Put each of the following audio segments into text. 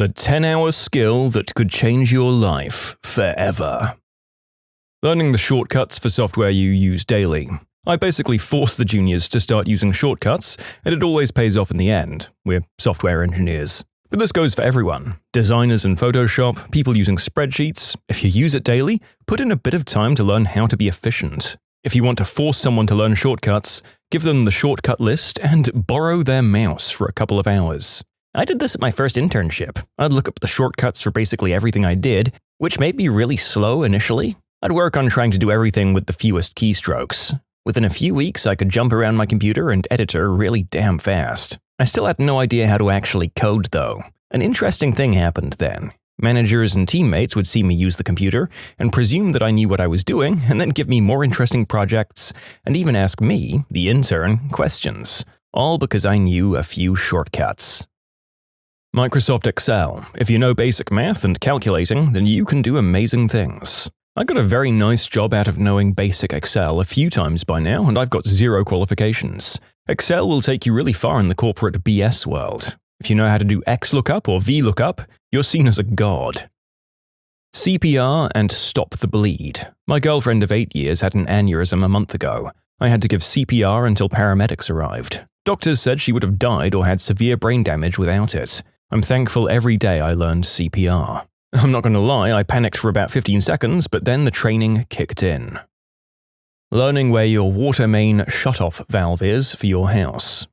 The 10-hour skill that could change your life forever. Learning the shortcuts for software you use daily. I basically force the juniors to start using shortcuts, and it always pays off in the end. We're software engineers. But this goes for everyone. Designers in Photoshop, people using spreadsheets. If you use it daily, put in a bit of time to learn how to be efficient. If you want to force someone to learn shortcuts, give them the shortcut list and borrow their mouse for a couple of hours. I did this at my first internship. I'd look up the shortcuts for basically everything I did, which made me really slow initially. I'd work on trying to do everything with the fewest keystrokes. Within a few weeks, I could jump around my computer and editor really damn fast. I still had no idea how to actually code though. An interesting thing happened then. Managers and teammates would see me use the computer and presume that I knew what I was doing and then give me more interesting projects and even ask me, the intern, questions. All because I knew a few shortcuts. Microsoft Excel. If you know basic math and calculating, then you can do amazing things. I got a very nice job out of knowing basic Excel a few times by now, and I've got 0 qualifications. Excel will take you really far in the corporate BS world. If you know how to do XLOOKUP or VLOOKUP, you're seen as a god. CPR and stop the bleed. My girlfriend of 8 years had an aneurysm a month ago. I had to give CPR until paramedics arrived. Doctors said she would have died or had severe brain damage without it. I'm thankful every day I learned CPR. I'm not going to lie, I panicked for about 15 seconds, but then the training kicked in. Learning where your water main shut-off valve is for your house.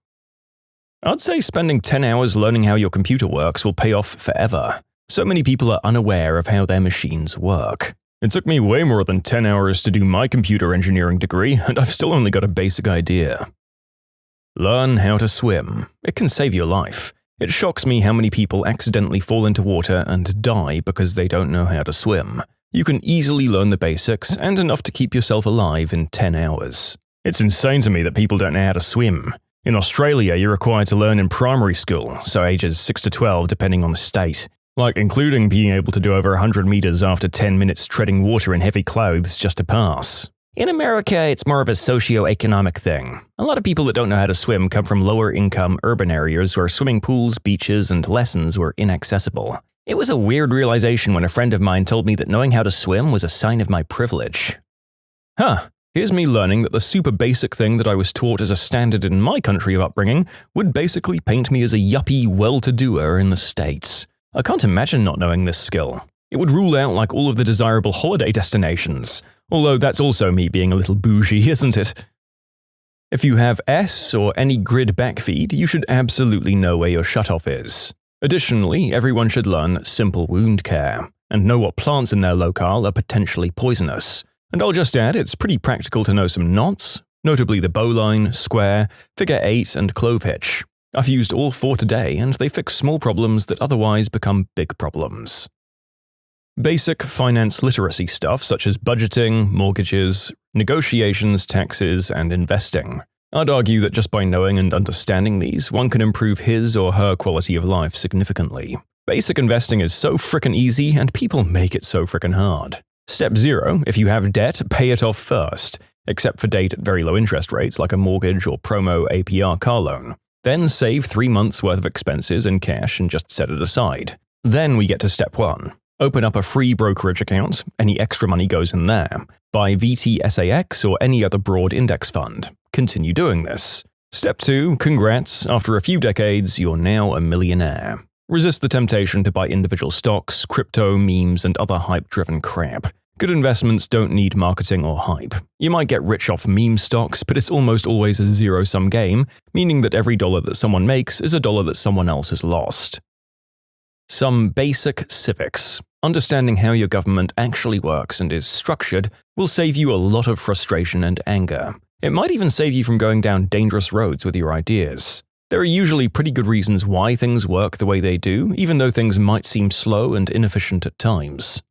I'd say spending 10 hours learning how your computer works will pay off forever. So many people are unaware of how their machines work. It took me way more than 10 hours to do my computer engineering degree, and I've still only got a basic idea. Learn how to swim. It can save your life. It shocks me how many people accidentally fall into water and die because they don't know how to swim. You can easily learn the basics and enough to keep yourself alive in 10 hours. It's insane to me that people don't know how to swim. In Australia, you're required to learn in primary school, so ages 6 to 12 depending on the state. Like including being able to do over 100 meters after 10 minutes treading water in heavy clothes just to pass. In America, it's more of a socio-economic thing. A lot of people that don't know how to swim come from lower-income urban areas where swimming pools, beaches, and lessons were inaccessible. It was a weird realization when a friend of mine told me that knowing how to swim was a sign of my privilege. Here's me learning that the super basic thing that I was taught as a standard in my country of upbringing would basically paint me as a yuppie well-to-doer in the States. I can't imagine not knowing this skill. It would rule out like all of the desirable holiday destinations. Although that's also me being a little bougie, isn't it? If you have S or any grid backfeed, you should absolutely know where your shutoff is. Additionally, everyone should learn simple wound care, and know what plants in their locale are potentially poisonous. And I'll just add, it's pretty practical to know some knots, notably the bowline, square, figure 8, and clove hitch. I've used all 4 today, and they fix small problems that otherwise become big problems. Basic finance literacy stuff such as budgeting, mortgages, negotiations, taxes, and investing. I'd argue that just by knowing and understanding these, one can improve his or her quality of life significantly. Basic investing is so frickin' easy, and people make it so frickin' hard. Step 0, if you have debt, pay it off first, except for debt at very low interest rates like a mortgage or promo APR car loan. Then save 3 months' worth of expenses in cash and just set it aside. Then we get to step 1. Open up a free brokerage account, any extra money goes in there. Buy VTSAX or any other broad index fund. Continue doing this. Step 2, congrats, after a few decades, you're now a millionaire. Resist the temptation to buy individual stocks, crypto, memes, and other hype-driven crap. Good investments don't need marketing or hype. You might get rich off meme stocks, but it's almost always a zero-sum game, meaning that every dollar that someone makes is a dollar that someone else has lost. Some basic civics. Understanding how your government actually works and is structured will save you a lot of frustration and anger. It might even save you from going down dangerous roads with your ideas. There are usually pretty good reasons why things work the way they do, even though things might seem slow and inefficient at times.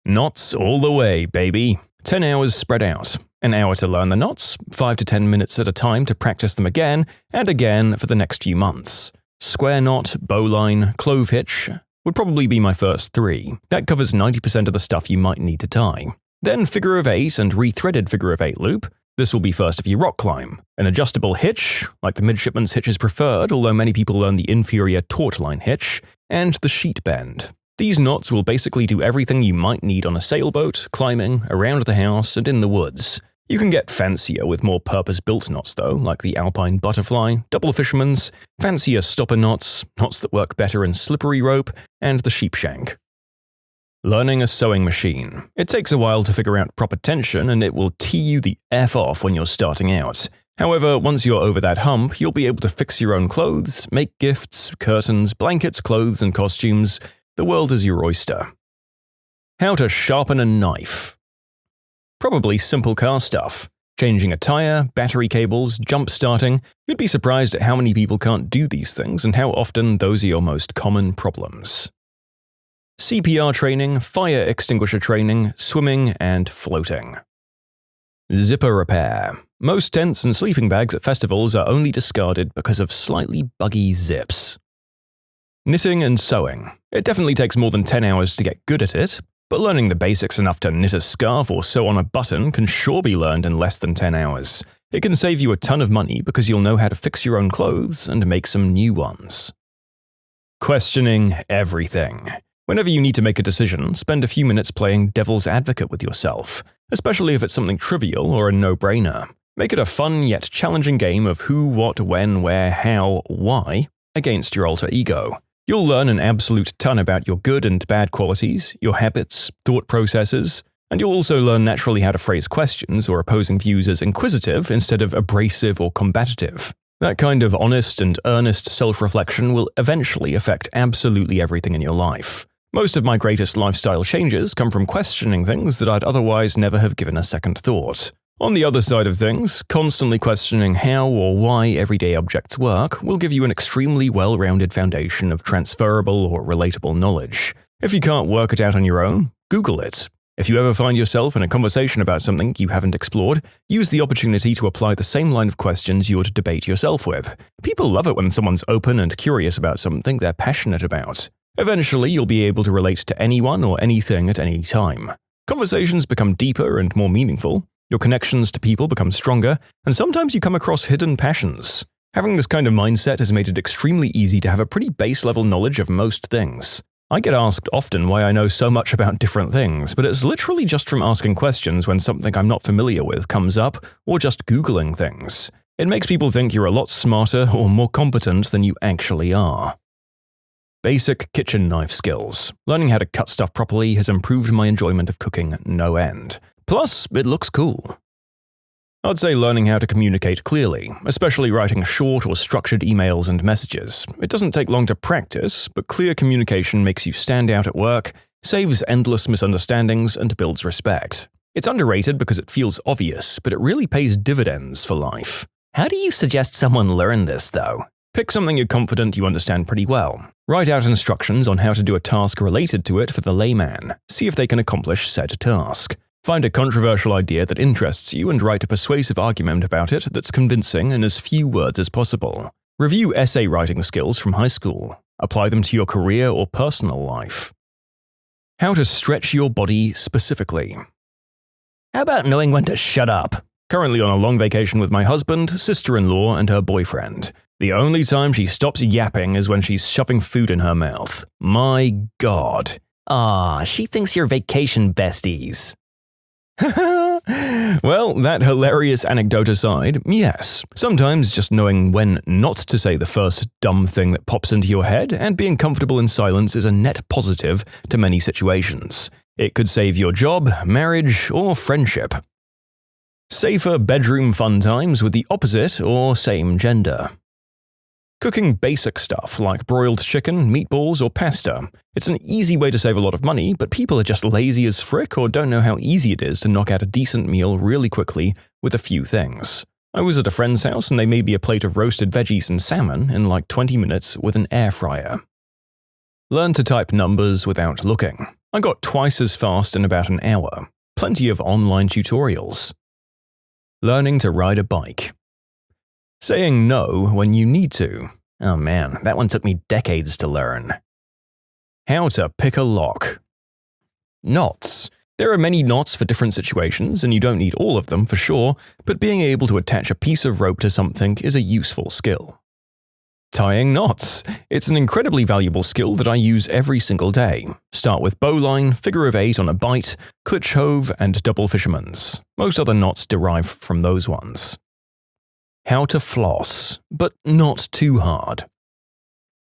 Knots all the way, baby. 10 hours spread out. An hour to learn the knots, 5 to 10 minutes at a time to practice them again and again for the next few months. Square knot, bowline, clove hitch would probably be my first 3. That covers 90% of the stuff you might need to tie. Then figure of 8 and rethreaded figure of 8 loop. This will be first if you rock climb. An adjustable hitch, like the midshipman's hitch is preferred, although many people learn the inferior taut line hitch. and the sheet bend. These knots will basically do everything you might need on a sailboat, climbing, around the house, and in the woods. You can get fancier with more purpose-built knots though, like the alpine butterfly, double fisherman's, fancier stopper knots, knots that work better in slippery rope, and the sheepshank. Learning a sewing machine. It takes a while to figure out proper tension and it will tee you the F off when you're starting out. However, once you're over that hump, you'll be able to fix your own clothes, make gifts, curtains, blankets, clothes, and costumes. The world is your oyster. How to sharpen a knife. Probably simple car stuff. Changing a tire, battery cables, jump starting. You'd be surprised at how many people can't do these things and how often those are your most common problems. CPR training, fire extinguisher training, swimming, and floating. Zipper repair. Most tents and sleeping bags at festivals are only discarded because of slightly buggy zips. Knitting and sewing. It definitely takes more than 10 hours to get good at it, but learning the basics enough to knit a scarf or sew on a button can sure be learned in less than 10 hours. It can save you a ton of money because you'll know how to fix your own clothes and make some new ones. Questioning everything. Whenever you need to make a decision, spend a few minutes playing devil's advocate with yourself, especially if it's something trivial or a no-brainer. Make it a fun yet challenging game of who, what, when, where, how, why against your alter ego. You'll learn an absolute ton about your good and bad qualities, your habits, thought processes, and you'll also learn naturally how to phrase questions or opposing views as inquisitive instead of abrasive or combative. That kind of honest and earnest self-reflection will eventually affect absolutely everything in your life. Most of my greatest lifestyle changes come from questioning things that I'd otherwise never have given a second thought. On the other side of things, constantly questioning how or why everyday objects work will give you an extremely well-rounded foundation of transferable or relatable knowledge. If you can't work it out on your own, Google it. If you ever find yourself in a conversation about something you haven't explored, use the opportunity to apply the same line of questions you would debate yourself with. People love it when someone's open and curious about something they're passionate about. Eventually, you'll be able to relate to anyone or anything at any time. Conversations become deeper and more meaningful. Your connections to people become stronger, and sometimes you come across hidden passions. Having this kind of mindset has made it extremely easy to have a pretty base-level knowledge of most things. I get asked often why I know so much about different things, but it's literally just from asking questions when something I'm not familiar with comes up, or just Googling things. It makes people think you're a lot smarter or more competent than you actually are. Basic kitchen knife skills. Learning how to cut stuff properly has improved my enjoyment of cooking no end. Plus, it looks cool. I'd say learning how to communicate clearly, especially writing short or structured emails and messages. It doesn't take long to practice, but clear communication makes you stand out at work, saves endless misunderstandings, and builds respect. It's underrated because it feels obvious, but it really pays dividends for life. How do you suggest someone learn this, though? Pick something you're confident you understand pretty well. Write out instructions on how to do a task related to it for the layman. See if they can accomplish said task. Find a controversial idea that interests you and write a persuasive argument about it that's convincing in as few words as possible. Review essay writing skills from high school. Apply them to your career or personal life. How to stretch your body specifically. How about knowing when to shut up? Currently on a long vacation with my husband, sister-in-law, and her boyfriend. The only time she stops yapping is when she's shoving food in her mouth. My God. She thinks you're vacation besties. Well, that hilarious anecdote aside, yes, sometimes just knowing when not to say the first dumb thing that pops into your head and being comfortable in silence is a net positive to many situations. It could save your job, marriage, or friendship. Safer bedroom fun times with the opposite or same gender. Cooking basic stuff like broiled chicken, meatballs, or pasta. It's an easy way to save a lot of money, but people are just lazy as frick or don't know how easy it is to knock out a decent meal really quickly with a few things. I was at a friend's house and they made me a plate of roasted veggies and salmon in like 20 minutes with an air fryer. Learn to type numbers without looking. I got twice as fast in about an hour. Plenty of online tutorials. Learning to ride a bike. Saying no when you need to. Oh man, that one took me decades to learn. How to pick a lock. Knots. There are many knots for different situations, and you don't need all of them for sure, but being able to attach a piece of rope to something is a useful skill. Tying knots. It's an incredibly valuable skill that I use every single day. Start with bowline, figure of 8 on a bight, klitsch hove, and double fisherman's. Most other knots derive from those ones. How to floss, but not too hard.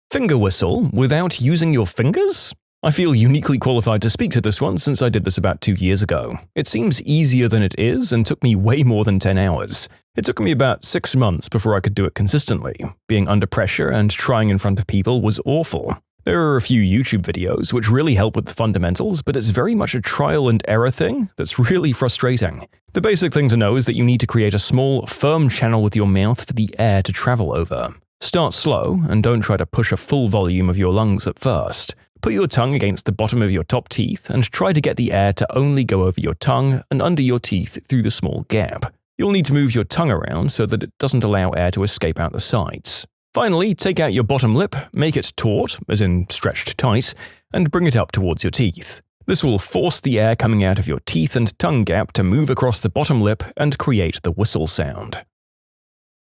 Finger whistle without using your fingers? I feel uniquely qualified to speak to this one since I did this about 2 years ago. It seems easier than it is and took me way more than 10 hours. It took me about 6 months before I could do it consistently. Being under pressure and trying in front of people was awful. There are a few YouTube videos which really help with the fundamentals, but it's very much a trial and error thing that's really frustrating. The basic thing to know is that you need to create a small, firm channel with your mouth for the air to travel over. Start slow and don't try to push a full volume of your lungs at first. Put your tongue against the bottom of your top teeth and try to get the air to only go over your tongue and under your teeth through the small gap. You'll need to move your tongue around so that it doesn't allow air to escape out the sides. Finally, take out your bottom lip, make it taut, as in stretched tight, and bring it up towards your teeth. This will force the air coming out of your teeth and tongue gap to move across the bottom lip and create the whistle sound.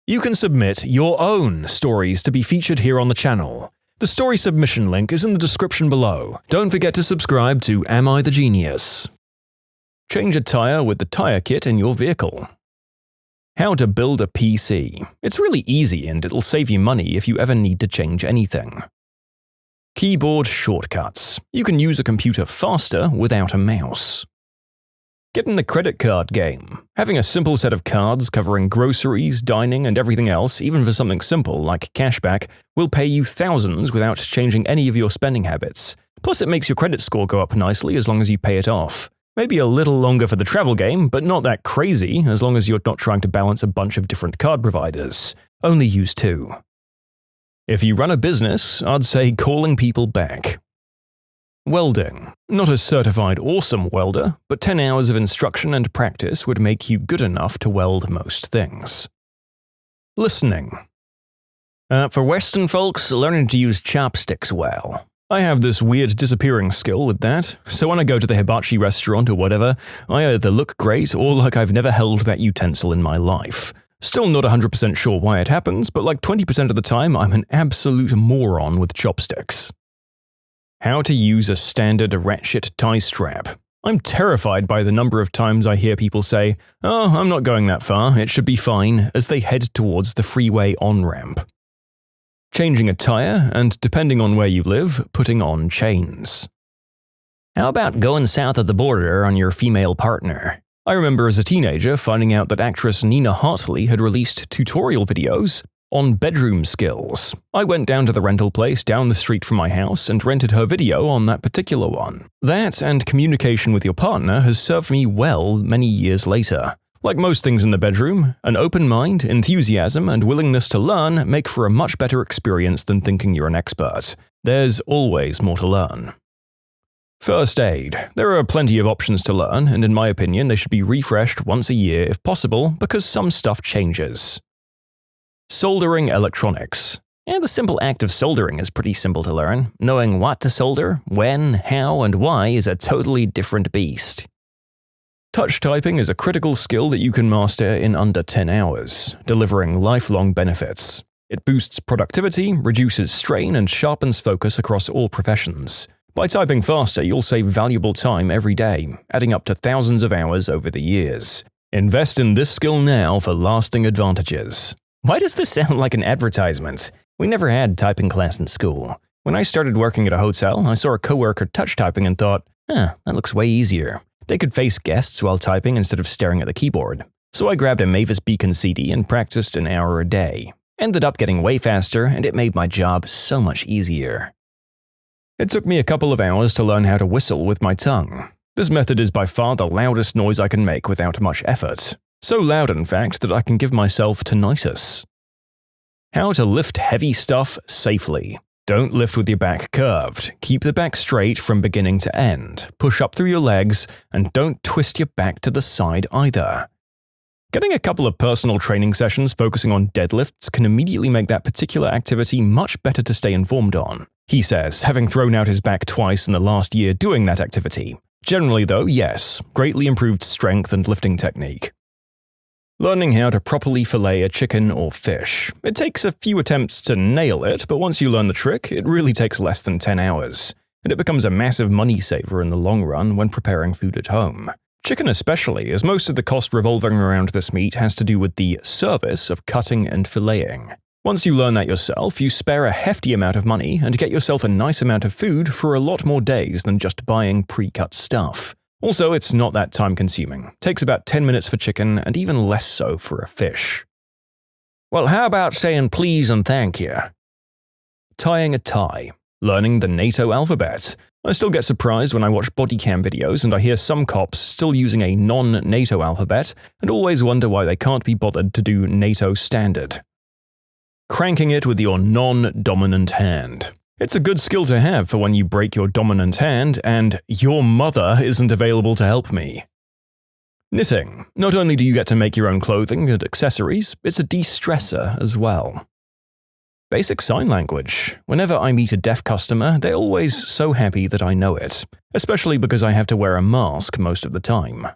You can submit your own stories to be featured here on the channel. The story submission link is in the description below. Don't forget to subscribe to Am I the Genius? Change a tire with the tire kit in your vehicle. How to build a PC. It's really easy and it'll save you money if you ever need to change anything. Keyboard shortcuts. You can use a computer faster without a mouse. Get in the credit card game. Having a simple set of cards covering groceries, dining, and everything else, even for something simple like cashback, will pay you thousands without changing any of your spending habits. Plus, it makes your credit score go up nicely as long as you pay it off. Maybe a little longer for the travel game, but not that crazy as long as you're not trying to balance a bunch of different card providers. Only use 2. If you run a business, I'd say calling people back. Welding. Not a certified awesome welder, but 10 hours of instruction and practice would make you good enough to weld most things. Listening. For Western folks, learning to use chopsticks well. I have this weird disappearing skill with that, so when I go to the hibachi restaurant or whatever, I either look great or like I've never held that utensil in my life. Still not 100% sure why it happens, but like 20% of the time I'm an absolute moron with chopsticks. How to use a standard ratchet tie strap. I'm terrified by the number of times I hear people say, "Oh, I'm not going that far, it should be fine," as they head towards the freeway on-ramp. Changing a tire, and depending on where you live, putting on chains. How about going south of the border on your female partner? I remember as a teenager finding out that actress Nina Hartley had released tutorial videos on bedroom skills. I went down to the rental place down the street from my house and rented her video on that particular one. That and communication with your partner has served me well many years later. Like most things in the bedroom, an open mind, enthusiasm, and willingness to learn make for a much better experience than thinking you're an expert. There's always more to learn. First aid. There are plenty of options to learn, and in my opinion they should be refreshed once a year if possible because some stuff changes. Soldering electronics. The simple act of soldering is pretty simple to learn. Knowing what to solder, when, how, and why is a totally different beast. Touch typing is a critical skill that you can master in under 10 hours, delivering lifelong benefits. It boosts productivity, reduces strain, and sharpens focus across all professions. By typing faster, you'll save valuable time every day, adding up to thousands of hours over the years. Invest in this skill now for lasting advantages. Why does this sound like an advertisement? We never had typing class in school. When I started working at a hotel, I saw a coworker touch typing and thought, that looks way easier. They could face guests while typing instead of staring at the keyboard. So I grabbed a Mavis Beacon CD and practiced an hour a day. Ended up getting way faster, and it made my job so much easier. It took me a couple of hours to learn how to whistle with my tongue. This method is by far the loudest noise I can make without much effort. So loud, in fact, that I can give myself tinnitus. How to lift heavy stuff safely. Don't lift with your back curved. Keep the back straight from beginning to end. Push up through your legs, and don't twist your back to the side either. Getting a couple of personal training sessions focusing on deadlifts can immediately make that particular activity much better to stay informed on, he says, having thrown out his back twice in the last year doing that activity. Generally though, yes, greatly improved strength and lifting technique. Learning how to properly fillet a chicken or fish. It takes a few attempts to nail it, but once you learn the trick, it really takes less than 10 hours. And it becomes a massive money saver in the long run when preparing food at home. Chicken especially, as most of the cost revolving around this meat has to do with the service of cutting and filleting. Once you learn that yourself, you spare a hefty amount of money and get yourself a nice amount of food for a lot more days than just buying pre-cut stuff. Also, it's not that time-consuming. Takes about 10 minutes for chicken and even less so for a fish. Well, how about saying please and thank you? Tying a tie. Learning the NATO alphabet. I still get surprised when I watch body cam videos and I hear some cops still using a non-NATO alphabet and always wonder why they can't be bothered to do NATO standard. Cranking it with your non-dominant hand. It's a good skill to have for when you break your dominant hand and your mother isn't available to help me. Knitting. Not only do you get to make your own clothing and accessories, it's a de-stressor as well. Basic sign language. Whenever I meet a deaf customer, they're always so happy that I know it, especially because I have to wear a mask most of the time.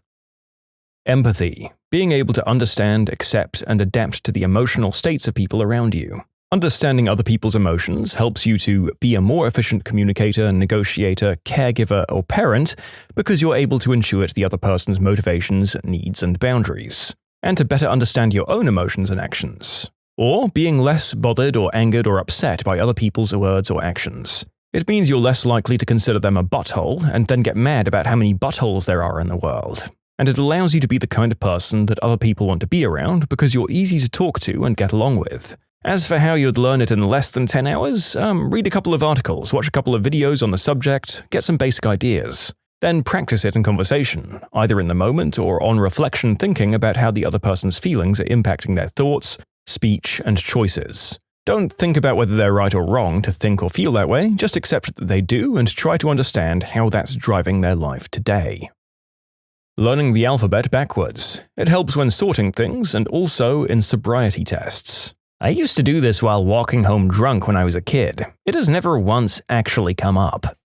Empathy. Being able to understand, accept, and adapt to the emotional states of people around you. Understanding other people's emotions helps you to be a more efficient communicator, negotiator, caregiver, or parent because you're able to intuit the other person's motivations, needs, and boundaries, and to better understand your own emotions and actions. Or being less bothered or angered or upset by other people's words or actions. It means you're less likely to consider them a butthole and then get mad about how many buttholes there are in the world. And it allows you to be the kind of person that other people want to be around because you're easy to talk to and get along with. As for how you'd learn it in less than 10 hours, read a couple of articles, watch a couple of videos on the subject, get some basic ideas. Then practice it in conversation, either in the moment or on reflection thinking about how the other person's feelings are impacting their thoughts, speech, and choices. Don't think about whether they're right or wrong to think or feel that way, just accept that they do and try to understand how that's driving their life today. Learning the alphabet backwards. It helps when sorting things and also in sobriety tests. I used to do this while walking home drunk when I was a kid. It has never once actually come up.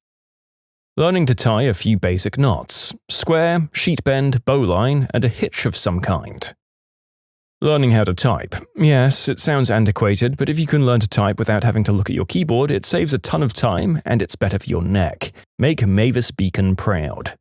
Learning to tie a few basic knots. Square, sheet bend, bowline, and a hitch of some kind. Learning how to type. Yes, it sounds antiquated, but if you can learn to type without having to look at your keyboard, it saves a ton of time and it's better for your neck. Make Mavis Beacon proud.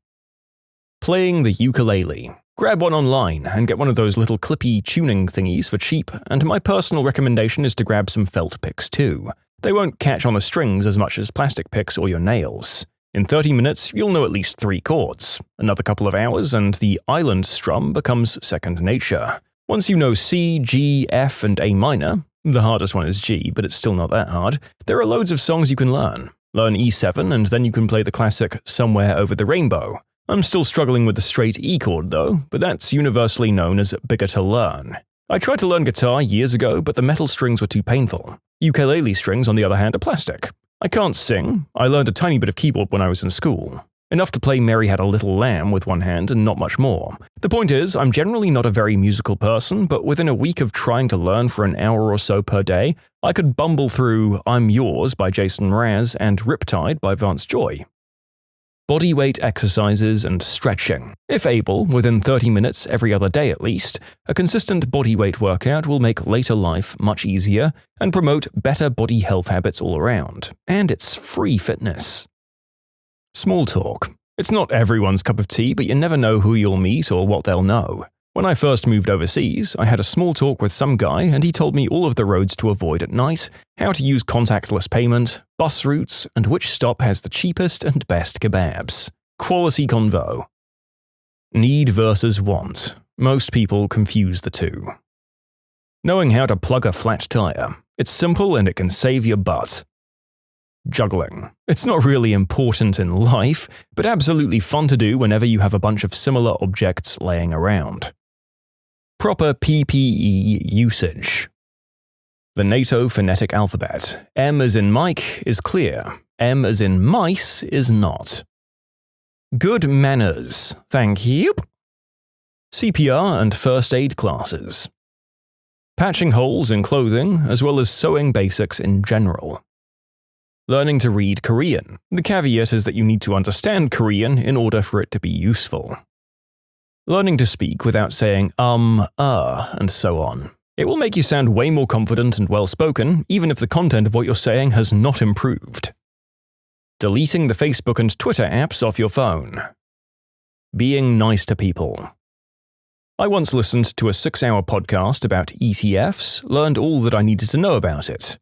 Playing the ukulele. Grab one online and get one of those little clippy tuning thingies for cheap, and my personal recommendation is to grab some felt picks too. They won't catch on the strings as much as plastic picks or your nails. In 30 minutes, you'll know at least 3 chords. Another couple of hours and the island strum becomes second nature. Once you know C, G, F, and A minor, the hardest one is G, but it's still not that hard, there are loads of songs you can learn. Learn E7 and then you can play the classic Somewhere Over the Rainbow. I'm still struggling with the straight E chord though, but that's universally known as bigger to learn. I tried to learn guitar years ago, but the metal strings were too painful. Ukulele strings, on the other hand, are plastic. I can't sing. I learned a tiny bit of keyboard when I was in school. Enough to play Mary Had a Little Lamb with one hand and not much more. The point is, I'm generally not a very musical person, but within a week of trying to learn for an hour or so per day, I could bumble through I'm Yours by Jason Mraz and Riptide by Vance Joy. Body weight exercises and stretching. If able, within 30 minutes every other day at least, a consistent body weight workout will make later life much easier and promote better body health habits all around. And it's free fitness. Small talk. It's not everyone's cup of tea, but you never know who you'll meet or what they'll know. When I first moved overseas, I had a small talk with some guy and he told me all of the roads to avoid at night, how to use contactless payment, bus routes, and which stop has the cheapest and best kebabs. Quality convo. Need versus want. Most people confuse the two. Knowing how to plug a flat tire. It's simple and it can save your butt. Juggling. It's not really important in life, but absolutely fun to do whenever you have a bunch of similar objects laying around. Proper PPE usage. The NATO phonetic alphabet. M as in Mike is clear. M as in mice is not. Good manners. Thank you. CPR and first aid classes. Patching holes in clothing as well as sewing basics in general. Learning to read Korean. The caveat is that you need to understand Korean in order for it to be useful. Learning to speak without saying and so on. It will make you sound way more confident and well-spoken, even if the content of what you're saying has not improved. Deleting the Facebook and Twitter apps off your phone. Being nice to people. I once listened to a 6-hour podcast about ETFs, learned all that I needed to know about it.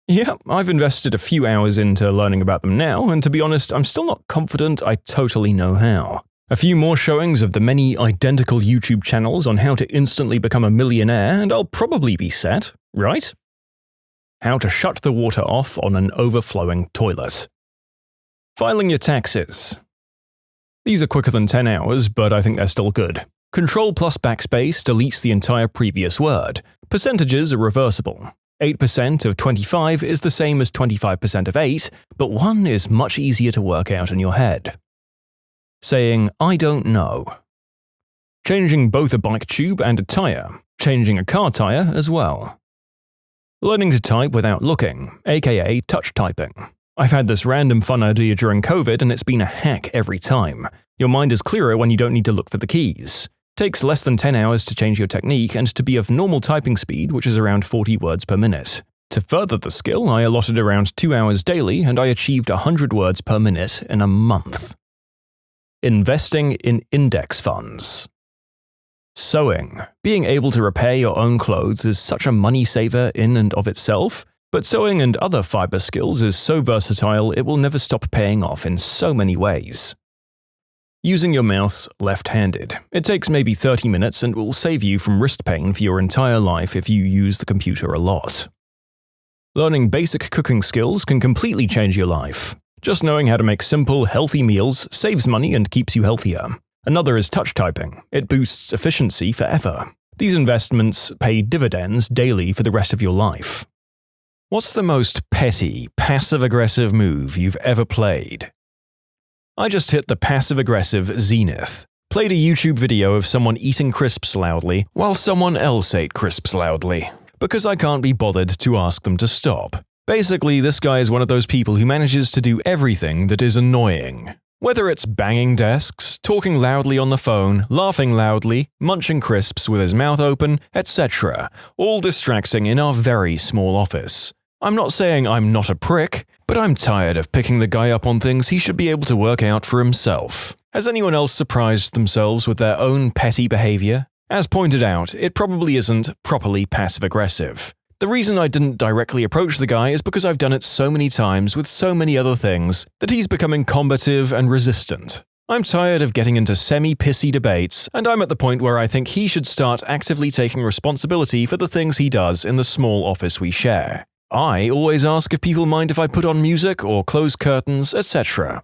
Yeah, I've invested a few hours into learning about them now, and to be honest, I'm still not confident I totally know how. A few more showings of the many identical YouTube channels on how to instantly become a millionaire, and I'll probably be set, right? How to shut the water off on an overflowing toilet. Filing your taxes. These are quicker than 10 hours, but I think they're still good. Control plus backspace deletes the entire previous word. Percentages are reversible. 8% of 25 is the same as 25% of 8, but 1 is much easier to work out in your head. Saying, I don't know. Changing both a bike tube and a tire. Changing a car tire as well. Learning to type without looking, aka touch typing. I've had this random fun idea during COVID and it's been a hack every time. Your mind is clearer when you don't need to look for the keys. Takes less than 10 hours to change your technique and to be of normal typing speed, which is around 40 words per minute. To further the skill, I allotted around 2 hours daily and I achieved 100 words per minute in a month. Investing in index funds. Sewing. Being able to repair your own clothes is such a money saver in and of itself, but sewing and other fiber skills is so versatile it will never stop paying off in so many ways. Using your mouse left-handed. It takes maybe 30 minutes and will save you from wrist pain for your entire life if you use the computer a lot. Learning basic cooking skills can completely change your life. Just knowing how to make simple, healthy meals saves money and keeps you healthier. Another is touch typing. It boosts efficiency forever. These investments pay dividends daily for the rest of your life. What's the most petty, passive-aggressive move you've ever played? I just hit the passive-aggressive zenith. Played a YouTube video of someone eating crisps loudly while someone else ate crisps loudly, because I can't be bothered to ask them to stop. Basically, this guy is one of those people who manages to do everything that is annoying. Whether it's banging desks, talking loudly on the phone, laughing loudly, munching crisps with his mouth open, etc., all distracting in our very small office. I'm not saying I'm not a prick, but I'm tired of picking the guy up on things he should be able to work out for himself. Has anyone else surprised themselves with their own petty behavior? As pointed out, it probably isn't properly passive-aggressive. The reason I didn't directly approach the guy is because I've done it so many times with so many other things that he's becoming combative and resistant. I'm tired of getting into semi-pissy debates, and I'm at the point where I think he should start actively taking responsibility for the things he does in the small office we share. I always ask if people mind if I put on music or close curtains, etc.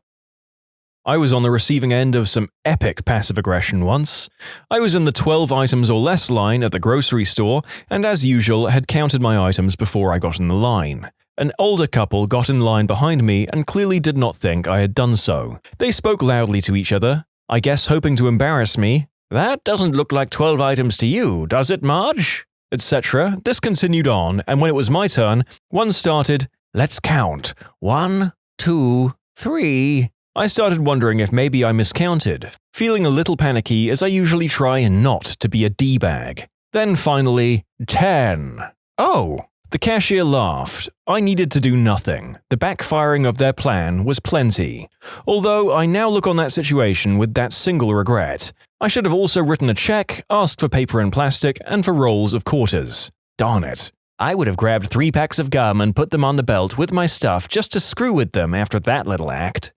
I was on the receiving end of some epic passive aggression once. I was in the 12 items or less line at the grocery store, and as usual had counted my items before I got in the line. An older couple got in line behind me and clearly did not think I had done so. They spoke loudly to each other, I guess hoping to embarrass me. "That doesn't look like 12 items to you, does it, Marge?" etc. This continued on, and when it was my turn, one started, "Let's count. 1, 2, 3. I started wondering if maybe I miscounted, feeling a little panicky as I usually try not to be a D-bag. Then finally, 10. Oh! The cashier laughed. I needed to do nothing. The backfiring of their plan was plenty. Although I now look on that situation with that single regret. I should have also written a check, asked for paper and plastic, and for rolls of quarters. Darn it. I would have grabbed 3 packs of gum and put them on the belt with my stuff just to screw with them after that little act.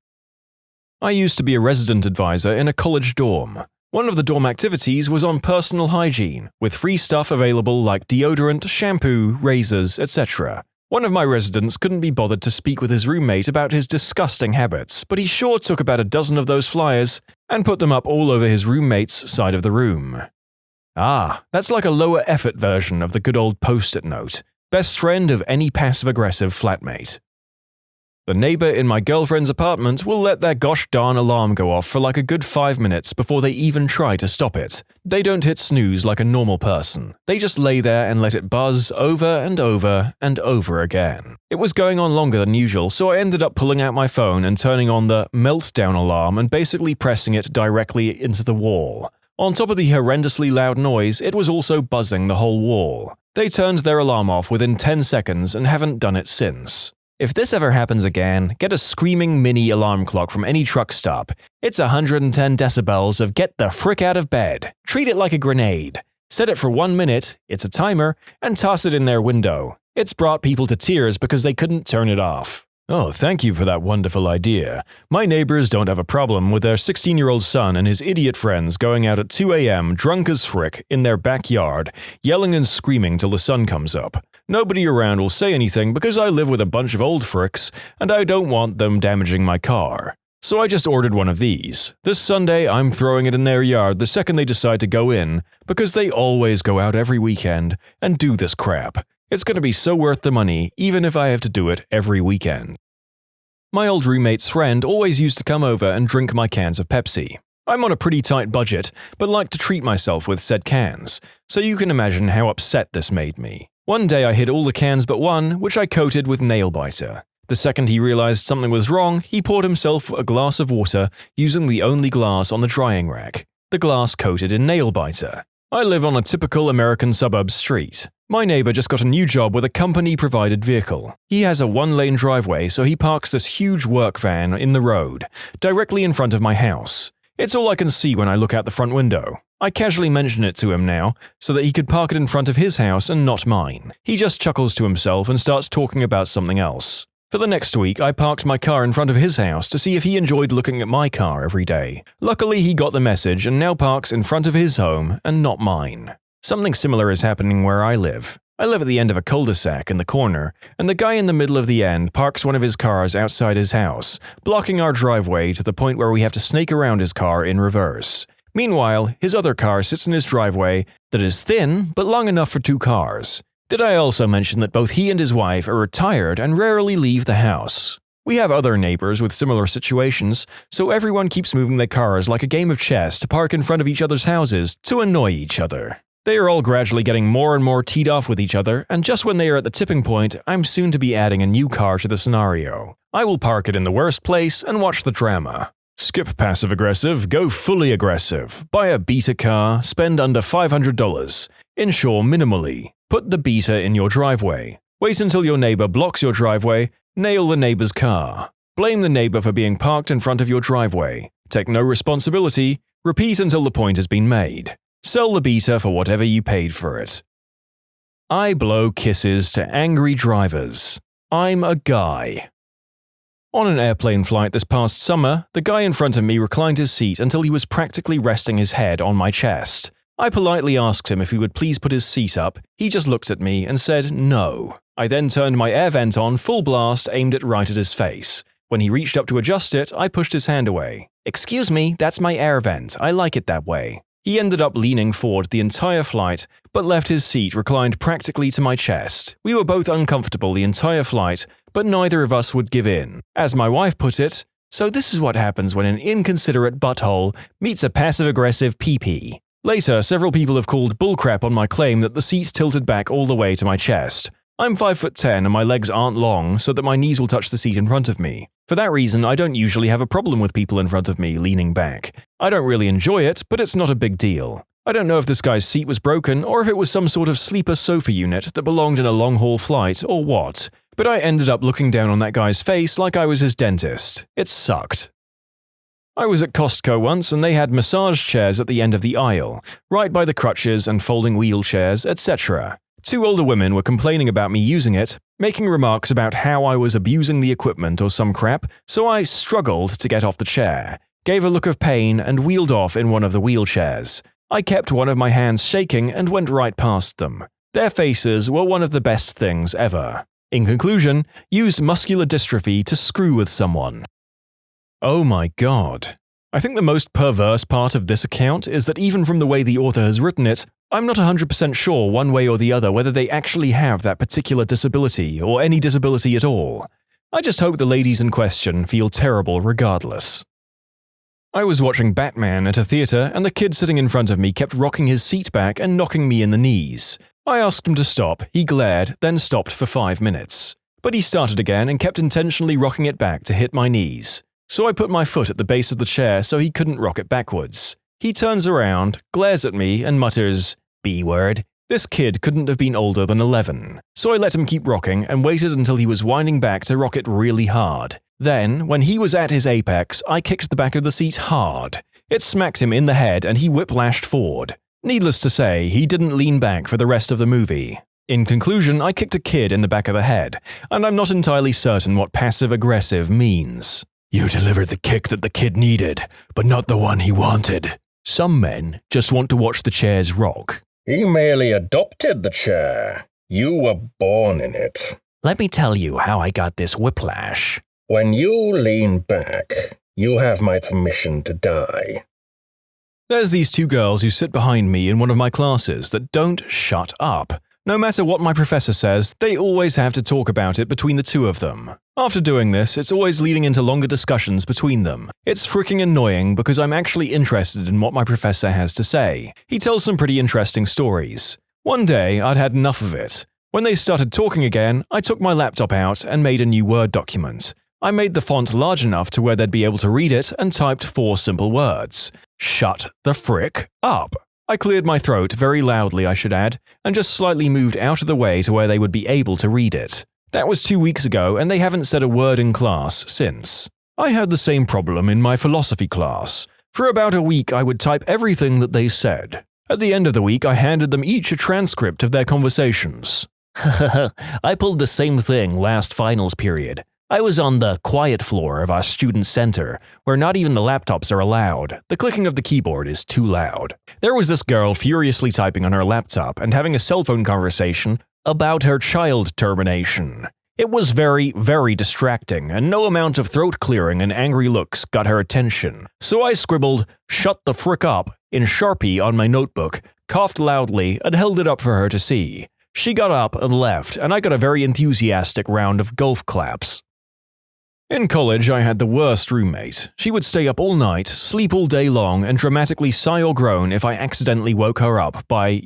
I used to be a resident advisor in a college dorm. One of the dorm activities was on personal hygiene, with free stuff available like deodorant, shampoo, razors, etc. One of my residents couldn't be bothered to speak with his roommate about his disgusting habits, but he sure took about a dozen of those flyers and put them up all over his roommate's side of the room. Ah, that's like a lower effort version of the good old post-it note. Best friend of any passive-aggressive flatmate. The neighbor in my girlfriend's apartment will let their gosh darn alarm go off for like a good 5 minutes before they even try to stop it. They don't hit snooze like a normal person. They just lay there and let it buzz over and over and over again. It was going on longer than usual, so I ended up pulling out my phone and turning on the meltdown alarm and basically pressing it directly into the wall. On top of the horrendously loud noise, it was also buzzing the whole wall. They turned their alarm off within 10 seconds and haven't done it since. If this ever happens again, get a screaming mini alarm clock from any truck stop. It's 110 decibels of get the frick out of bed. Treat it like a grenade. Set it for 1 minute, it's a timer, and toss it in their window. It's brought people to tears because they couldn't turn it off. Oh, thank you for that wonderful idea. My neighbors don't have a problem with their 16-year-old son and his idiot friends going out at 2 a.m. drunk as frick in their backyard, yelling and screaming till the sun comes up. Nobody around will say anything because I live with a bunch of old fricks and I don't want them damaging my car. So I just ordered one of these. This Sunday, I'm throwing it in their yard the second they decide to go in, because they always go out every weekend and do this crap. It's going to be so worth the money, even if I have to do it every weekend. My old roommate's friend always used to come over and drink my cans of Pepsi. I'm on a pretty tight budget, but like to treat myself with said cans, so you can imagine how upset this made me. One day I hid all the cans but one, which I coated with nail biter. The second he realized something was wrong, he poured himself a glass of water using the only glass on the drying rack. The glass coated in nail biter. I live on a typical American suburb street. My neighbor just got a new job with a company-provided vehicle. He has a one-lane driveway, so he parks this huge work van in the road, directly in front of my house. It's all I can see when I look out the front window. I casually mention it to him now, so that he could park it in front of his house and not mine. He just chuckles to himself and starts talking about something else. For the next week, I parked my car in front of his house to see if he enjoyed looking at my car every day. Luckily, he got the message and now parks in front of his home and not mine. Something similar is happening where I live. I live at the end of a cul-de-sac in the corner, and the guy in the middle of the end parks one of his cars outside his house, blocking our driveway to the point where we have to snake around his car in reverse. Meanwhile, his other car sits in his driveway that is thin but long enough for 2 cars. Did I also mention that both he and his wife are retired and rarely leave the house? We have other neighbors with similar situations, so everyone keeps moving their cars like a game of chess to park in front of each other's houses to annoy each other. They are all gradually getting more and more teed off with each other, and just when they are at the tipping point, I'm soon to be adding a new car to the scenario. I will park it in the worst place and watch the drama. Skip passive-aggressive, go fully aggressive. Buy a beta car, spend under $500. Insure minimally. Put the beta in your driveway. Wait until your neighbor blocks your driveway. Nail the neighbor's car. Blame the neighbor for being parked in front of your driveway. Take no responsibility. Repeat until the point has been made. Sell the beta for whatever you paid for it. I blow kisses to angry drivers. I'm a guy. On an airplane flight this past summer, the guy in front of me reclined his seat until he was practically resting his head on my chest. I politely asked him if he would please put his seat up. He just looked at me and said no. I then turned my air vent on full blast aimed right at his face. When he reached up to adjust it, I pushed his hand away. "Excuse me, that's my air vent. I like it that way." He ended up leaning forward the entire flight, but left his seat reclined practically to my chest. We were both uncomfortable the entire flight, but neither of us would give in. As my wife put it, so this is what happens when an inconsiderate butthole meets a passive-aggressive pee-pee. Later, several people have called bullcrap on my claim that the seat tilted back all the way to my chest. I'm 5'10" and my legs aren't long, so that my knees will touch the seat in front of me. For that reason, I don't usually have a problem with people in front of me leaning back. I don't really enjoy it, but it's not a big deal. I don't know if this guy's seat was broken or if it was some sort of sleeper sofa unit that belonged in a long-haul flight or what, but I ended up looking down on that guy's face like I was his dentist. It sucked. I was at Costco once and they had massage chairs at the end of the aisle, right by the crutches and folding wheelchairs, etc. 2 older women were complaining about me using it, making remarks about how I was abusing the equipment or some crap, so I struggled to get off the chair, gave a look of pain and wheeled off in one of the wheelchairs. I kept one of my hands shaking and went right past them. Their faces were one of the best things ever. In conclusion, used muscular dystrophy to screw with someone. Oh my god. I think the most perverse part of this account is that even from the way the author has written it, I'm not 100% sure one way or the other whether they actually have that particular disability or any disability at all. I just hope the ladies in question feel terrible regardless. I was watching Batman at a theater and the kid sitting in front of me kept rocking his seat back and knocking me in the knees. I asked him to stop, he glared, then stopped for 5 minutes. But he started again and kept intentionally rocking it back to hit my knees. So I put my foot at the base of the chair so he couldn't rock it backwards. He turns around, glares at me, and mutters, "B-word." This kid couldn't have been older than 11, so I let him keep rocking and waited until he was winding back to rock it really hard. Then, when he was at his apex, I kicked the back of the seat hard. It smacked him in the head and he whiplashed forward. Needless to say, he didn't lean back for the rest of the movie. In conclusion, I kicked a kid in the back of the head, and I'm not entirely certain what passive-aggressive means. You delivered the kick that the kid needed, but not the one he wanted. Some men just want to watch the chairs rock. He merely adopted the chair. You were born in it. Let me tell you how I got this whiplash. When you lean back, you have my permission to die. There's these two girls who sit behind me in one of my classes that don't shut up. No matter what my professor says, they always have to talk about it between the two of them. After doing this, it's always leading into longer discussions between them. It's freaking annoying because I'm actually interested in what my professor has to say. He tells some pretty interesting stories. One day, I'd had enough of it. When they started talking again, I took my laptop out and made a new Word document. I made the font large enough to where they'd be able to read it and typed 4 simple words. Shut the frick up. I cleared my throat very loudly, I should add, and just slightly moved out of the way to where they would be able to read it. That was 2 weeks ago, and they haven't said a word in class since. I had the same problem in my philosophy class. For about a week, I would type everything that they said. At the end of the week, I handed them each a transcript of their conversations. I pulled the same thing last finals period. I was on the quiet floor of our student center, where not even the laptops are allowed. The clicking of the keyboard is too loud. There was this girl furiously typing on her laptop and having a cell phone conversation about her child termination. It was very, very distracting, and no amount of throat clearing and angry looks got her attention. So I scribbled, "Shut the frick up," in Sharpie on my notebook, coughed loudly, and held it up for her to see. She got up and left, and I got a very enthusiastic round of golf claps. In college, I had the worst roommate. She would stay up all night, sleep all day long, and dramatically sigh or groan if I accidentally woke her up by,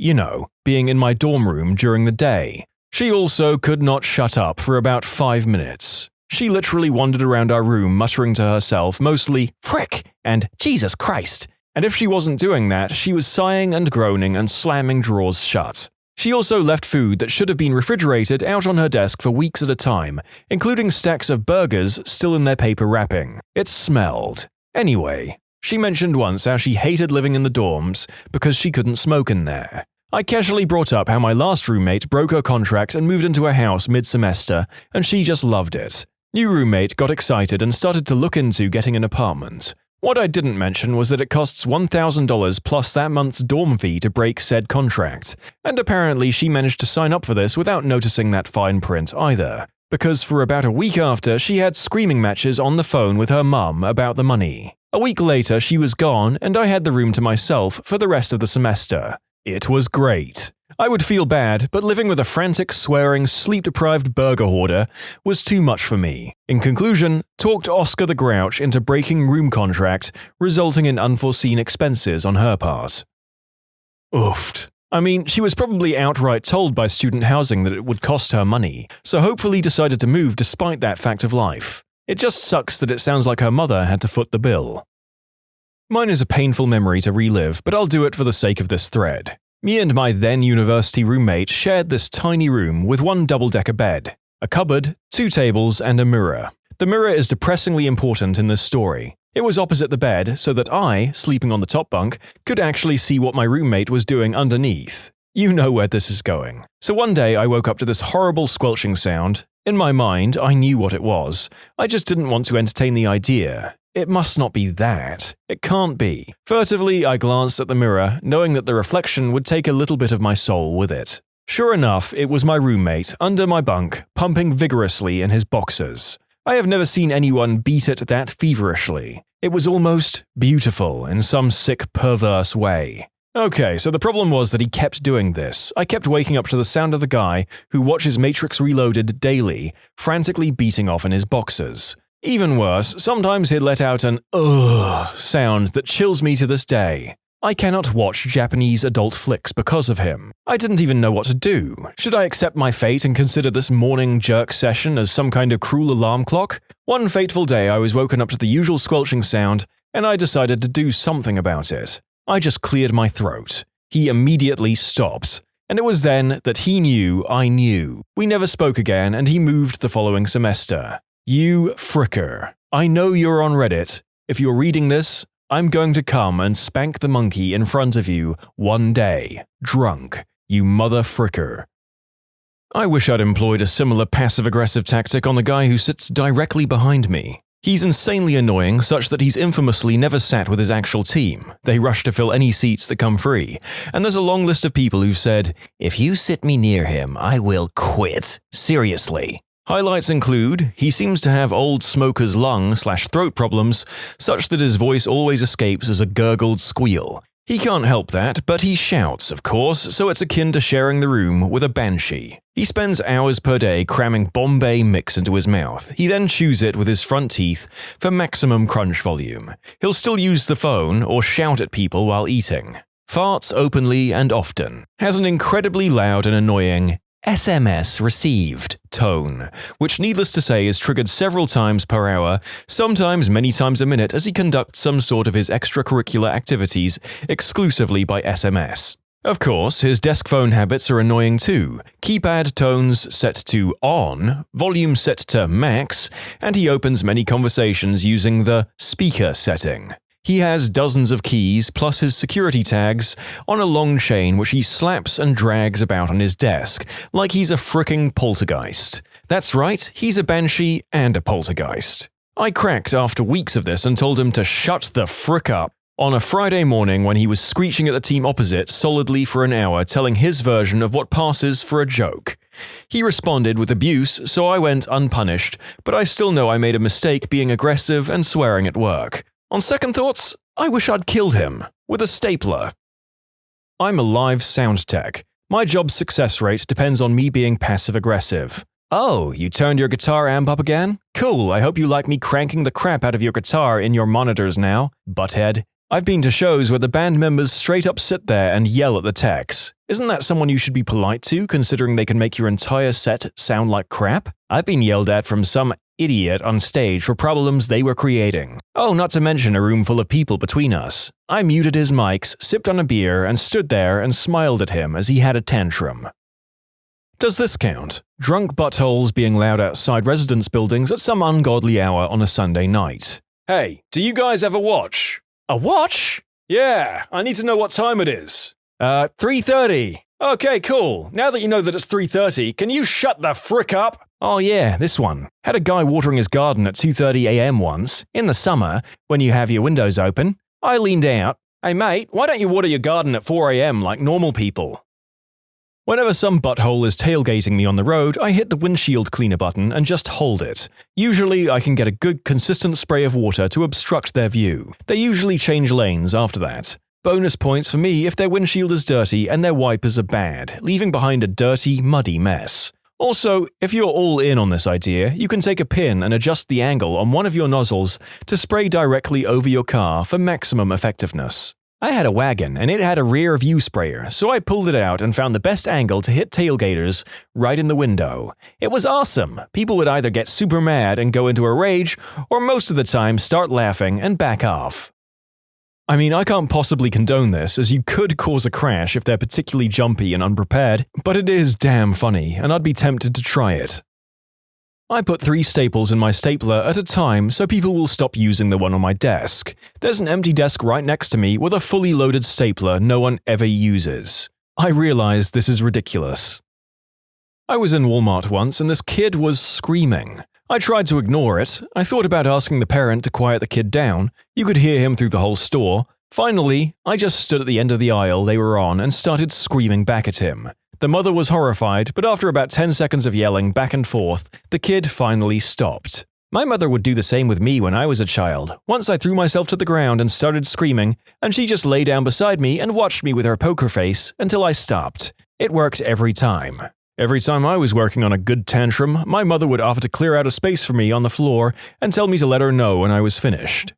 being in my dorm room during the day. She also could not shut up for about 5 minutes. She literally wandered around our room muttering to herself mostly, "Frick!" and "Jesus Christ!" And if she wasn't doing that, she was sighing and groaning and slamming drawers shut. She also left food that should have been refrigerated out on her desk for weeks at a time, including stacks of burgers still in their paper wrapping. It smelled. Anyway, she mentioned once how she hated living in the dorms because she couldn't smoke in there. I casually brought up how my last roommate broke her contract and moved into a house mid-semester, and she just loved it. New roommate got excited and started to look into getting an apartment. What I didn't mention was that it costs $1,000 plus that month's dorm fee to break said contract, and apparently she managed to sign up for this without noticing that fine print either, because for about a week after she had screaming matches on the phone with her mum about the money. A week later she was gone and I had the room to myself for the rest of the semester. It was great. I would feel bad, but living with a frantic, swearing, sleep-deprived burger hoarder was too much for me. In conclusion, talked Oscar the Grouch into breaking room contract, resulting in unforeseen expenses on her part. Oofed. I mean, she was probably outright told by student housing that it would cost her money, so hopefully decided to move despite that fact of life. It just sucks that it sounds like her mother had to foot the bill. Mine is a painful memory to relive, but I'll do it for the sake of this thread. Me and my then-university roommate shared this tiny room with one double-decker bed, a cupboard, 2 tables, and a mirror. The mirror is depressingly important in this story. It was opposite the bed so that I, sleeping on the top bunk, could actually see what my roommate was doing underneath. You know where this is going. So one day I woke up to this horrible squelching sound. In my mind, I knew what it was. I just didn't want to entertain the idea. It must not be that. It can't be. Furtively, I glanced at the mirror, knowing that the reflection would take a little bit of my soul with it. Sure enough, it was my roommate, under my bunk, pumping vigorously in his boxers. I have never seen anyone beat it that feverishly. It was almost beautiful in some sick, perverse way. Okay, so the problem was that he kept doing this. I kept waking up to the sound of the guy who watches Matrix Reloaded daily, frantically beating off in his boxers. Even worse, sometimes he'd let out an ugh sound that chills me to this day. I cannot watch Japanese adult flicks because of him. I didn't even know what to do. Should I accept my fate and consider this morning jerk session as some kind of cruel alarm clock? One fateful day I was woken up to the usual squelching sound, and I decided to do something about it. I just cleared my throat. He immediately stopped. And it was then that he knew I knew. We never spoke again, and he moved the following semester. You fricker. I know you're on Reddit. If you're reading this, I'm going to come and spank the monkey in front of you one day. Drunk. You mother fricker. I wish I'd employed a similar passive-aggressive tactic on the guy who sits directly behind me. He's insanely annoying, such that he's infamously never sat with his actual team. They rush to fill any seats that come free. And there's a long list of people who've said, "If you sit me near him, I will quit. Seriously." Highlights include, he seems to have old smoker's lung/throat problems, such that his voice always escapes as a gurgled squeal. He can't help that, but he shouts, of course, so it's akin to sharing the room with a banshee. He spends hours per day cramming Bombay mix into his mouth. He then chews it with his front teeth for maximum crunch volume. He'll still use the phone or shout at people while eating. Farts openly and often. Has an incredibly loud and annoying SMS received tone, which needless to say is triggered several times per hour, sometimes many times a minute as he conducts some sort of his extracurricular activities exclusively by SMS. Of course, his desk phone habits are annoying too. Keypad tones set to on, volume set to max, and he opens many conversations using the speaker setting. He has dozens of keys plus his security tags on a long chain which he slaps and drags about on his desk, like he's a fricking poltergeist. That's right, he's a banshee and a poltergeist. I cracked after weeks of this and told him to shut the frick up. On a Friday morning when he was screeching at the team opposite solidly for an hour telling his version of what passes for a joke. He responded with abuse, so I went unpunished, but I still know I made a mistake being aggressive and swearing at work. On second thoughts, I wish I'd killed him with a stapler. I'm a live sound tech. My job's success rate depends on me being passive-aggressive. Oh, you turned your guitar amp up again? Cool, I hope you like me cranking the crap out of your guitar in your monitors now, butthead. I've been to shows where the band members straight up sit there and yell at the techs. Isn't that someone you should be polite to, considering they can make your entire set sound like crap? I've been yelled at from some idiot on stage for problems they were creating. Oh, not to mention a room full of people between us. I muted his mics, sipped on a beer, and stood there and smiled at him as he had a tantrum. Does this count? Drunk buttholes being loud outside residence buildings at some ungodly hour on a Sunday night. Hey, do you guys ever watch? A watch? Yeah, I need to know what time it is. 3:30. Okay, cool. Now that you know that it's 3:30, can you shut the frick up? Oh yeah, this one. Had a guy watering his garden at 2:30 a.m. once, in the summer, when you have your windows open. I leaned out. Hey mate, why don't you water your garden at 4 a.m. like normal people? Whenever some butthole is tailgating me on the road, I hit the windshield cleaner button and just hold it. Usually, I can get a good consistent spray of water to obstruct their view. They usually change lanes after that. Bonus points for me if their windshield is dirty and their wipers are bad, leaving behind a dirty, muddy mess. Also, if you're all in on this idea, you can take a pin and adjust the angle on one of your nozzles to spray directly over your car for maximum effectiveness. I had a wagon and it had a rear view sprayer, so I pulled it out and found the best angle to hit tailgaters right in the window. It was awesome. People would either get super mad and go into a rage, or most of the time start laughing and back off. I mean, I can't possibly condone this, as you could cause a crash if they're particularly jumpy and unprepared, but it is damn funny, and I'd be tempted to try it. I put 3 staples in my stapler at a time so people will stop using the one on my desk. There's an empty desk right next to me with a fully loaded stapler no one ever uses. I realize this is ridiculous. I was in Walmart once and this kid was screaming. I tried to ignore it. I thought about asking the parent to quiet the kid down. You could hear him through the whole store. Finally, I just stood at the end of the aisle they were on and started screaming back at him. The mother was horrified, but after about 10 seconds of yelling back and forth, the kid finally stopped. My mother would do the same with me when I was a child. Once I threw myself to the ground and started screaming, and she just lay down beside me and watched me with her poker face until I stopped. It worked every time. Every time I was working on a good tantrum, my mother would offer to clear out a space for me on the floor and tell me to let her know when I was finished.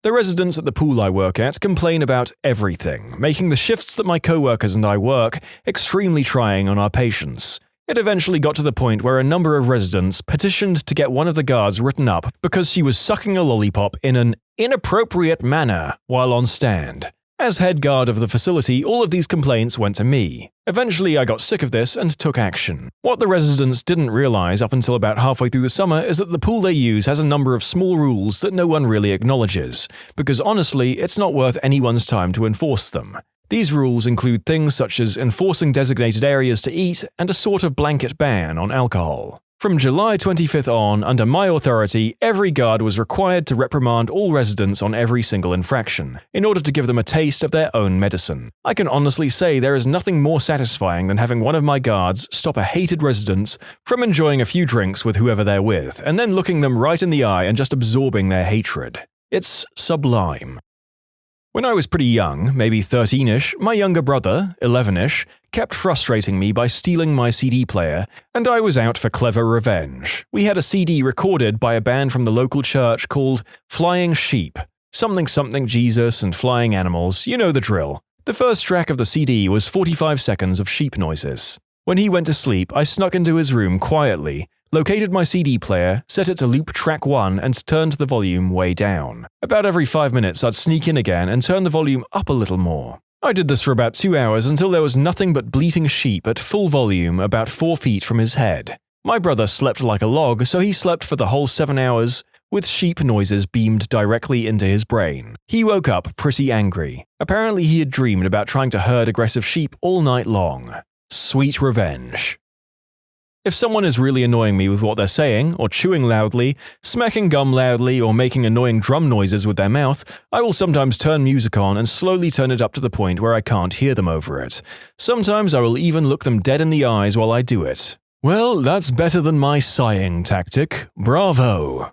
The residents at the pool I work at complain about everything, making the shifts that my co-workers and I work extremely trying on our patients. It eventually got to the point where a number of residents petitioned to get one of the guards written up because she was sucking a lollipop in an inappropriate manner while on stand. As head guard of the facility, all of these complaints went to me. Eventually, I got sick of this and took action. What the residents didn't realize up until about halfway through the summer is that the pool they use has a number of small rules that no one really acknowledges, because honestly, it's not worth anyone's time to enforce them. These rules include things such as enforcing designated areas to eat and a sort of blanket ban on alcohol. From July 25th on, under my authority, every guard was required to reprimand all residents on every single infraction, in order to give them a taste of their own medicine. I can honestly say there is nothing more satisfying than having one of my guards stop a hated resident from enjoying a few drinks with whoever they're with, and then looking them right in the eye and just absorbing their hatred. It's sublime. When I was pretty young, maybe 13-ish, my younger brother, 11-ish, kept frustrating me by stealing my CD player, and I was out for clever revenge. We had a CD recorded by a band from the local church called Flying Sheep. Something something Jesus and flying animals, you know the drill. The first track of the CD was 45 seconds of sheep noises. When he went to sleep, I snuck into his room quietly, located my CD player, set it to loop track 1 and turned the volume way down. About every 5 minutes I'd sneak in again and turn the volume up a little more. I did this for about 2 hours until there was nothing but bleating sheep at full volume about 4 feet from his head. My brother slept like a log, so he slept for the whole 7 hours, with sheep noises beamed directly into his brain. He woke up pretty angry. Apparently he had dreamed about trying to herd aggressive sheep all night long. Sweet revenge. If someone is really annoying me with what they're saying, or chewing loudly, smacking gum loudly, or making annoying drum noises with their mouth, I will sometimes turn music on and slowly turn it up to the point where I can't hear them over it. Sometimes I will even look them dead in the eyes while I do it. Well, that's better than my sighing tactic. Bravo!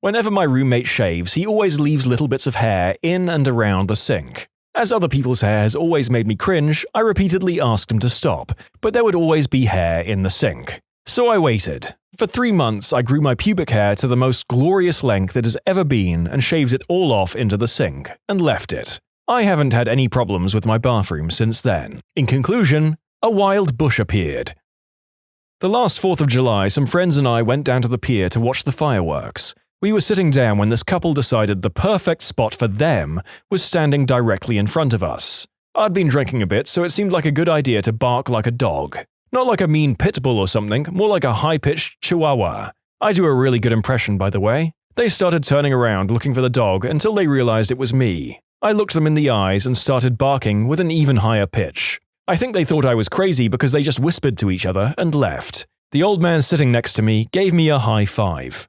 Whenever my roommate shaves, he always leaves little bits of hair in and around the sink. As other people's hair has always made me cringe, I repeatedly asked him to stop, but there would always be hair in the sink. So I waited. For 3 months, I grew my pubic hair to the most glorious length it has ever been and shaved it all off into the sink, and left it. I haven't had any problems with my bathroom since then. In conclusion, a wild bush appeared. The last 4th of July, some friends and I went down to the pier to watch the fireworks. We were sitting down when this couple decided the perfect spot for them was standing directly in front of us. I'd been drinking a bit, so it seemed like a good idea to bark like a dog. Not like a mean pit bull or something, more like a high-pitched chihuahua. I do a really good impression, by the way. They started turning around looking for the dog until they realized it was me. I looked them in the eyes and started barking with an even higher pitch. I think they thought I was crazy because they just whispered to each other and left. The old man sitting next to me gave me a high five.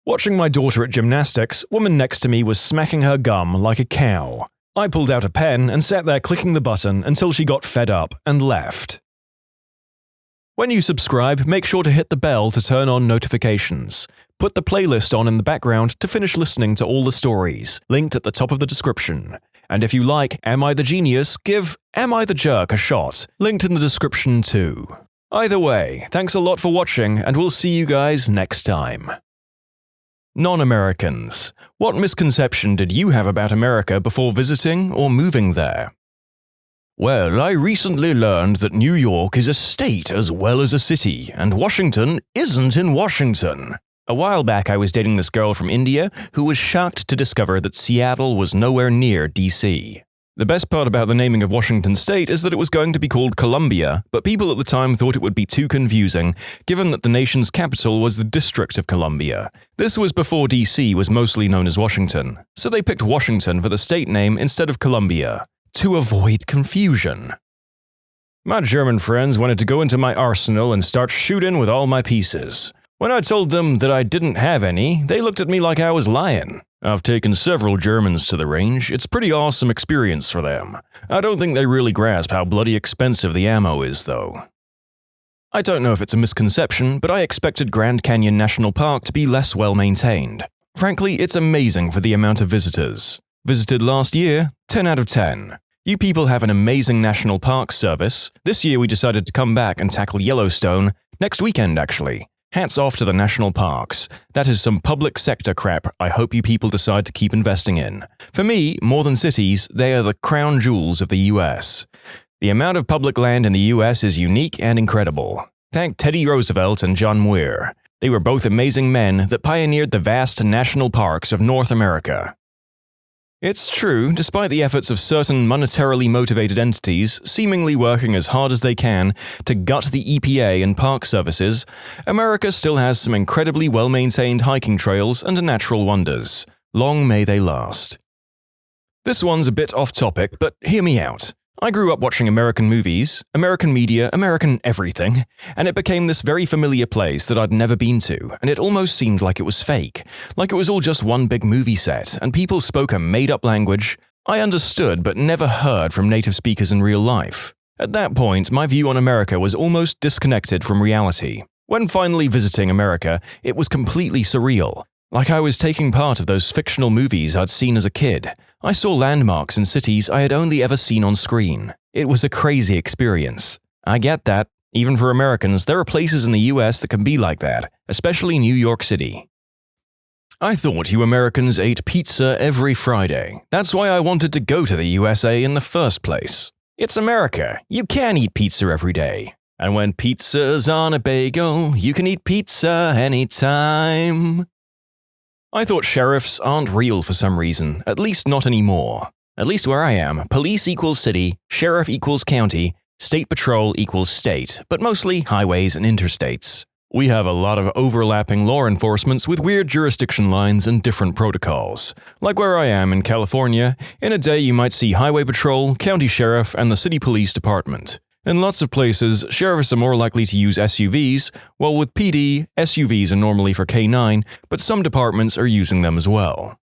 Watching my daughter at gymnastics, woman next to me was smacking her gum like a cow. I pulled out a pen and sat there clicking the button until she got fed up and left. When you subscribe, make sure to hit the bell to turn on notifications. Put the playlist on in the background to finish listening to all the stories, linked at the top of the description. And if you like Am I the Genius, give Am I the Jerk a shot, linked in the description too. Either way, thanks a lot for watching, and we'll see you guys next time. Non-Americans. What misconception did you have about America before visiting or moving there? Well, I recently learned that New York is a state as well as a city, and Washington isn't in Washington. A while back, I was dating this girl from India who was shocked to discover that Seattle was nowhere near DC. The best part about the naming of Washington State is that it was going to be called Columbia, but people at the time thought it would be too confusing, given that the nation's capital was the District of Columbia. This was before DC was mostly known as Washington, so they picked Washington for the state name instead of Columbia, to avoid confusion. My German friends wanted to go into my arsenal and start shooting with all my pieces. When I told them that I didn't have any, they looked at me like I was lying. I've taken several Germans to the range. It's a pretty awesome experience for them. I don't think they really grasp how bloody expensive the ammo is, though. I don't know if it's a misconception, but I expected Grand Canyon National Park to be less well-maintained. Frankly, it's amazing for the amount of visitors. Visited last year, 10 out of 10. You people have an amazing national park service. This year we decided to come back and tackle Yellowstone, next weekend actually. Hats off to the national parks. That is some public sector crap I hope you people decide to keep investing in. For me, more than cities, they are the crown jewels of the US. The amount of public land in the US is unique and incredible. Thank Teddy Roosevelt and John Muir. They were both amazing men that pioneered the vast national parks of North America. It's true, despite the efforts of certain monetarily motivated entities seemingly working as hard as they can to gut the EPA and park services, America still has some incredibly well-maintained hiking trails and natural wonders. Long may they last. This one's a bit off topic, but hear me out. I grew up watching American movies, American media, American everything, and it became this very familiar place that I'd never been to, and it almost seemed like it was fake, like it was all just one big movie set, and people spoke a made-up language I understood but never heard from native speakers in real life. At that point, my view on America was almost disconnected from reality. When finally visiting America, it was completely surreal. Like I was taking part of those fictional movies I'd seen as a kid. I saw landmarks in cities I had only ever seen on screen. It was a crazy experience. I get that. Even for Americans, there are places in the US that can be like that, especially New York City. I thought you Americans ate pizza every Friday. That's why I wanted to go to the USA in the first place. It's America. You can eat pizza every day. And when pizza's on a bagel, you can eat pizza anytime. I thought sheriffs aren't real for some reason, at least not anymore. At least where I am, police equals city, sheriff equals county, state patrol equals state, but mostly highways and interstates. We have a lot of overlapping law enforcements with weird jurisdiction lines and different protocols. Like where I am in California, in a day you might see highway patrol, county sheriff, and the city police department. In lots of places, sheriffs are more likely to use SUVs, while with PD, SUVs are normally for K9, but some departments are using them as well.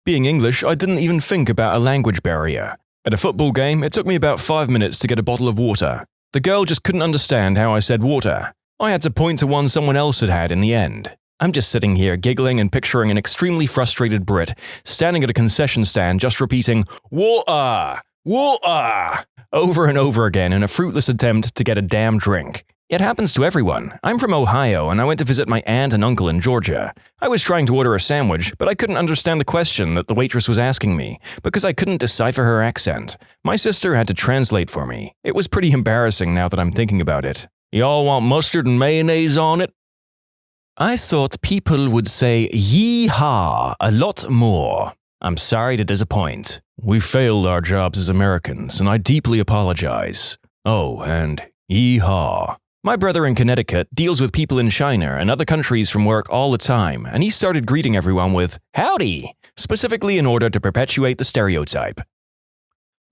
Being English, I didn't even think about a language barrier. At a football game, it took me about 5 minutes to get a bottle of water. The girl just couldn't understand how I said water. I had to point to one someone else had had in the end. I'm just sitting here giggling and picturing an extremely frustrated Brit standing at a concession stand just repeating, "Water! Water!" over and over again in a fruitless attempt to get a damn drink. It happens to everyone. I'm from Ohio and I went to visit my aunt and uncle in Georgia. I was trying to order a sandwich, but I couldn't understand the question that the waitress was asking me because I couldn't decipher her accent. My sister had to translate for me. It was pretty embarrassing now that I'm thinking about it. Y'all want mustard and mayonnaise on it? I thought people would say yee-haw a lot more. I'm sorry to disappoint. We failed our jobs as Americans, and I deeply apologize. Oh, and yee-haw. My brother in Connecticut deals with people in China and other countries from work all the time, and he started greeting everyone with howdy, specifically in order to perpetuate the stereotype.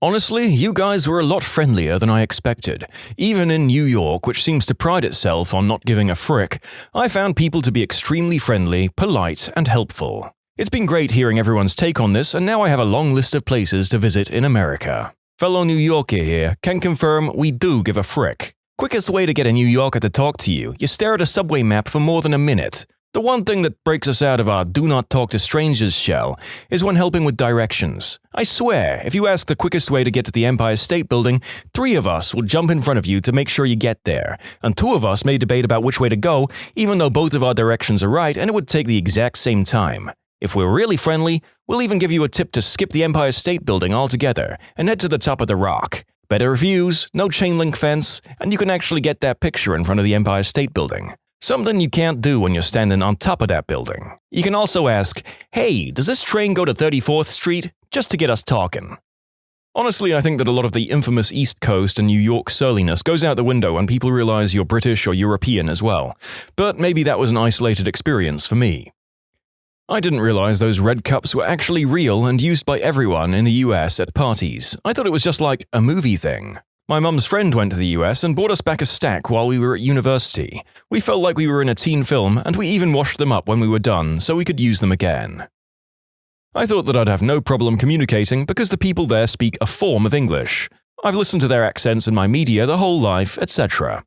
Honestly, you guys were a lot friendlier than I expected. Even in New York, which seems to pride itself on not giving a frick, I found people to be extremely friendly, polite, and helpful. It's been great hearing everyone's take on this, and now I have a long list of places to visit in America. Fellow New Yorker here can confirm we do give a frick. Quickest way to get a New Yorker to talk to you, you stare at a subway map for more than a minute. The one thing that breaks us out of our do not talk to strangers shell is when helping with directions. I swear, if you ask the quickest way to get to the Empire State Building, 3 of us will jump in front of you to make sure you get there, and 2 of us may debate about which way to go, even though both of our directions are right and it would take the exact same time. If we're really friendly, we'll even give you a tip to skip the Empire State Building altogether and head to the top of the rock. Better views, no chain link fence, and you can actually get that picture in front of the Empire State Building. Something you can't do when you're standing on top of that building. You can also ask, hey, does this train go to 34th Street? Just to get us talking. Honestly, I think that a lot of the infamous East Coast and New York surliness goes out the window when people realize you're British or European as well. But maybe that was an isolated experience for me. I didn't realize those red cups were actually real and used by everyone in the US at parties. I thought it was just like a movie thing. My mum's friend went to the US and brought us back a stack while we were at university. We felt like we were in a teen film, and we even washed them up when we were done so we could use them again. I thought that I'd have no problem communicating because the people there speak a form of English. I've listened to their accents in my media the whole life, etc.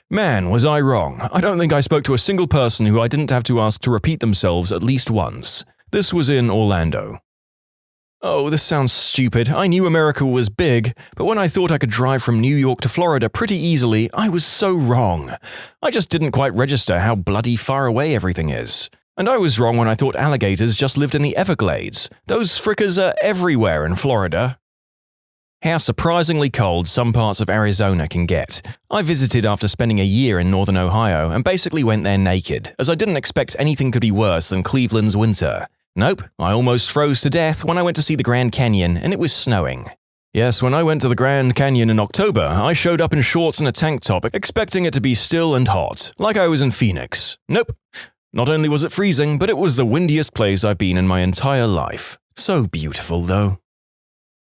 Man, was I wrong. I don't think I spoke to a single person who I didn't have to ask to repeat themselves at least once. This was in Orlando. Oh, this sounds stupid. I knew America was big, but when I thought I could drive from New York to Florida pretty easily, I was so wrong. I just didn't quite register how bloody far away everything is. And I was wrong when I thought alligators just lived in the Everglades. Those frickers are everywhere in Florida. How surprisingly cold some parts of Arizona can get. I visited after spending a year in northern Ohio and basically went there naked, as I didn't expect anything could be worse than Cleveland's winter. Nope, I almost froze to death when I went to see the Grand Canyon and it was snowing. Yes, when I went to the Grand Canyon in October, I showed up in shorts and a tank top, expecting it to be still and hot, like I was in Phoenix. Nope. Not only was it freezing, but it was the windiest place I've been in my entire life. So beautiful, though.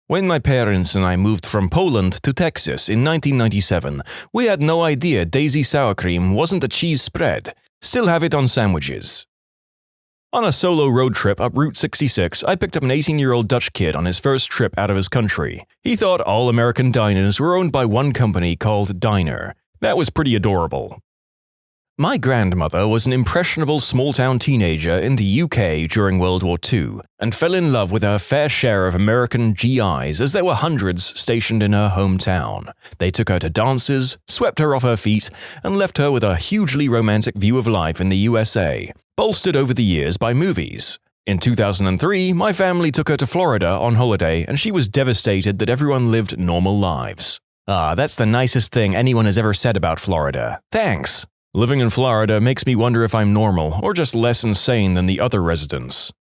When my parents and I moved from Poland to Texas in 1997, we had no idea Daisy sour cream wasn't a cheese spread. Still have it on sandwiches. On a solo road trip up Route 66, I picked up an 18-year-old Dutch kid on his first trip out of his country. He thought all American diners were owned by one company called Diner. That was pretty adorable. My grandmother was an impressionable small-town teenager in the UK during World War II and fell in love with her fair share of American GIs as there were hundreds stationed in her hometown. They took her to dances, swept her off her feet, and left her with a hugely romantic view of life in the USA, bolstered over the years by movies. In 2003, my family took her to Florida on holiday and she was devastated that everyone lived normal lives. Ah, that's the nicest thing anyone has ever said about Florida. Thanks. Living in Florida makes me wonder if I'm normal or just less insane than the other residents.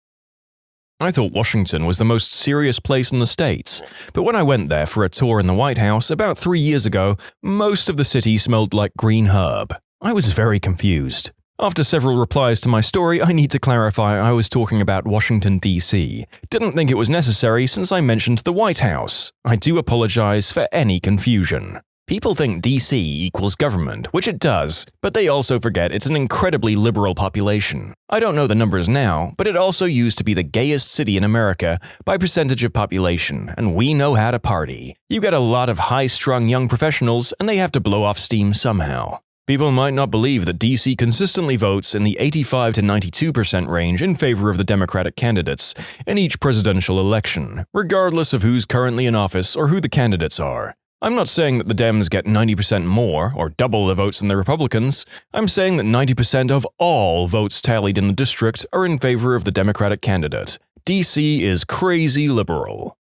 I thought Washington was the most serious place in the States, but when I went there for a tour in the White House about 3 years ago, most of the city smelled like green herb. I was very confused. After several replies to my story, I need to clarify I was talking about Washington, D.C. Didn't think it was necessary since I mentioned the White House. I do apologize for any confusion. People think DC equals government, which it does, but they also forget it's an incredibly liberal population. I don't know the numbers now, but it also used to be the gayest city in America by percentage of population, and we know how to party. You get a lot of high-strung young professionals, and they have to blow off steam somehow. People might not believe that DC consistently votes in the 85 to 92% range in favor of the Democratic candidates in each presidential election, regardless of who's currently in office or who the candidates are. I'm not saying that the Dems get 90% more or double the votes than the Republicans. I'm saying that 90% of all votes tallied in the district are in favor of the Democratic candidate. DC is crazy liberal.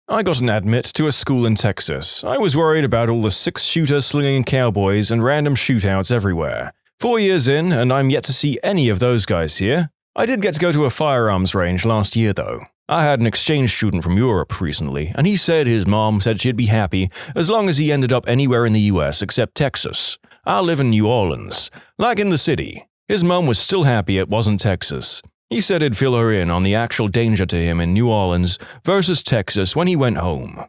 I got an admit to a school in Texas. I was worried about all the six-shooter slinging cowboys and random shootouts everywhere. 4 years in, and I'm yet to see any of those guys here. I did get to go to a firearms range last year, though. I had an exchange student from Europe recently, and he said his mom said she'd be happy as long as he ended up anywhere in the US except Texas. I live in New Orleans, like in the city. His mom was still happy it wasn't Texas. He said he'd fill her in on the actual danger to him in New Orleans versus Texas when he went home.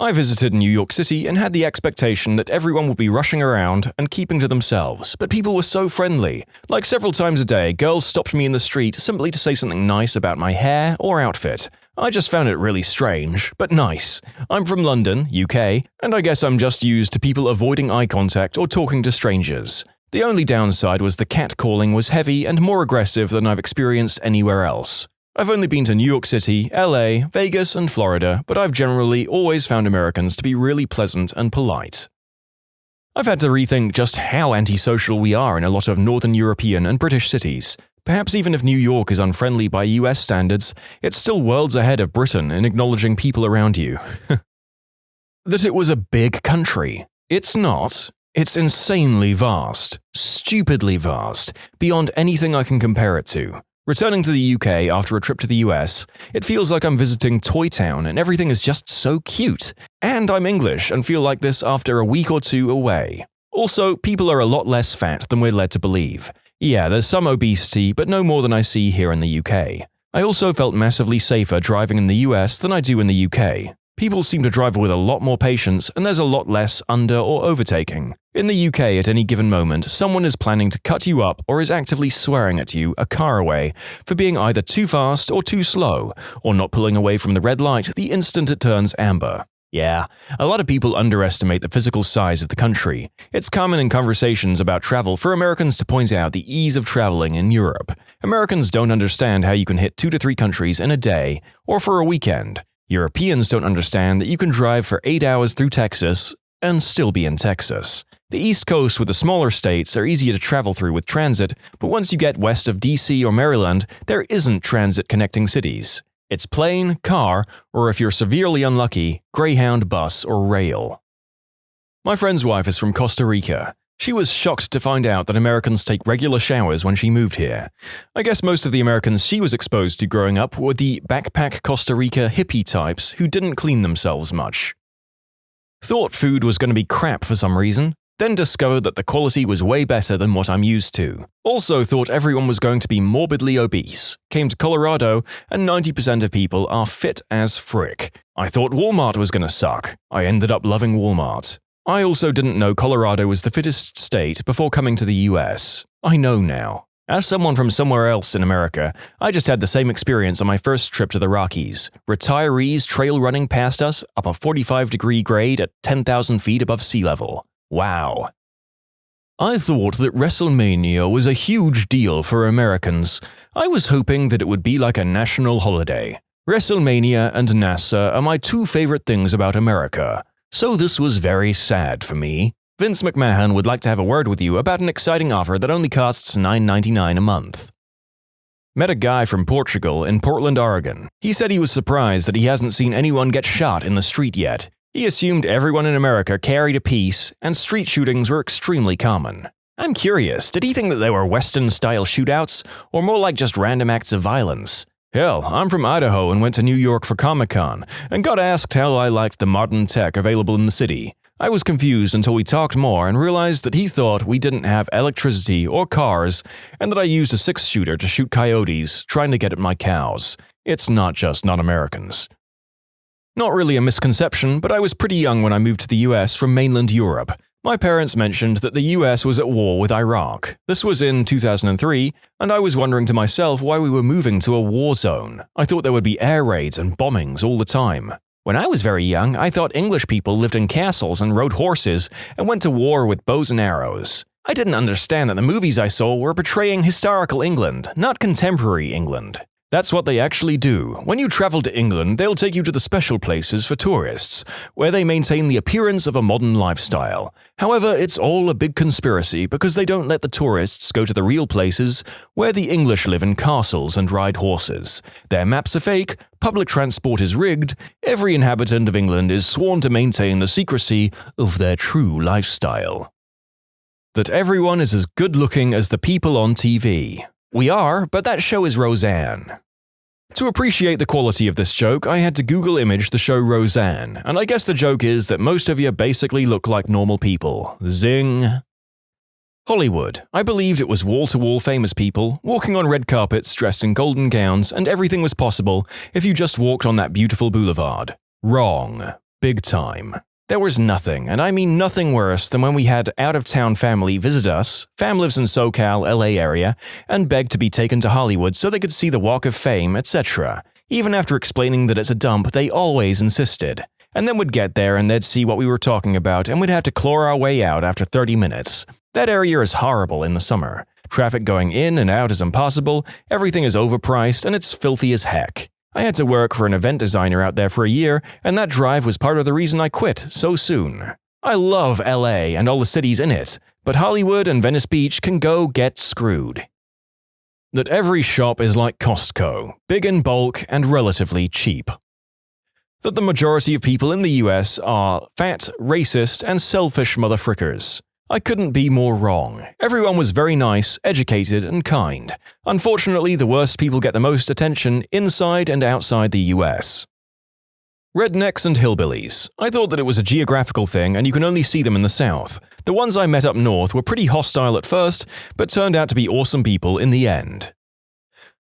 I visited New York City and had the expectation that everyone would be rushing around and keeping to themselves, but people were so friendly. Like several times a day, girls stopped me in the street simply to say something nice about my hair or outfit. I just found it really strange, but nice. I'm from London, UK, and I guess I'm just used to people avoiding eye contact or talking to strangers. The only downside was the catcalling was heavy and more aggressive than I've experienced anywhere else. I've only been to New York City, LA, Vegas, and Florida, but I've generally always found Americans to be really pleasant and polite. I've had to rethink just how antisocial we are in a lot of Northern European and British cities. Perhaps even if New York is unfriendly by US standards, it's still worlds ahead of Britain in acknowledging people around you. That it was a big country. It's not. It's insanely vast. Stupidly vast. Beyond anything I can compare it to. Returning to the UK after a trip to the US, it feels like I'm visiting Toy Town and everything is just so cute. And I'm English and feel like this after a week or two away. Also, people are a lot less fat than we're led to believe. Yeah, there's some obesity, but no more than I see here in the UK. I also felt massively safer driving in the US than I do in the UK. People seem to drive with a lot more patience and there's a lot less under or overtaking. In the UK, at any given moment, someone is planning to cut you up or is actively swearing at you a car away for being either too fast or too slow, or not pulling away from the red light the instant it turns amber. Yeah, a lot of people underestimate the physical size of the country. It's common in conversations about travel for Americans to point out the ease of traveling in Europe. Americans don't understand how you can hit 2 to 3 countries in a day or for a weekend. Europeans don't understand that you can drive for 8 hours through Texas and still be in Texas. The East Coast with the smaller states are easier to travel through with transit, but once you get west of DC or Maryland, there isn't transit connecting cities. It's plane, car, or if you're severely unlucky, Greyhound bus or rail. My friend's wife is from Costa Rica. She was shocked to find out that Americans take regular showers when she moved here. I guess most of the Americans she was exposed to growing up were the backpack Costa Rica hippie types who didn't clean themselves much. Thought food was going to be crap for some reason, then discovered that the quality was way better than what I'm used to. Also thought everyone was going to be morbidly obese. Came to Colorado, and 90% of people are fit as frick. I thought Walmart was going to suck. I ended up loving Walmart. I also didn't know Colorado was the fittest state before coming to the US. I know now. As someone from somewhere else in America, I just had the same experience on my first trip to the Rockies. Retirees trail running past us up a 45-degree grade at 10,000 feet above sea level. Wow. I thought that WrestleMania was a huge deal for Americans. I was hoping that it would be like a national holiday. WrestleMania and NASA are my two favorite things about America. So this was very sad for me. Vince McMahon would like to have a word with you about an exciting offer that only costs $9.99 a month. Met a guy from Portugal in Portland, Oregon. He said he was surprised that he hasn't seen anyone get shot in the street yet. He assumed everyone in America carried a piece, and street shootings were extremely common. I'm curious, did he think that they were Western-style shootouts, or more like just random acts of violence? Hell, I'm from Idaho and went to New York for Comic-Con, and got asked how I liked the modern tech available in the city. I was confused until we talked more and realized that he thought we didn't have electricity or cars, and that I used a 6-shooter to shoot coyotes, trying to get at my cows. It's not just non-Americans. Not really a misconception, but I was pretty young when I moved to the US from mainland Europe. My parents mentioned that the US was at war with Iraq. This was in 2003, and I was wondering to myself why we were moving to a war zone. I thought there would be air raids and bombings all the time. When I was very young, I thought English people lived in castles and rode horses and went to war with bows and arrows. I didn't understand that the movies I saw were portraying historical England, not contemporary England. That's what they actually do. When you travel to England, they'll take you to the special places for tourists, where they maintain the appearance of a modern lifestyle. However, it's all a big conspiracy because they don't let the tourists go to the real places where the English live in castles and ride horses. Their maps are fake, public transport is rigged, every inhabitant of England is sworn to maintain the secrecy of their true lifestyle. That everyone is as good-looking as the people on TV. We are, but that show is Roseanne. To appreciate the quality of this joke, I had to Google image the show Roseanne, and I guess the joke is that most of you basically look like normal people. Zing. Hollywood. I believed it was wall-to-wall famous people, walking on red carpets dressed in golden gowns, and everything was possible if you just walked on that beautiful boulevard. Wrong. Big time. There was nothing, and I mean nothing worse than when we had out-of-town family visit us, fam lives in SoCal, LA area, and begged to be taken to Hollywood so they could see the Walk of Fame, etc. Even after explaining that it's a dump, they always insisted. And then we'd get there and they'd see what we were talking about and we'd have to claw our way out after 30 minutes. That area is horrible in the summer. Traffic going in and out is impossible, everything is overpriced, and it's filthy as heck. I had to work for an event designer out there for a year, and that drive was part of the reason I quit so soon. I love LA and all the cities in it, but Hollywood and Venice Beach can go get screwed. That every shop is like Costco, big in bulk and relatively cheap. That the majority of people in the US are fat, racist, and selfish motherfrickers. I couldn't be more wrong. Everyone was very nice, educated, and kind. Unfortunately, the worst people get the most attention inside and outside the US. Rednecks and hillbillies. I thought that it was a geographical thing and you can only see them in the South. The ones I met up north were pretty hostile at first, but turned out to be awesome people in the end.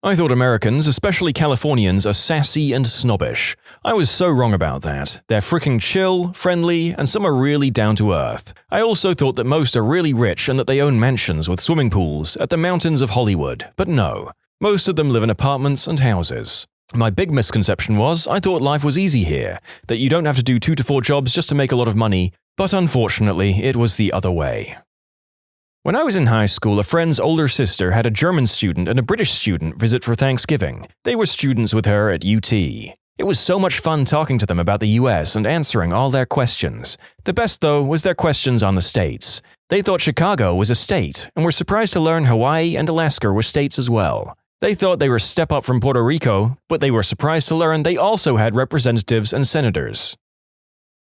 I thought Americans, especially Californians, are sassy and snobbish. I was so wrong about that. They're freaking chill, friendly, and some are really down to earth. I also thought that most are really rich and that they own mansions with swimming pools at the mountains of Hollywood, but no. Most of them live in apartments and houses. My big misconception was I thought life was easy here, that you don't have to do 2 to 4 jobs just to make a lot of money, but unfortunately it was the other way. When I was in high school, a friend's older sister had a German student and a British student visit for Thanksgiving. They were students with her at UT. It was so much fun talking to them about the US and answering all their questions. The best, though, was their questions on the states. They thought Chicago was a state and were surprised to learn Hawaii and Alaska were states as well. They thought they were a step up from Puerto Rico, but they were surprised to learn they also had representatives and senators.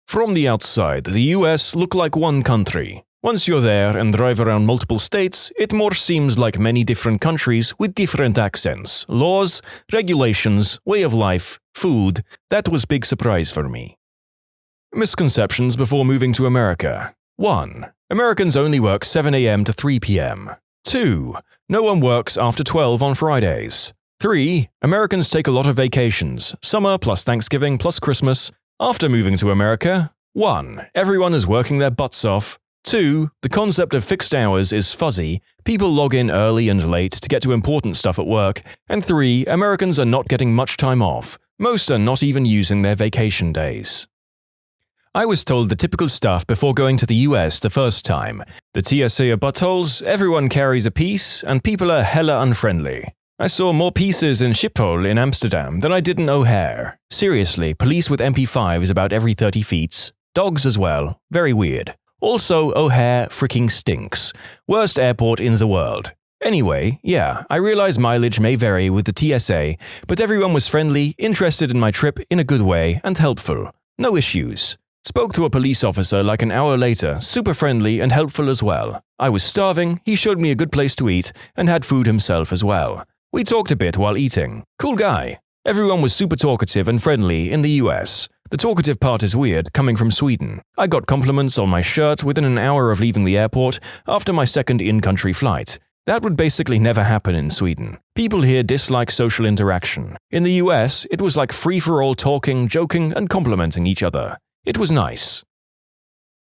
From the outside, the US looked like one country. Once you're there and drive around multiple states, it more seems like many different countries with different accents, laws, regulations, way of life, food. That was big surprise for me. Misconceptions before moving to America. 1. Americans only work 7 a.m. to 3 p.m. 2. No one works after 12 on Fridays. 3. Americans take a lot of vacations, summer plus Thanksgiving plus Christmas. After moving to America, 1. Everyone is working their butts off. 2. The concept of fixed hours is fuzzy. People log in early and late to get to important stuff at work. And 3. Americans are not getting much time off. Most are not even using their vacation days. I was told the typical stuff before going to the US the first time. The TSA are buttholes, everyone carries a piece, and people are hella unfriendly. I saw more pieces in Schiphol in Amsterdam than I did in O'Hare. Seriously, police with MP5s about every 30 feet. Dogs as well. Very weird. Also, O'Hare freaking stinks. Worst airport in the world. Anyway, yeah, I realize mileage may vary with the TSA, but everyone was friendly, interested in my trip in a good way, and helpful. No issues. Spoke to a police officer like an hour later, super friendly and helpful as well. I was starving, he showed me a good place to eat, and had food himself as well. We talked a bit while eating. Cool guy. Everyone was super talkative and friendly in the US. The talkative part is weird, coming from Sweden. I got compliments on my shirt within an hour of leaving the airport after my second in-country flight. That would basically never happen in Sweden. People here dislike social interaction. In the US, it was like free-for-all talking, joking, and complimenting each other. It was nice.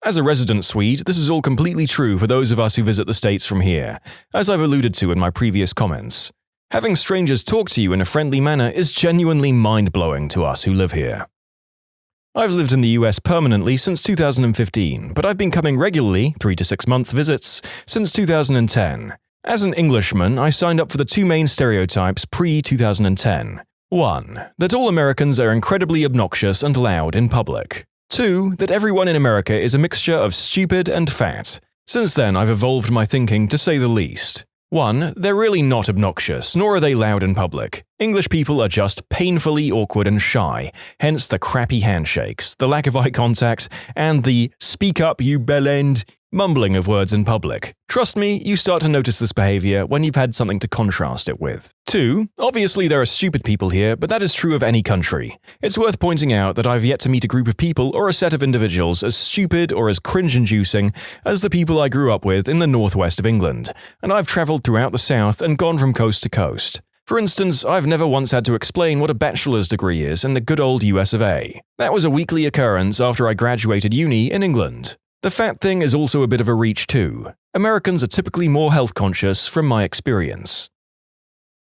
As a resident Swede, this is all completely true for those of us who visit the States from here, as I've alluded to in my previous comments. Having strangers talk to you in a friendly manner is genuinely mind-blowing to us who live here. I've lived in the US permanently since 2015, but I've been coming regularly, 3 to 6 month visits, since 2010. As an Englishman, I signed up for the two main stereotypes pre-2010. 1. That all Americans are incredibly obnoxious and loud in public. 2. That everyone in America is a mixture of stupid and fat. Since then, I've evolved my thinking to say the least. 1. They're really not obnoxious, nor are they loud in public. English people are just painfully awkward and shy, hence the crappy handshakes, the lack of eye contact, and the "speak up, you bellend" mumbling of words in public. Trust me, you start to notice this behavior when you've had something to contrast it with. 2. Obviously there are stupid people here, but that is true of any country. It's worth pointing out that I've yet to meet a group of people or a set of individuals as stupid or as cringe-inducing as the people I grew up with in the northwest of England, and I've travelled throughout the south and gone from coast to coast. For instance, I've never once had to explain what a bachelor's degree is in the good old US of A. That was a weekly occurrence after I graduated uni in England. The fat thing is also a bit of a reach too. Americans are typically more health conscious from my experience.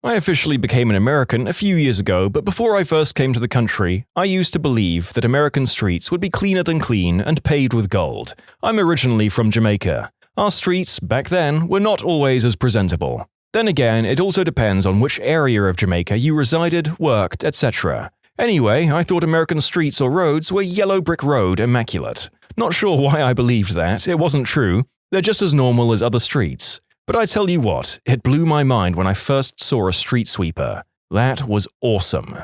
I officially became an American a few years ago, but before I first came to the country, I used to believe that American streets would be cleaner than clean and paved with gold. I'm originally from Jamaica. Our streets, back then, were not always as presentable. Then again, it also depends on which area of Jamaica you resided, worked, etc. Anyway, I thought American streets or roads were yellow brick road immaculate. Not sure why I believed that, it wasn't true. They're just as normal as other streets. But I tell you what, it blew my mind when I first saw a street sweeper. That was awesome.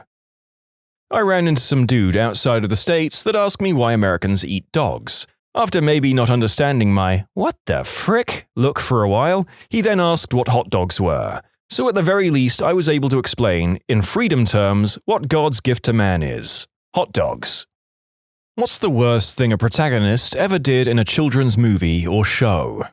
I ran into some dude outside of the States that asked me why Americans eat dogs. After maybe not understanding my "what the frick" look for a while, he then asked what hot dogs were. So at the very least I was able to explain, in freedom terms, what God's gift to man is. Hot dogs. What's the worst thing a protagonist ever did in a children's movie or show?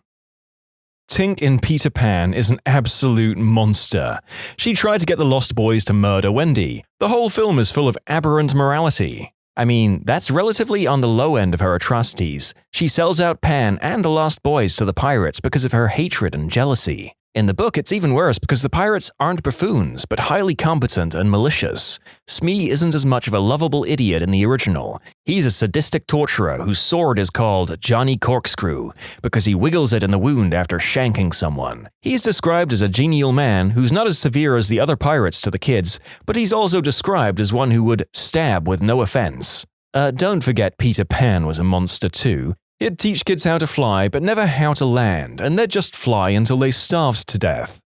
Tink in Peter Pan is an absolute monster. She tried to get the Lost Boys to murder Wendy. The whole film is full of aberrant morality. I mean, that's relatively on the low end of her atrocities. She sells out Pan and the Lost Boys to the pirates because of her hatred and jealousy. In the book, it's even worse because the pirates aren't buffoons, but highly competent and malicious. Smee isn't as much of a lovable idiot in the original. He's a sadistic torturer whose sword is called Johnny Corkscrew because he wiggles it in the wound after shanking someone. He's described as a genial man who's not as severe as the other pirates to the kids, but he's also described as one who would stab with no offense. Don't forget Peter Pan was a monster too. He'd teach kids how to fly, but never how to land, and they'd just fly until they starved to death.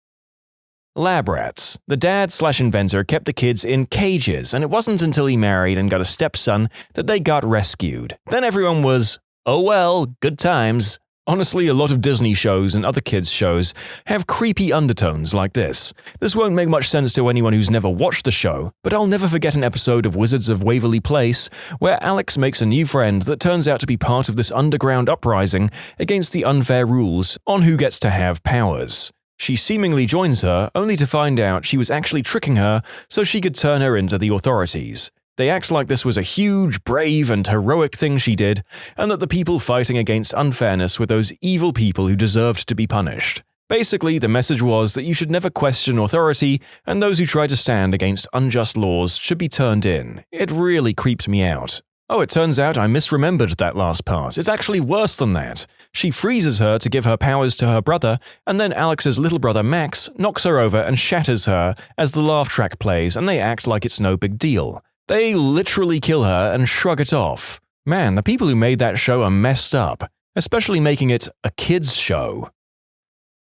Lab rats. The dad/inventor kept the kids in cages, and it wasn't until he married and got a stepson that they got rescued. Then everyone was, "Oh well, good times." Honestly, a lot of Disney shows and other kids' shows have creepy undertones like this. This won't make much sense to anyone who's never watched the show, but I'll never forget an episode of Wizards of Waverly Place where Alex makes a new friend that turns out to be part of this underground uprising against the unfair rules on who gets to have powers. She seemingly joins her, only to find out she was actually tricking her so she could turn her into the authorities. They act like this was a huge, brave, and heroic thing she did, and that the people fighting against unfairness were those evil people who deserved to be punished. Basically, the message was that you should never question authority, and those who try to stand against unjust laws should be turned in. It really creeped me out. Oh, it turns out I misremembered that last part. It's actually worse than that. She freezes her to give her powers to her brother, and then Alex's little brother Max knocks her over and shatters her as the laugh track plays, and they act like it's no big deal. They literally kill her and shrug it off. Man, the people who made that show are messed up, especially making it a kids' show.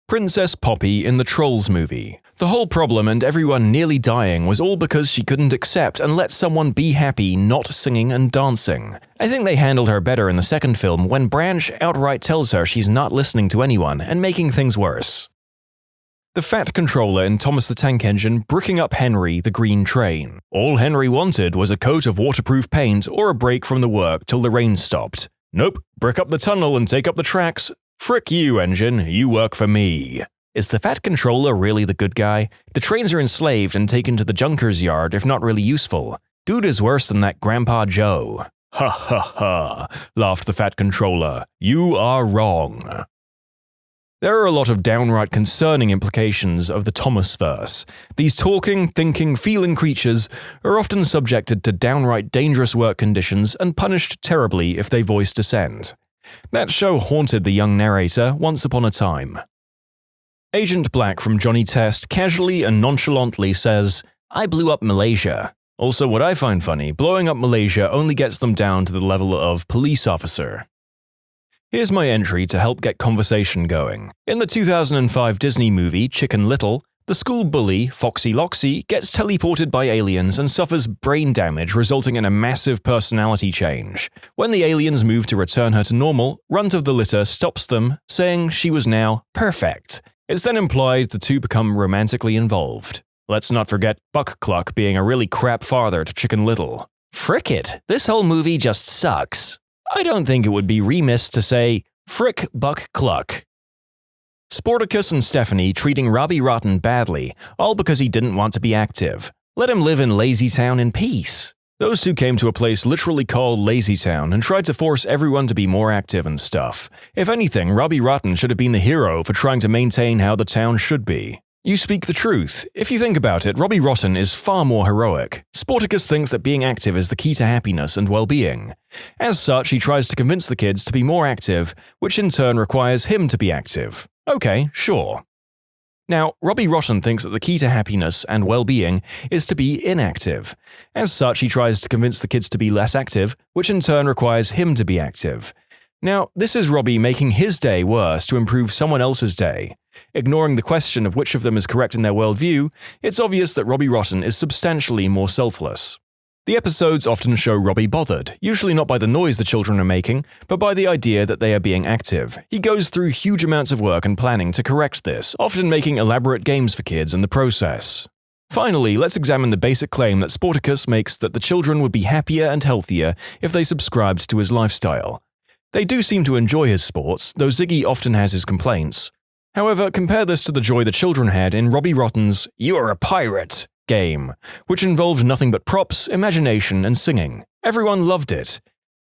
Princess Poppy in the Trolls movie. The whole problem and everyone nearly dying was all because she couldn't accept and let someone be happy not singing and dancing. I think they handled her better in the second film when Branch outright tells her she's not listening to anyone and making things worse. The Fat Controller in Thomas the Tank Engine bricking up Henry the Green Train. All Henry wanted was a coat of waterproof paint or a break from the work till the rain stopped. Nope, brick up the tunnel and take up the tracks. Frick you, engine, you work for me. Is the Fat Controller really the good guy? The trains are enslaved and taken to the junker's yard if not really useful. Dude is worse than that Grandpa Joe. Ha ha ha, laughed the Fat Controller. You are wrong. There are a lot of downright concerning implications of the Thomas verse. These talking, thinking, feeling creatures are often subjected to downright dangerous work conditions and punished terribly if they voice dissent. That show haunted the young narrator once upon a time. Agent Black from Johnny Test casually and nonchalantly says, "I blew up Malaysia." Also, what I find funny, blowing up Malaysia only gets them down to the level of police officer. Here's my entry to help get conversation going. In the 2005 Disney movie Chicken Little, the school bully, Foxy Loxy, gets teleported by aliens and suffers brain damage resulting in a massive personality change. When the aliens move to return her to normal, Runt of the Litter stops them, saying she was now perfect. It's then implied the two become romantically involved. Let's not forget Buck Cluck being a really crap father to Chicken Little. Frick it, this whole movie just sucks. I don't think it would be remiss to say, frick Buck Cluck. Sportacus and Stephanie treating Robbie Rotten badly, all because he didn't want to be active. Let him live in Lazy Town in peace. Those two came to a place literally called Lazy Town and tried to force everyone to be more active and stuff. If anything, Robbie Rotten should have been the hero for trying to maintain how the town should be. You speak the truth. If you think about it, Robbie Rotten is far more heroic. Sportacus thinks that being active is the key to happiness and well-being. As such, he tries to convince the kids to be more active, which in turn requires him to be active. Okay, sure. Now, Robbie Rotten thinks that the key to happiness and well-being is to be inactive. As such, he tries to convince the kids to be less active, which in turn requires him to be active. Now, this is Robbie making his day worse to improve someone else's day. Ignoring the question of which of them is correct in their worldview, it's obvious that Robbie Rotten is substantially more selfless. The episodes often show Robbie bothered, usually not by the noise the children are making, but by the idea that they are being active. He goes through huge amounts of work and planning to correct this, often making elaborate games for kids in the process. Finally, let's examine the basic claim that Sportacus makes that the children would be happier and healthier if they subscribed to his lifestyle. They do seem to enjoy his sports, though Ziggy often has his complaints. However, compare this to the joy the children had in Robbie Rotten's "You're a Pirate" game, which involved nothing but props, imagination, and singing. Everyone loved it.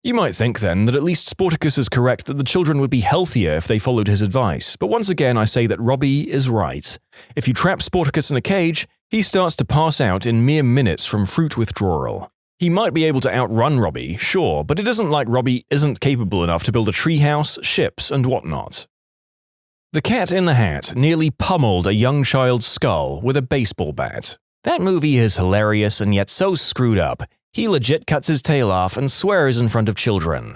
You might think then that at least Sportacus is correct that the children would be healthier if they followed his advice, but once again I say that Robbie is right. If you trap Sportacus in a cage, he starts to pass out in mere minutes from fruit withdrawal. He might be able to outrun Robbie, sure, but it isn't like Robbie isn't capable enough to build a treehouse, ships, and whatnot. The Cat in the Hat nearly pummeled a young child's skull with a baseball bat. That movie is hilarious and yet so screwed up. He legit cuts his tail off and swears in front of children.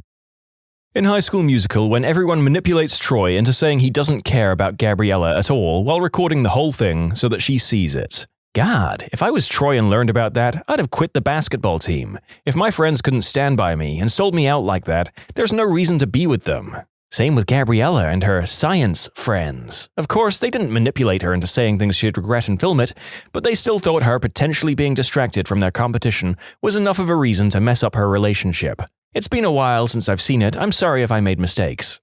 In High School Musical, when everyone manipulates Troy into saying he doesn't care about Gabriella at all while recording the whole thing so that she sees it. God, if I was Troy and learned about that, I'd have quit the basketball team. If my friends couldn't stand by me and sold me out like that, there's no reason to be with them. Same with Gabriella and her science friends. Of course, they didn't manipulate her into saying things she'd regret and film it, but they still thought her potentially being distracted from their competition was enough of a reason to mess up her relationship. It's been a while since I've seen it, I'm sorry if I made mistakes.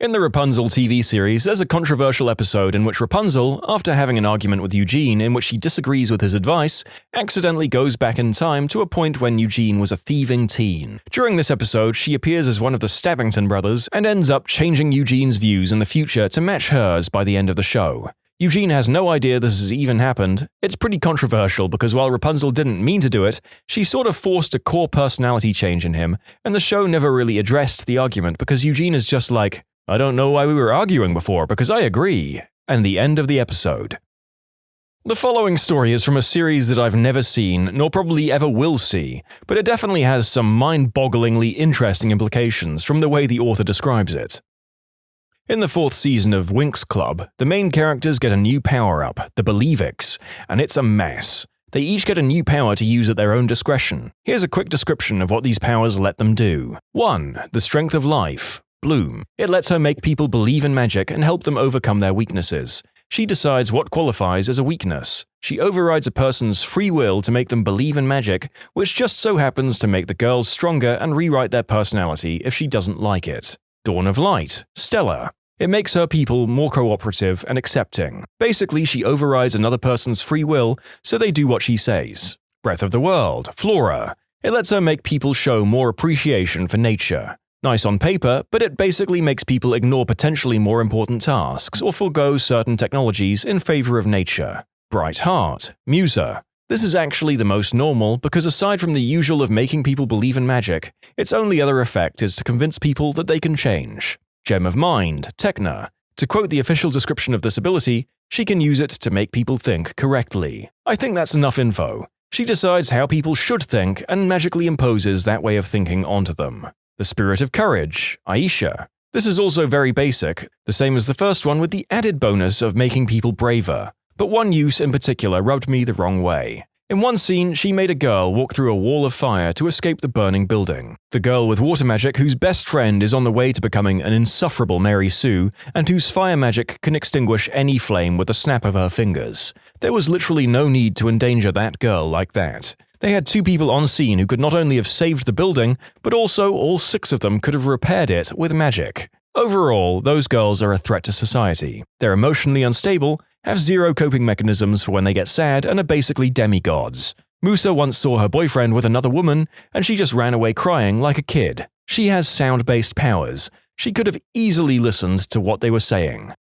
In the Rapunzel TV series, there's a controversial episode in which Rapunzel, after having an argument with Eugene in which she disagrees with his advice, accidentally goes back in time to a point when Eugene was a thieving teen. During this episode, she appears as one of the Stabbington brothers and ends up changing Eugene's views in the future to match hers by the end of the show. Eugene has no idea this has even happened. It's pretty controversial because while Rapunzel didn't mean to do it, she sort of forced a core personality change in him, and the show never really addressed the argument because Eugene is just like, I don't know why we were arguing before because I agree, and the end of the episode. The following story is from a series that I've never seen, nor probably ever will see, but it definitely has some mind-bogglingly interesting implications from the way the author describes it. In the 4th season of Winx Club, the main characters get a new power-up, the Believix, and it's a mess. They each get a new power to use at their own discretion. Here's a quick description of what these powers let them do. 1. The Strength of Life. Bloom. It lets her make people believe in magic and help them overcome their weaknesses. She decides what qualifies as a weakness. She overrides a person's free will to make them believe in magic, which just so happens to make the girls stronger and rewrite their personality if she doesn't like it. Dawn of Light. Stella. It makes her people more cooperative and accepting. Basically, she overrides another person's free will, so they do what she says. Breath of the World. Flora. It lets her make people show more appreciation for nature. Nice on paper, but it basically makes people ignore potentially more important tasks or forego certain technologies in favor of nature. Bright Heart. Musa. This is actually the most normal because aside from the usual of making people believe in magic, its only other effect is to convince people that they can change. Gem of Mind. Techna. To quote the official description of this ability, she can use it to make people think correctly. I think that's enough info. She decides how people should think and magically imposes that way of thinking onto them. The Spirit of Courage, Aisha. This is also very basic, the same as the first one with the added bonus of making people braver, but one use in particular rubbed me the wrong way. In one scene, she made a girl walk through a wall of fire to escape the burning building. The girl with water magic whose best friend is on the way to becoming an insufferable Mary Sue, and whose fire magic can extinguish any flame with a snap of her fingers. There was literally no need to endanger that girl like that. They had 2 people on scene who could not only have saved the building, but also all 6 of them could have repaired it with magic. Overall, those girls are a threat to society. They're emotionally unstable, have 0 coping mechanisms for when they get sad, and are basically demigods. Musa once saw her boyfriend with another woman, and she just ran away crying like a kid. She has sound-based powers. She could have easily listened to what they were saying.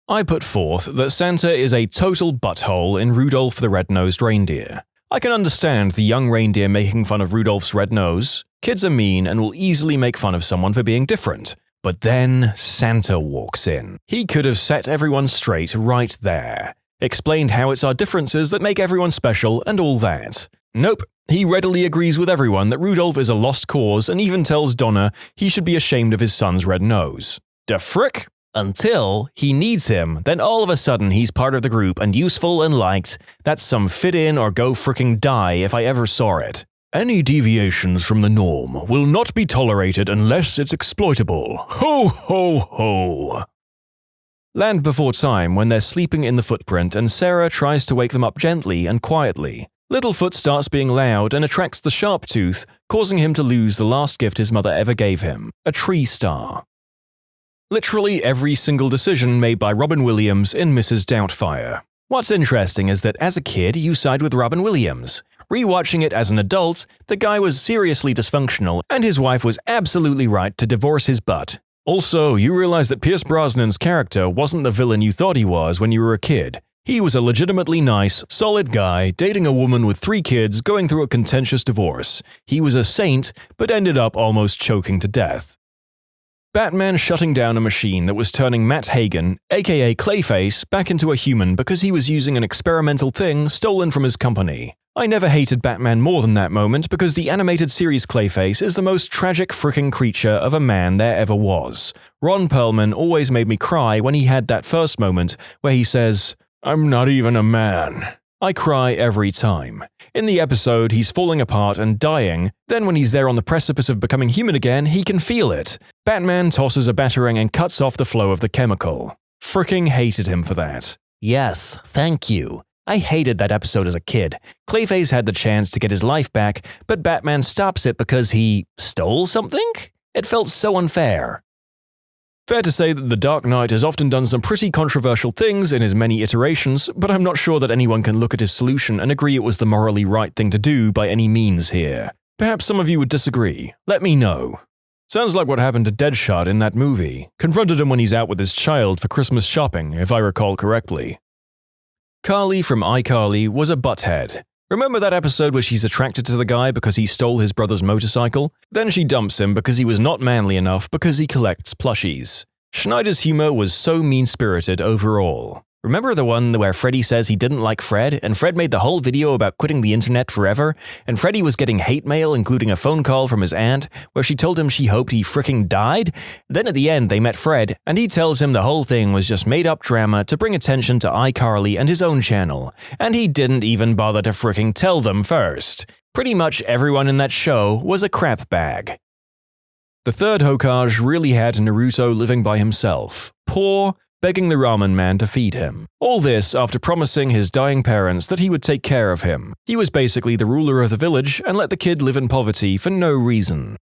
I put forth that Santa is a total butthole in Rudolph the Red-Nosed Reindeer. I can understand the young reindeer making fun of Rudolph's red nose. Kids are mean and will easily make fun of someone for being different. But then Santa walks in. He could have set everyone straight right there. Explained how it's our differences that make everyone special and all that. Nope, he readily agrees with everyone that Rudolph is a lost cause and even tells Donna he should be ashamed of his son's red nose. Da frick? Until he needs him, then all of a sudden he's part of the group and useful and liked. That's some fit in or go fricking die if I ever saw it. Any deviations from the norm will not be tolerated unless it's exploitable. Ho ho ho! Land Before Time when they're sleeping in the footprint and Sarah tries to wake them up gently and quietly. Littlefoot starts being loud and attracts the sharp tooth, causing him to lose the last gift his mother ever gave him, a tree star. Literally every single decision made by Robin Williams in Mrs. Doubtfire. What's interesting is that as a kid, you side with Robin Williams. Rewatching it as an adult, the guy was seriously dysfunctional, and his wife was absolutely right to divorce his butt. Also, you realize that Pierce Brosnan's character wasn't the villain you thought he was when you were a kid. He was a legitimately nice, solid guy, dating a woman with 3 kids, going through a contentious divorce. He was a saint, but ended up almost choking to death. Batman shutting down a machine that was turning Matt Hagen, aka Clayface, back into a human because he was using an experimental thing stolen from his company. I never hated Batman more than that moment because the animated series Clayface is the most tragic fricking creature of a man there ever was. Ron Perlman always made me cry when he had that first moment where he says, "I'm not even a man." I cry every time. In the episode, he's falling apart and dying, then when he's there on the precipice of becoming human again, he can feel it. Batman tosses a batarang and cuts off the flow of the chemical. Fricking hated him for that. Yes, thank you. I hated that episode as a kid. Clayface had the chance to get his life back, but Batman stops it because he stole something? It felt so unfair. Fair to say that The Dark Knight has often done some pretty controversial things in his many iterations, but I'm not sure that anyone can look at his solution and agree it was the morally right thing to do by any means here. Perhaps some of you would disagree. Let me know. Sounds like what happened to Deadshot in that movie. Confronted him when he's out with his child for Christmas shopping, if I recall correctly. Carly from iCarly was a butthead. Remember that episode where she's attracted to the guy because he stole his brother's motorcycle? Then she dumps him because he was not manly enough because he collects plushies. Schneider's humor was so mean-spirited overall. Remember the one where Freddy says he didn't like Fred, and Fred made the whole video about quitting the internet forever, and Freddy was getting hate mail including a phone call from his aunt where she told him she hoped he fricking died? Then at the end they met Fred, and he tells him the whole thing was just made-up drama to bring attention to iCarly and his own channel, and he didn't even bother to fricking tell them first. Pretty much everyone in that show was a crap bag. The third Hokage really had Naruto living by himself. Poor, begging the ramen man to feed him. All this after promising his dying parents that he would take care of him. He was basically the ruler of the village and let the kid live in poverty for no reason.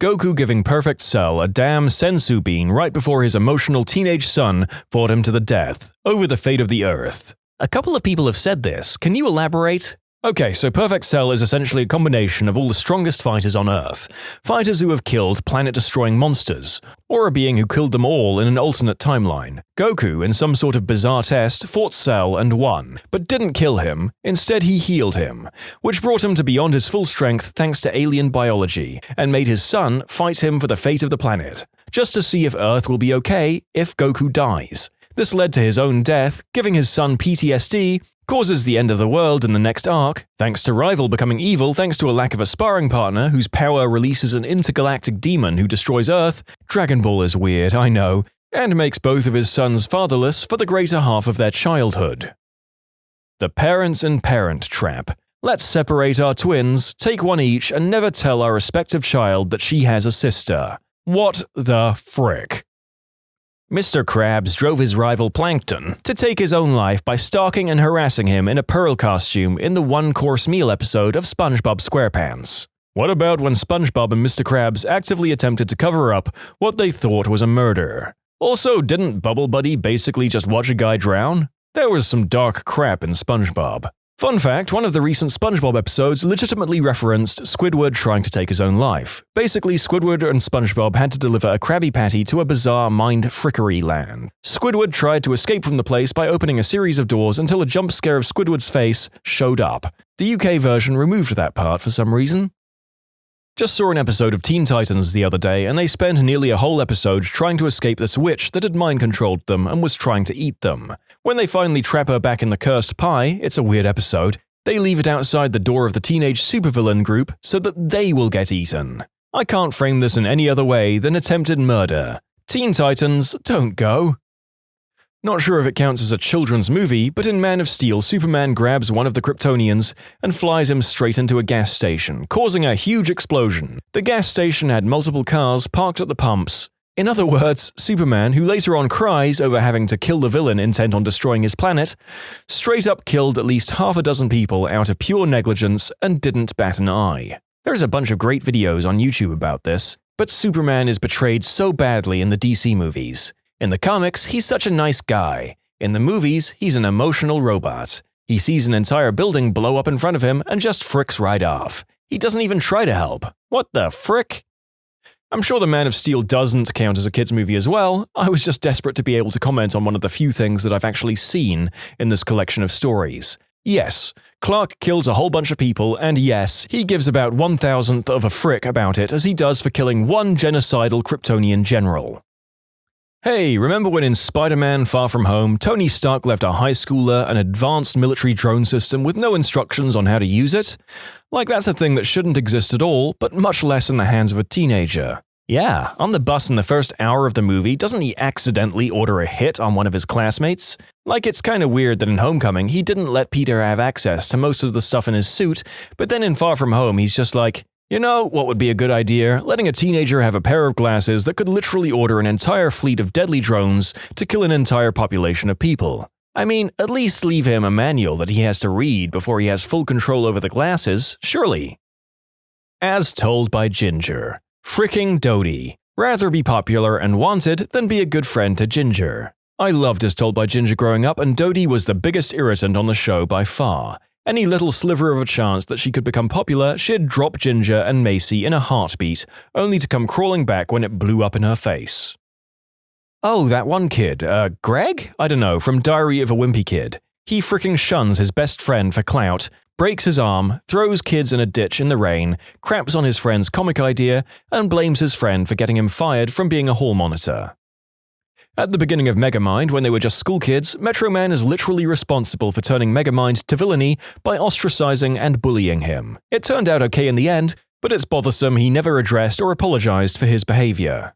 Goku giving Perfect Cell a damn sensu bean right before his emotional teenage son fought him to the death, over the fate of the Earth. A couple of people have said this. Can you elaborate? Okay, so Perfect Cell is essentially a combination of all the strongest fighters on Earth. Fighters who have killed planet-destroying monsters, or a being who killed them all in an alternate timeline. Goku, in some sort of bizarre test, fought Cell and won, but didn't kill him, instead he healed him, which brought him to beyond his full strength thanks to alien biology, and made his son fight him for the fate of the planet, just to see if Earth will be okay if Goku dies. This led to his own death, giving his son PTSD, causes the end of the world in the next arc, thanks to Rival becoming evil thanks to a lack of a sparring partner whose power releases an intergalactic demon who destroys Earth. Dragon Ball is weird, I know, and makes both of his sons fatherless for the greater half of their childhood. The parents and parent trap. Let's separate our twins, take one each, and never tell our respective child that she has a sister. What the frick? Mr. Krabs drove his rival Plankton to take his own life by stalking and harassing him in a Pearl costume in the one-course meal episode of SpongeBob SquarePants. What about when SpongeBob and Mr. Krabs actively attempted to cover up what they thought was a murder? Also, didn't Bubble Buddy basically just watch a guy drown? There was some dark crap in SpongeBob. Fun fact, one of the recent SpongeBob episodes legitimately referenced Squidward trying to take his own life. Basically, Squidward and SpongeBob had to deliver a Krabby Patty to a bizarre mind-frickery land. Squidward tried to escape from the place by opening a series of doors until a jump scare of Squidward's face showed up. The UK version removed that part for some reason. Just saw an episode of Teen Titans the other day, and they spent nearly a whole episode trying to escape this witch that had mind-controlled them and was trying to eat them. When they finally trap her back in the cursed pie, it's a weird episode, they leave it outside the door of the teenage supervillain group so that they will get eaten. I can't frame this in any other way than attempted murder. Teen Titans, don't go. Not sure if it counts as a children's movie, but in Man of Steel, Superman grabs one of the Kryptonians and flies him straight into a gas station, causing a huge explosion. The gas station had multiple cars parked at the pumps. In other words, Superman, who later on cries over having to kill the villain intent on destroying his planet, straight up killed at least half a dozen people out of pure negligence and didn't bat an eye. There's a bunch of great videos on YouTube about this, but Superman is portrayed so badly in the DC movies. In the comics, he's such a nice guy. In the movies, he's an emotional robot. He sees an entire building blow up in front of him and just fricks right off. He doesn't even try to help. What the frick? I'm sure The Man of Steel doesn't count as a kids movie as well. I was just desperate to be able to comment on one of the few things that I've actually seen in this collection of stories. Yes, Clark kills a whole bunch of people, and yes, he gives about 1,000th of a frick about it as he does for killing one genocidal Kryptonian general. Hey, remember when in Spider-Man Far From Home, Tony Stark left a high schooler an advanced military drone system with no instructions on how to use it? Like that's a thing that shouldn't exist at all, but much less in the hands of a teenager. Yeah, on the bus in the first hour of the movie, doesn't he accidentally order a hit on one of his classmates? Like, it's kinda weird that in Homecoming, he didn't let Peter have access to most of the stuff in his suit, but then in Far From Home, he's just like, you know what would be a good idea? Letting a teenager have a pair of glasses that could literally order an entire fleet of deadly drones to kill an entire population of people. I mean, at least leave him a manual that he has to read before he has full control over the glasses, surely. As told by Ginger. Fricking Dodie. Rather be popular and wanted than be a good friend to Ginger. I loved As Told by Ginger growing up, and Dodie was the biggest irritant on the show by far. Any little sliver of a chance that she could become popular, she'd drop Ginger and Macy in a heartbeat, only to come crawling back when it blew up in her face. Oh, that one kid, Greg? I don't know, from Diary of a Wimpy Kid. He fricking shuns his best friend for clout, breaks his arm, throws kids in a ditch in the rain, craps on his friend's comic idea, and blames his friend for getting him fired from being a hall monitor. At the beginning of Megamind, when they were just school kids, Metro Man is literally responsible for turning Megamind to villainy by ostracizing and bullying him. It turned out okay in the end, but it's bothersome he never addressed or apologized for his behavior.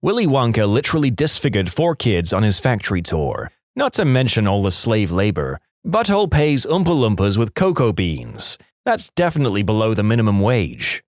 Willy Wonka literally disfigured 4 kids on his factory tour. Not to mention all the slave labor. Butthole pays Oompa Loompas with cocoa beans. That's definitely below the minimum wage.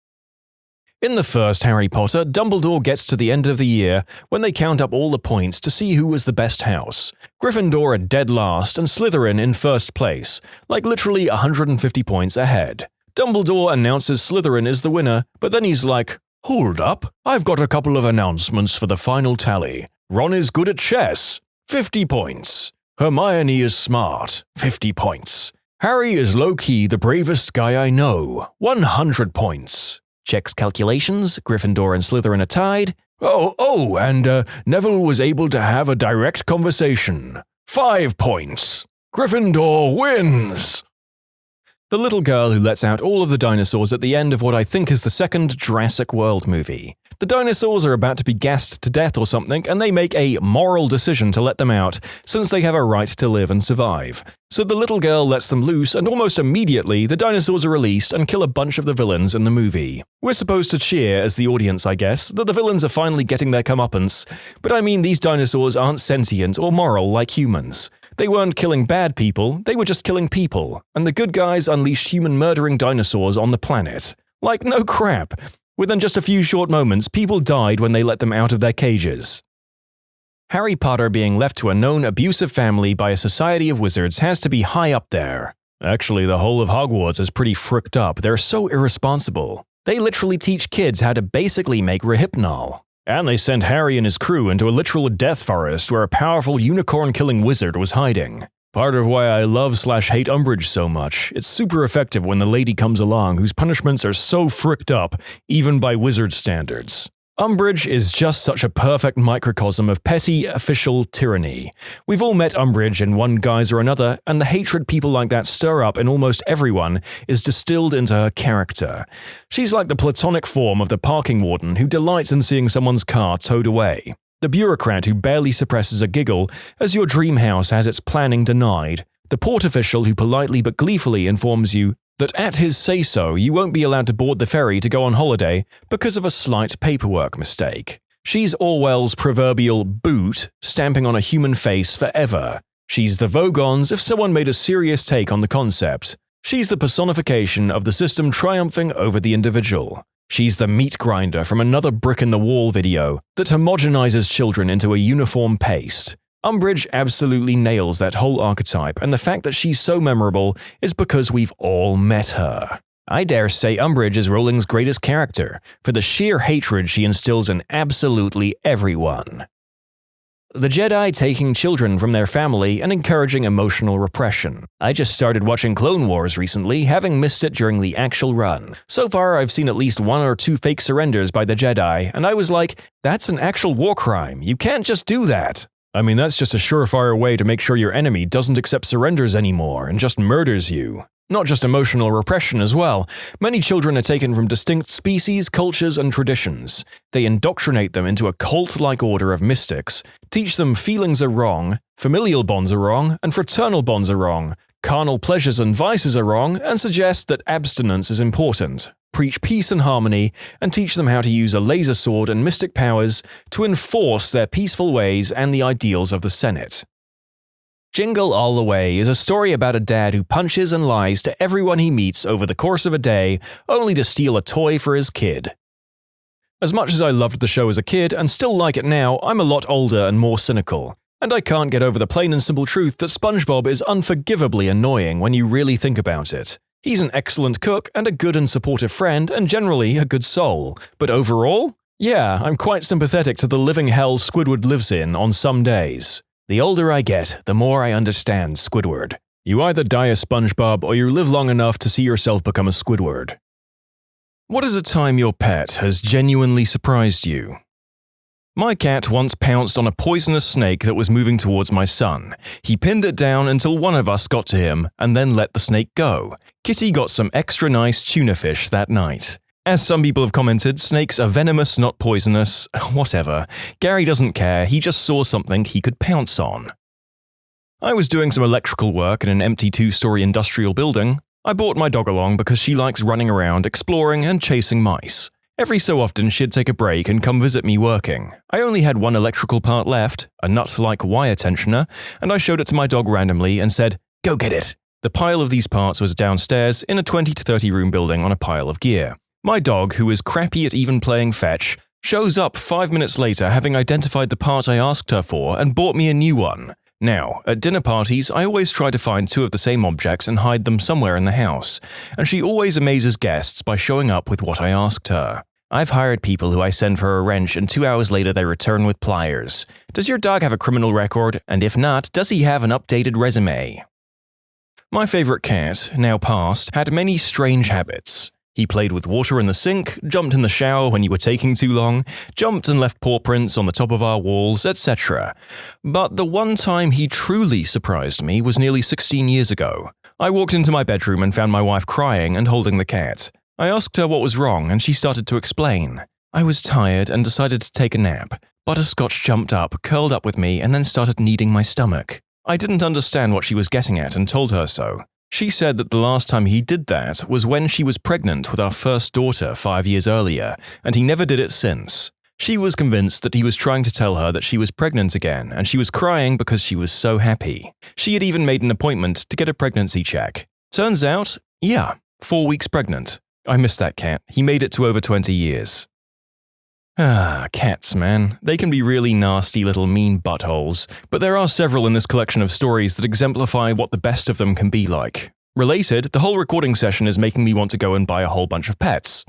In the first Harry Potter, Dumbledore gets to the end of the year when they count up all the points to see who was the best house. Gryffindor are dead last and Slytherin in first place, like literally 150 points ahead. Dumbledore announces Slytherin is the winner, but then he's like, "Hold up, I've got a couple of announcements for the final tally. Ron is good at chess, 50 points. Hermione is smart, 50 points. Harry is low-key the bravest guy I know, 100 points. Checks calculations, Gryffindor and Slytherin are tied. And Neville was able to have a direct conversation. 5 points. Gryffindor wins! The little girl who lets out all of the dinosaurs at the end of what I think is the second Jurassic World movie. The dinosaurs are about to be gassed to death or something, and they make a moral decision to let them out, since they have a right to live and survive. So the little girl lets them loose, and almost immediately, the dinosaurs are released and kill a bunch of the villains in the movie. We're supposed to cheer, as the audience I guess, that the villains are finally getting their comeuppance, but I mean these dinosaurs aren't sentient or moral like humans. They weren't killing bad people, they were just killing people, and the good guys unleashed human-murdering dinosaurs on the planet. Like, no crap. Within just a few short moments, people died when they let them out of their cages. Harry Potter being left to a known abusive family by a society of wizards has to be high up there. Actually, the whole of Hogwarts is pretty fricked up. They're so irresponsible. They literally teach kids how to basically make Rohypnol. And they sent Harry and his crew into a literal death forest where a powerful unicorn-killing wizard was hiding. Part of why I love/hate Umbridge so much, it's super effective when the lady comes along whose punishments are so fricked up, even by wizard standards. Umbridge is just such a perfect microcosm of petty, official tyranny. We've all met Umbridge in one guise or another, and the hatred people like that stir up in almost everyone is distilled into her character. She's like the platonic form of the parking warden who delights in seeing someone's car towed away. The bureaucrat who barely suppresses a giggle as your dream house has its planning denied. The port official who politely but gleefully informs you that at his say-so you won't be allowed to board the ferry to go on holiday because of a slight paperwork mistake. She's Orwell's proverbial boot stamping on a human face forever. She's the Vogons if someone made a serious take on the concept. She's the personification of the system triumphing over the individual. She's the meat grinder from another brick-in-the-wall video that homogenizes children into a uniform paste. Umbridge absolutely nails that whole archetype, and the fact that she's so memorable is because we've all met her. I dare say Umbridge is Rowling's greatest character, for the sheer hatred she instills in absolutely everyone. The Jedi taking children from their family and encouraging emotional repression. I just started watching Clone Wars recently, having missed it during the actual run. So far, I've seen at least 1 or 2 fake surrenders by the Jedi, and I was like, that's an actual war crime. You can't just do that. I mean, that's just a surefire way to make sure your enemy doesn't accept surrenders anymore and just murders you. Not just emotional repression as well. Many children are taken from distinct species, cultures, and traditions. They indoctrinate them into a cult-like order of mystics, teach them feelings are wrong, familial bonds are wrong, and fraternal bonds are wrong, carnal pleasures and vices are wrong, and suggest that abstinence is important. Preach peace and harmony, and teach them how to use a laser sword and mystic powers to enforce their peaceful ways and the ideals of the Senate. Jingle All the Way is a story about a dad who punches and lies to everyone he meets over the course of a day, only to steal a toy for his kid. As much as I loved the show as a kid and still like it now, I'm a lot older and more cynical. And I can't get over the plain and simple truth that SpongeBob is unforgivably annoying when you really think about it. He's an excellent cook and a good and supportive friend and generally a good soul. But overall? Yeah, I'm quite sympathetic to the living hell Squidward lives in on some days. The older I get, the more I understand Squidward. You either die a SpongeBob or you live long enough to see yourself become a Squidward. What is a time your pet has genuinely surprised you? My cat once pounced on a poisonous snake that was moving towards my son. He pinned it down until one of us got to him and then let the snake go. Kitty got some extra nice tuna fish that night. As some people have commented, snakes are venomous, not poisonous. Whatever. Gary doesn't care, he just saw something he could pounce on. I was doing some electrical work in an empty 2-story industrial building. I brought my dog along because she likes running around, exploring, and chasing mice. Every so often she'd take a break and come visit me working. I only had one electrical part left, a nut-like wire tensioner, and I showed it to my dog randomly and said, "Go get it." The pile of these parts was downstairs in a 20 to 30 room building on a pile of gear. My dog, who is crappy at even playing fetch, shows up 5 minutes later having identified the part I asked her for and bought me a new one. Now, at dinner parties, I always try to find 2 of the same objects and hide them somewhere in the house, and she always amazes guests by showing up with what I asked her. I've hired people who I send for a wrench and 2 hours later they return with pliers. Does your dog have a criminal record? And if not, does he have an updated resume? My favorite cat, now passed, had many strange habits. He played with water in the sink, jumped in the shower when you were taking too long, jumped and left paw prints on the top of our walls, etc. But the one time he truly surprised me was nearly 16 years ago. I walked into my bedroom and found my wife crying and holding the cat. I asked her what was wrong and she started to explain. I was tired and decided to take a nap. Butterscotch jumped up, curled up with me, and then started kneading my stomach. I didn't understand what she was getting at and told her so. She said that the last time he did that was when she was pregnant with our first daughter 5 years earlier, and he never did it since. She was convinced that he was trying to tell her that she was pregnant again, and she was crying because she was so happy. She had even made an appointment to get a pregnancy check. Turns out, 4 weeks pregnant. I miss that cat. He made it to over 20 years. Cats, man. They can be really nasty little mean buttholes, but there are several in this collection of stories that exemplify what the best of them can be like. Related, the whole recording session is making me want to go and buy a whole bunch of pets.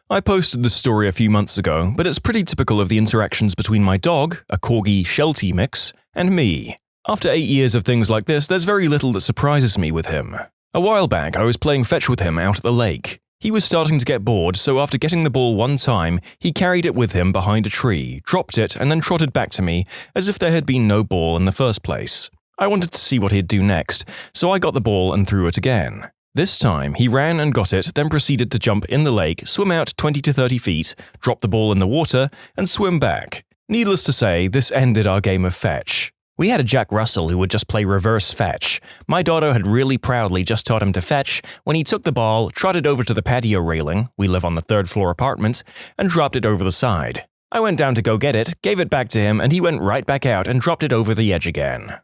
I posted this story a few months ago, but it's pretty typical of the interactions between my dog, a Corgi Sheltie mix, and me. After 8 years of things like this, there's very little that surprises me with him. A while back, I was playing fetch with him out at the lake. He was starting to get bored, so after getting the ball one time, he carried it with him behind a tree, dropped it, and then trotted back to me as if there had been no ball in the first place. I wanted to see what he'd do next, so I got the ball and threw it again. This time, he ran and got it, then proceeded to jump in the lake, swim out 20 to 30 feet, drop the ball in the water, and swim back. Needless to say, this ended our game of fetch. We had a Jack Russell who would just play reverse fetch. My daughter had really proudly just taught him to fetch when he took the ball, trotted over to the patio railing, we live on the 3rd floor apartment, and dropped it over the side. I went down to go get it, gave it back to him, and he went right back out and dropped it over the edge again.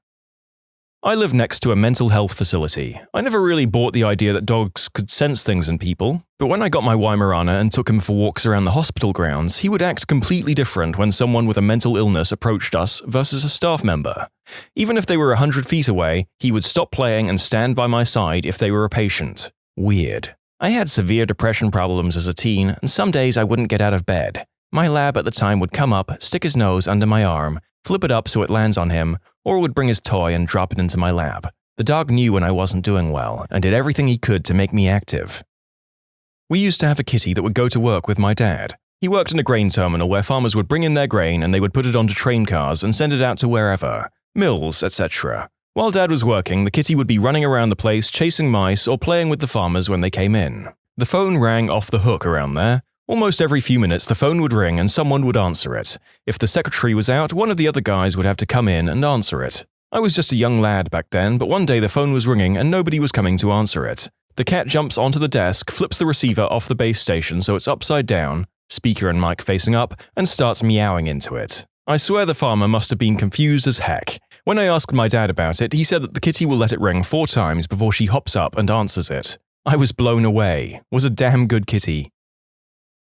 I live next to a mental health facility. I never really bought the idea that dogs could sense things in people, but when I got my Weimaraner and took him for walks around the hospital grounds, he would act completely different when someone with a mental illness approached us versus a staff member. Even if they were 100 feet away, he would stop playing and stand by my side if they were a patient. Weird. I had severe depression problems as a teen, and some days I wouldn't get out of bed. My lab at the time would come up, stick his nose under my arm, flip it up so it lands on him, or would bring his toy and drop it into my lap. The dog knew when I wasn't doing well, and did everything he could to make me active. We used to have a kitty that would go to work with my dad. He worked in a grain terminal where farmers would bring in their grain and they would put it onto train cars and send it out to wherever, mills, etc. While Dad was working, the kitty would be running around the place chasing mice or playing with the farmers when they came in. The phone rang off the hook around there. Almost every few minutes the phone would ring and someone would answer it. If the secretary was out, one of the other guys would have to come in and answer it. I was just a young lad back then, but one day the phone was ringing and nobody was coming to answer it. The cat jumps onto the desk, flips the receiver off the base station so it's upside down, speaker and mic facing up, and starts meowing into it. I swear the farmer must have been confused as heck. When I asked my dad about it, he said that the kitty will let it ring 4 times before she hops up and answers it. I was blown away. Was a damn good kitty.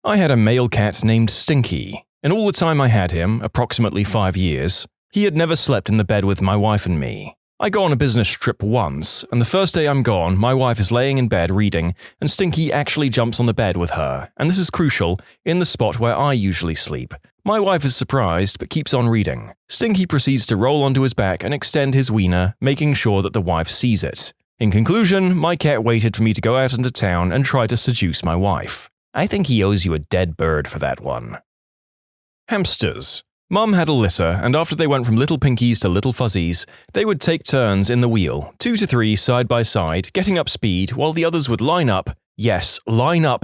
I had a male cat named Stinky. In all the time I had him, approximately 5 years, he had never slept in the bed with my wife and me. I go on a business trip once, and the first day I'm gone, my wife is laying in bed reading, and Stinky actually jumps on the bed with her, and this is crucial, in the spot where I usually sleep. My wife is surprised, but keeps on reading. Stinky proceeds to roll onto his back and extend his wiener, making sure that the wife sees it. In conclusion, my cat waited for me to go out into town and try to seduce my wife. I think he owes you a dead bird for that one. Hamsters. Mum had a litter, and after they went from little pinkies to little fuzzies, they would take turns in the wheel, 2 to 3 side by side, getting up speed, while the others would line up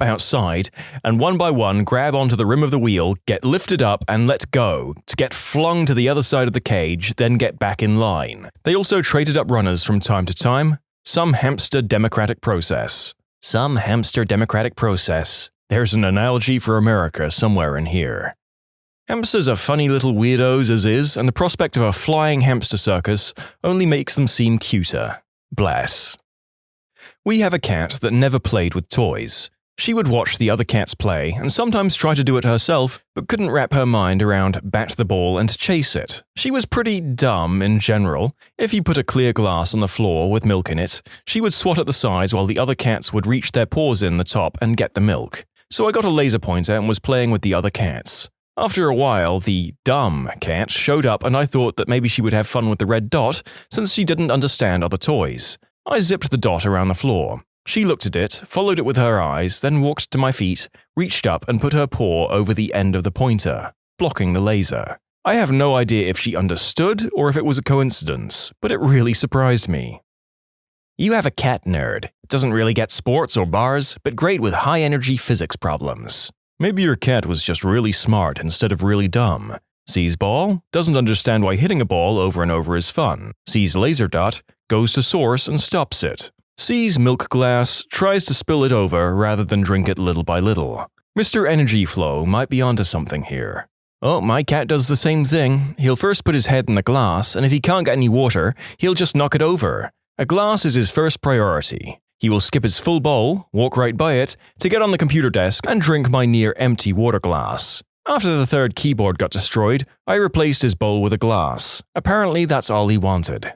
outside, and one by one grab onto the rim of the wheel, get lifted up and let go, to get flung to the other side of the cage, then get back in line. They also traded up runners from time to time. Some hamster democratic process. Some hamster democratic process. There's an analogy for America somewhere in here. Hamsters are funny little weirdos as is, and the prospect of a flying hamster circus only makes them seem cuter. Bless. We have a cat that never played with toys. She would watch the other cats play, and sometimes try to do it herself, but couldn't wrap her mind around bat the ball and chase it. She was pretty dumb in general. If you put a clear glass on the floor with milk in it, she would swat at the sides while the other cats would reach their paws in the top and get the milk. So I got a laser pointer and was playing with the other cats. After a while, the dumb cat showed up and I thought that maybe she would have fun with the red dot since she didn't understand other toys. I zipped the dot around the floor. She looked at it, followed it with her eyes, then walked to my feet, reached up and put her paw over the end of the pointer, blocking the laser. I have no idea if she understood or if it was a coincidence, but it really surprised me. You have a cat nerd. Doesn't really get sports or bars, but great with high-energy physics problems. Maybe your cat was just really smart instead of really dumb. Sees ball, doesn't understand why hitting a ball over and over is fun. Sees laser dot, goes to source and stops it. Sees milk glass, tries to spill it over rather than drink it little by little. Mr. Energy Flow might be onto something here. Oh, my cat does the same thing. He'll first put his head in the glass, and if he can't get any water, he'll just knock it over. A glass is his first priority. He will skip his full bowl, walk right by it, to get on the computer desk and drink my near-empty water glass. After the third keyboard got destroyed, I replaced his bowl with a glass. Apparently that's all he wanted.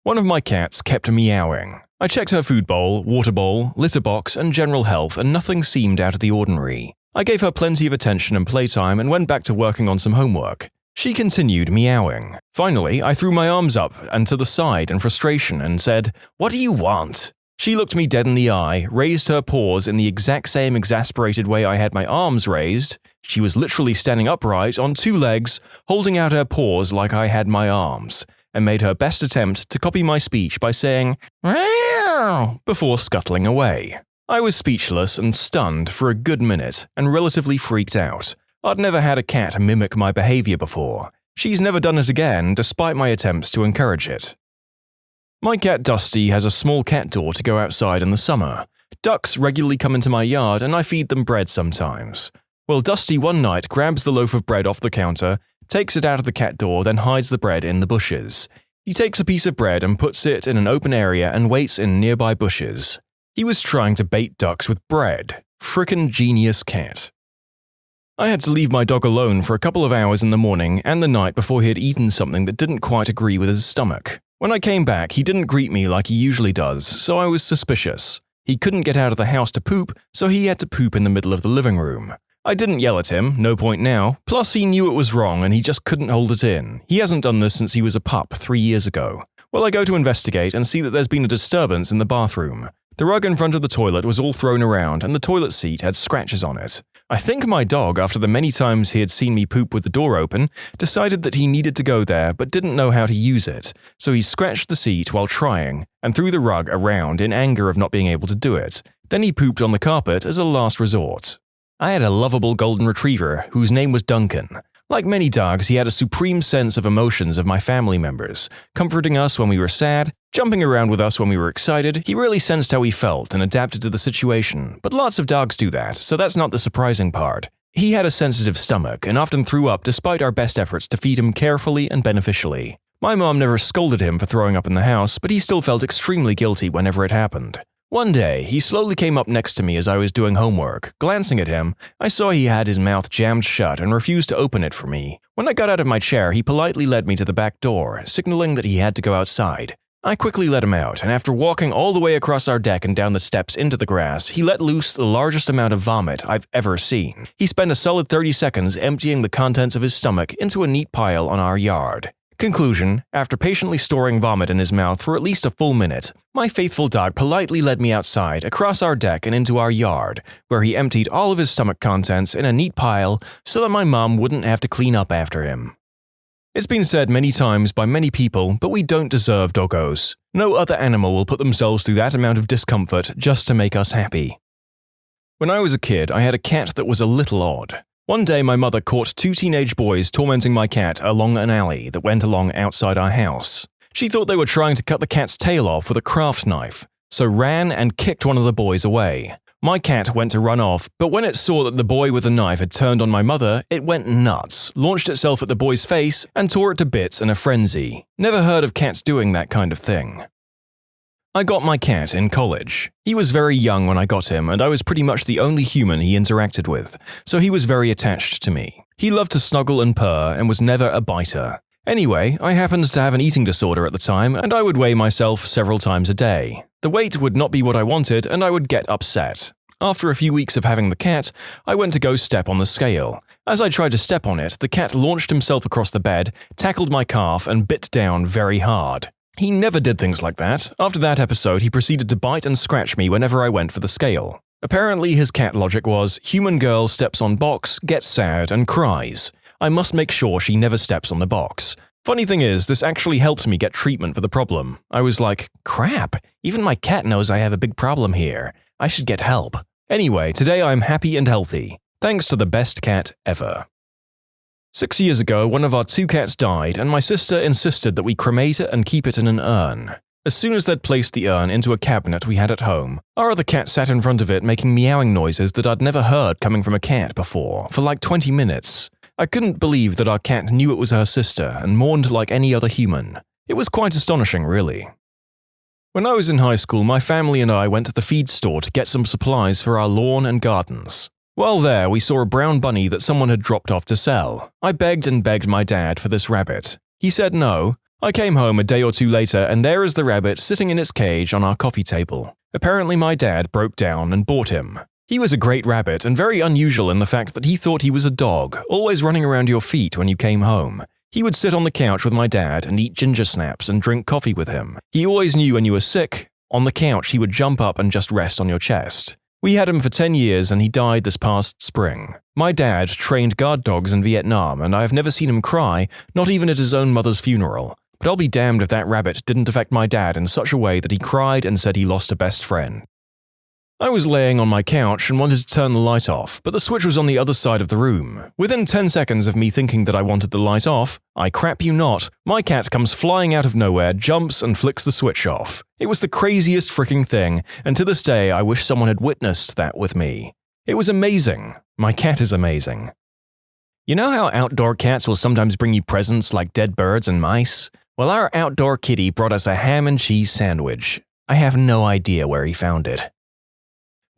One of my cats kept meowing. I checked her food bowl, water bowl, litter box, and general health, and nothing seemed out of the ordinary. I gave her plenty of attention and playtime and went back to working on some homework. She continued meowing. Finally, I threw my arms up and to the side in frustration and said, "What do you want?" She looked me dead in the eye, raised her paws in the exact same exasperated way I had my arms raised. She was literally standing upright on 2 legs, holding out her paws like I had my arms, and made her best attempt to copy my speech by saying, "Meow," before scuttling away. I was speechless and stunned for a good minute and relatively freaked out. I'd never had a cat mimic my behavior before. She's never done it again, despite my attempts to encourage it. My cat Dusty has a small cat door to go outside in the summer. Ducks regularly come into my yard and I feed them bread sometimes. Well, Dusty one night grabs the loaf of bread off the counter, takes it out of the cat door, then hides the bread in the bushes. He takes a piece of bread and puts it in an open area and waits in nearby bushes. He was trying to bait ducks with bread. Frickin' genius cat. I had to leave my dog alone for a couple of hours in the morning and the night before he had eaten something that didn't quite agree with his stomach. When I came back, he didn't greet me like he usually does, so I was suspicious. He couldn't get out of the house to poop, so he had to poop in the middle of the living room. I didn't yell at him, no point now, plus he knew it was wrong and he just couldn't hold it in. He hasn't done this since he was a pup 3 years ago. Well, I go to investigate and see that there's been a disturbance in the bathroom. The rug in front of the toilet was all thrown around and the toilet seat had scratches on it. I think my dog, after the many times he had seen me poop with the door open, decided that he needed to go there but didn't know how to use it, so he scratched the seat while trying and threw the rug around in anger of not being able to do it. Then he pooped on the carpet as a last resort. I had a lovable golden retriever whose name was Duncan. Like many dogs, he had a supreme sense of emotions of my family members, comforting us when we were sad, jumping around with us when we were excited. He really sensed how we felt and adapted to the situation, but lots of dogs do that, so that's not the surprising part. He had a sensitive stomach and often threw up despite our best efforts to feed him carefully and beneficially. My mom never scolded him for throwing up in the house, but he still felt extremely guilty whenever it happened. One day, he slowly came up next to me as I was doing homework. Glancing at him, I saw he had his mouth jammed shut and refused to open it for me. When I got out of my chair, he politely led me to the back door, signaling that he had to go outside. I quickly let him out, and after walking all the way across our deck and down the steps into the grass, he let loose the largest amount of vomit I've ever seen. He spent a solid 30 seconds emptying the contents of his stomach into a neat pile on our yard. Conclusion: after patiently storing vomit in his mouth for at least a full minute, my faithful dog politely led me outside, across our deck and into our yard, where he emptied all of his stomach contents in a neat pile so that my mom wouldn't have to clean up after him. It's been said many times by many people, but we don't deserve doggos. No other animal will put themselves through that amount of discomfort just to make us happy. When I was a kid, I had a cat that was a little odd. One day, my mother caught 2 teenage boys tormenting my cat along an alley that went along outside our house. She thought they were trying to cut the cat's tail off with a craft knife, so ran and kicked one of the boys away. My cat went to run off, but when it saw that the boy with the knife had turned on my mother, it went nuts, launched itself at the boy's face, and tore it to bits in a frenzy. Never heard of cats doing that kind of thing. I got my cat in college. He was very young when I got him, and I was pretty much the only human he interacted with, so he was very attached to me. He loved to snuggle and purr and was never a biter. Anyway, I happened to have an eating disorder at the time, and I would weigh myself several times a day. The weight would not be what I wanted, and I would get upset. After a few weeks of having the cat, I went to go step on the scale. As I tried to step on it, the cat launched himself across the bed, tackled my calf, and bit down very hard. He never did things like that. After that episode, he proceeded to bite and scratch me whenever I went for the scale. Apparently, his cat logic was, human girl steps on box, gets sad, and cries. I must make sure she never steps on the box. Funny thing is, this actually helped me get treatment for the problem. I was like, crap, even my cat knows I have a big problem here. I should get help. Anyway, today I'm happy and healthy. Thanks to the best cat ever. 6 years ago, one of our 2 cats died, and my sister insisted that we cremate it and keep it in an urn. As soon as they'd placed the urn into a cabinet we had at home, our other cat sat in front of it making meowing noises that I'd never heard coming from a cat before, for like 20 minutes. I couldn't believe that our cat knew it was her sister and mourned like any other human. It was quite astonishing, really. When I was in high school, my family and I went to the feed store to get some supplies for our lawn and gardens. While there, we saw a brown bunny that someone had dropped off to sell. I begged and begged my dad for this rabbit. He said no. I came home a day or 2 later, and there is the rabbit sitting in its cage on our coffee table. Apparently my dad broke down and bought him. He was a great rabbit and very unusual in the fact that he thought he was a dog, always running around your feet when you came home. He would sit on the couch with my dad and eat ginger snaps and drink coffee with him. He always knew when you were sick. On the couch, he would jump up and just rest on your chest. We had him for 10 years and he died this past spring. My dad trained guard dogs in Vietnam and I have never seen him cry, not even at his own mother's funeral. But I'll be damned if that rabbit didn't affect my dad in such a way that he cried and said he lost a best friend. I was laying on my couch and wanted to turn the light off, but the switch was on the other side of the room. Within 10 seconds of me thinking that I wanted the light off, I crap you not, my cat comes flying out of nowhere, jumps and flicks the switch off. It was the craziest freaking thing, and to this day I wish someone had witnessed that with me. It was amazing. My cat is amazing. You know how outdoor cats will sometimes bring you presents like dead birds and mice? Well, our outdoor kitty brought us a ham and cheese sandwich. I have no idea where he found it.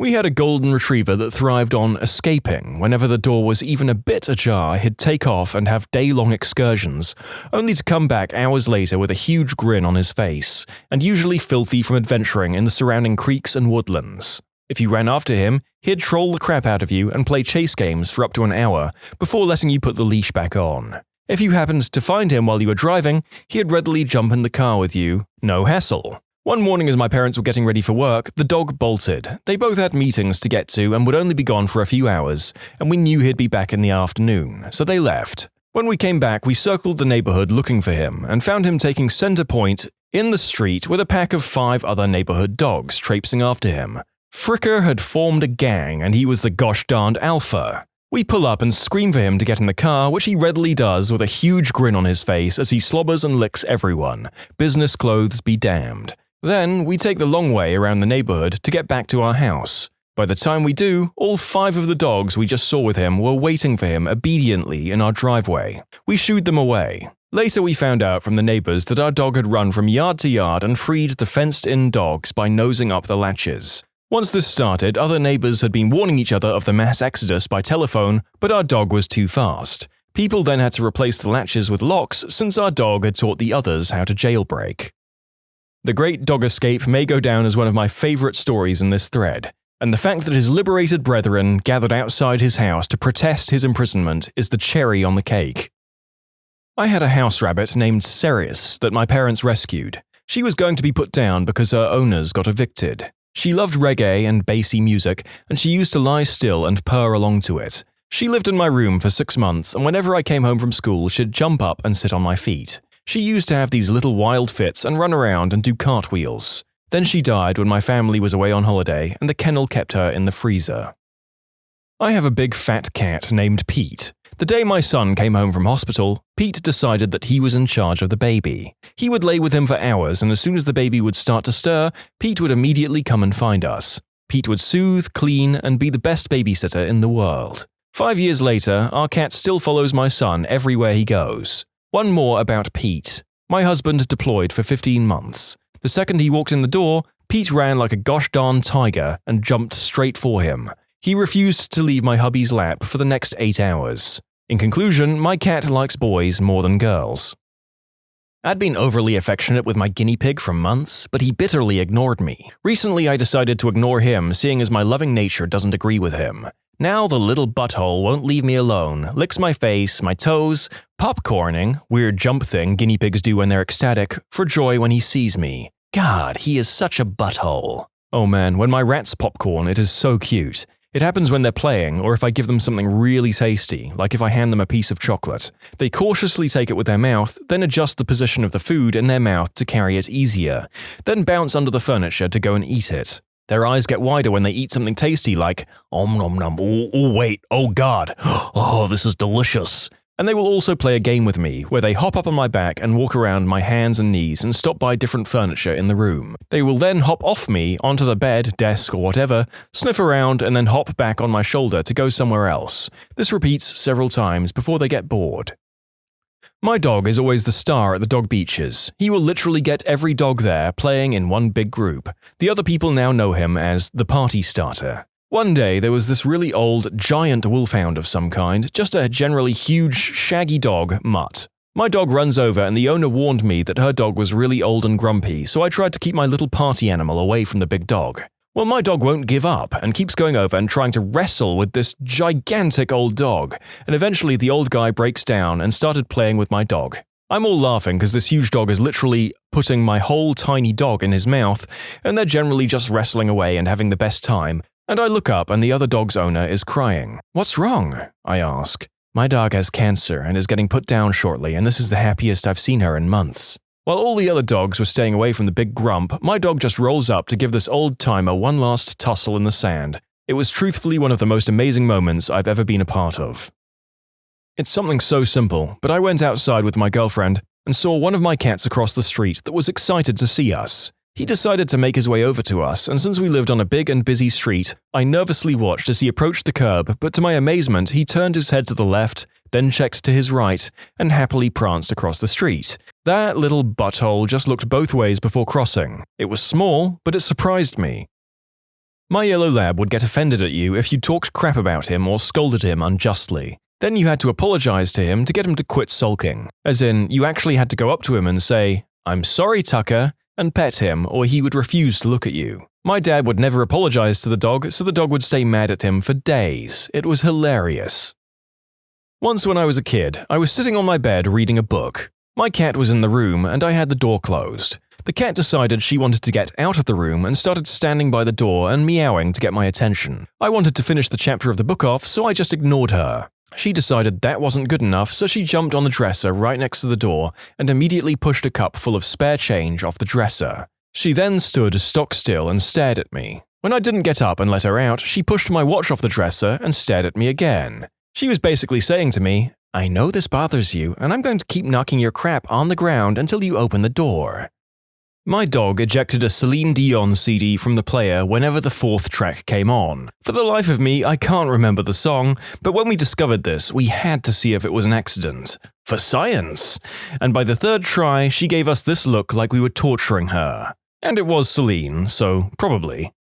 We had a golden retriever that thrived on escaping. Whenever the door was even a bit ajar, he'd take off and have day-long excursions, only to come back hours later with a huge grin on his face, and usually filthy from adventuring in the surrounding creeks and woodlands. If you ran after him, he'd troll the crap out of you and play chase games for up to an hour before letting you put the leash back on. If you happened to find him while you were driving, he'd readily jump in the car with you. No hassle. One morning as my parents were getting ready for work, the dog bolted. They both had meetings to get to and would only be gone for a few hours, and we knew he'd be back in the afternoon, so they left. When we came back, we circled the neighborhood looking for him and found him taking center point in the street with a pack of 5 other neighborhood dogs traipsing after him. Fricker had formed a gang and he was the gosh darned alpha. We pull up and scream for him to get in the car, which he readily does with a huge grin on his face as he slobbers and licks everyone. Business clothes be damned. Then, we take the long way around the neighborhood to get back to our house. By the time we do, all 5 of the dogs we just saw with him were waiting for him obediently in our driveway. We shooed them away. Later we found out from the neighbors that our dog had run from yard to yard and freed the fenced-in dogs by nosing up the latches. Once this started, other neighbors had been warning each other of the mass exodus by telephone, but our dog was too fast. People then had to replace the latches with locks since our dog had taught the others how to jailbreak. The Great Dog Escape may go down as one of my favorite stories in this thread, and the fact that his liberated brethren gathered outside his house to protest his imprisonment is the cherry on the cake. I had a house rabbit named Ceres that my parents rescued. She was going to be put down because her owners got evicted. She loved reggae and bassy music, and she used to lie still and purr along to it. She lived in my room for 6 months, and whenever I came home from school, she'd jump up and sit on my feet. She used to have these little wild fits and run around and do cartwheels. Then she died when my family was away on holiday, and the kennel kept her in the freezer. I have a big fat cat named Pete. The day my son came home from hospital, Pete decided that he was in charge of the baby. He would lay with him for hours, and as soon as the baby would start to stir, Pete would immediately come and find us. Pete would soothe, clean, and be the best babysitter in the world. 5 years later, our cat still follows my son everywhere he goes. One more about Pete. My husband deployed for 15 months. The second he walked in the door, Pete ran like a gosh darn tiger and jumped straight for him. He refused to leave my hubby's lap for the next 8 hours. In conclusion, my cat likes boys more than girls. I'd been overly affectionate with my guinea pig for months, but he bitterly ignored me. Recently, I decided to ignore him, seeing as my loving nature doesn't agree with him. Now the little butthole won't leave me alone, licks my face, my toes, popcorning, weird jump thing guinea pigs do when they're ecstatic, for joy when he sees me. God, he is such a butthole. Oh man, when my rats popcorn, it is so cute. It happens when they're playing, or if I give them something really tasty, like if I hand them a piece of chocolate. They cautiously take it with their mouth, then adjust the position of the food in their mouth to carry it easier, then bounce under the furniture to go and eat it. Their eyes get wider when they eat something tasty like, nom nom, oh wait, oh god, oh this is delicious. And they will also play a game with me, where they hop up on my back and walk around my hands and knees and stop by different furniture in the room. They will then hop off me onto the bed, desk, or whatever, sniff around, and then hop back on my shoulder to go somewhere else. This repeats several times before they get bored. My dog is always the star at the dog beaches. He will literally get every dog there playing in one big group. The other people now know him as the party starter. One day, there was this really old, giant wolfhound of some kind, just a generally huge, shaggy dog, Mutt. My dog runs over and the owner warned me that her dog was really old and grumpy, so I tried to keep my little party animal away from the big dog. Well, my dog won't give up and keeps going over and trying to wrestle with this gigantic old dog, and eventually the old guy breaks down and started playing with my dog. I'm all laughing because this huge dog is literally putting my whole tiny dog in his mouth, and they're generally just wrestling away and having the best time. And I look up and the other dog's owner is crying. "What's wrong?" I ask. "My dog has cancer and is getting put down shortly, and this is the happiest I've seen her in months." While all the other dogs were staying away from the big grump, my dog just rolls up to give this old-timer one last tussle in the sand. It was truthfully one of the most amazing moments I've ever been a part of. It's something so simple, but I went outside with my girlfriend and saw one of my cats across the street that was excited to see us. He decided to make his way over to us, and since we lived on a big and busy street, I nervously watched as he approached the curb, but to my amazement, he turned his head to the left, then checked to his right, and happily pranced across the street. That little butthole just looked both ways before crossing. It was small, but it surprised me. My yellow lab would get offended at you if you talked crap about him or scolded him unjustly. Then you had to apologize to him to get him to quit sulking. As in, you actually had to go up to him and say, "I'm sorry, Tucker," and pet him, or he would refuse to look at you. My dad would never apologize to the dog, so the dog would stay mad at him for days. It was hilarious. Once when I was a kid, I was sitting on my bed reading a book. My cat was in the room and I had the door closed. The cat decided she wanted to get out of the room and started standing by the door and meowing to get my attention. I wanted to finish the chapter of the book off, so I just ignored her. She decided that wasn't good enough, so she jumped on the dresser right next to the door and immediately pushed a cup full of spare change off the dresser. She then stood stock still and stared at me. When I didn't get up and let her out, she pushed my watch off the dresser and stared at me again. She was basically saying to me, "I know this bothers you, and I'm going to keep knocking your crap on the ground until you open the door." My dog ejected a Celine Dion CD from the player whenever the fourth track came on. For the life of me, I can't remember the song, but when we discovered this, we had to see if it was an accident. For science! And by the third try, she gave us this look like we were torturing her. And it was Celine, so probably.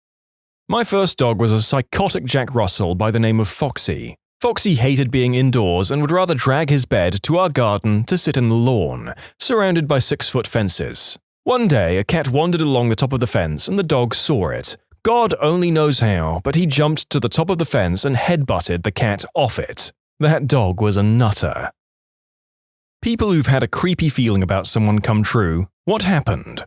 My first dog was a psychotic Jack Russell by the name of Foxy. Foxy hated being indoors and would rather drag his bed to our garden to sit in the lawn, surrounded by 6-foot fences. One day, a cat wandered along the top of the fence and the dog saw it. God only knows how, but he jumped to the top of the fence and headbutted the cat off it. That dog was a nutter. People who've had a creepy feeling about someone come true, what happened?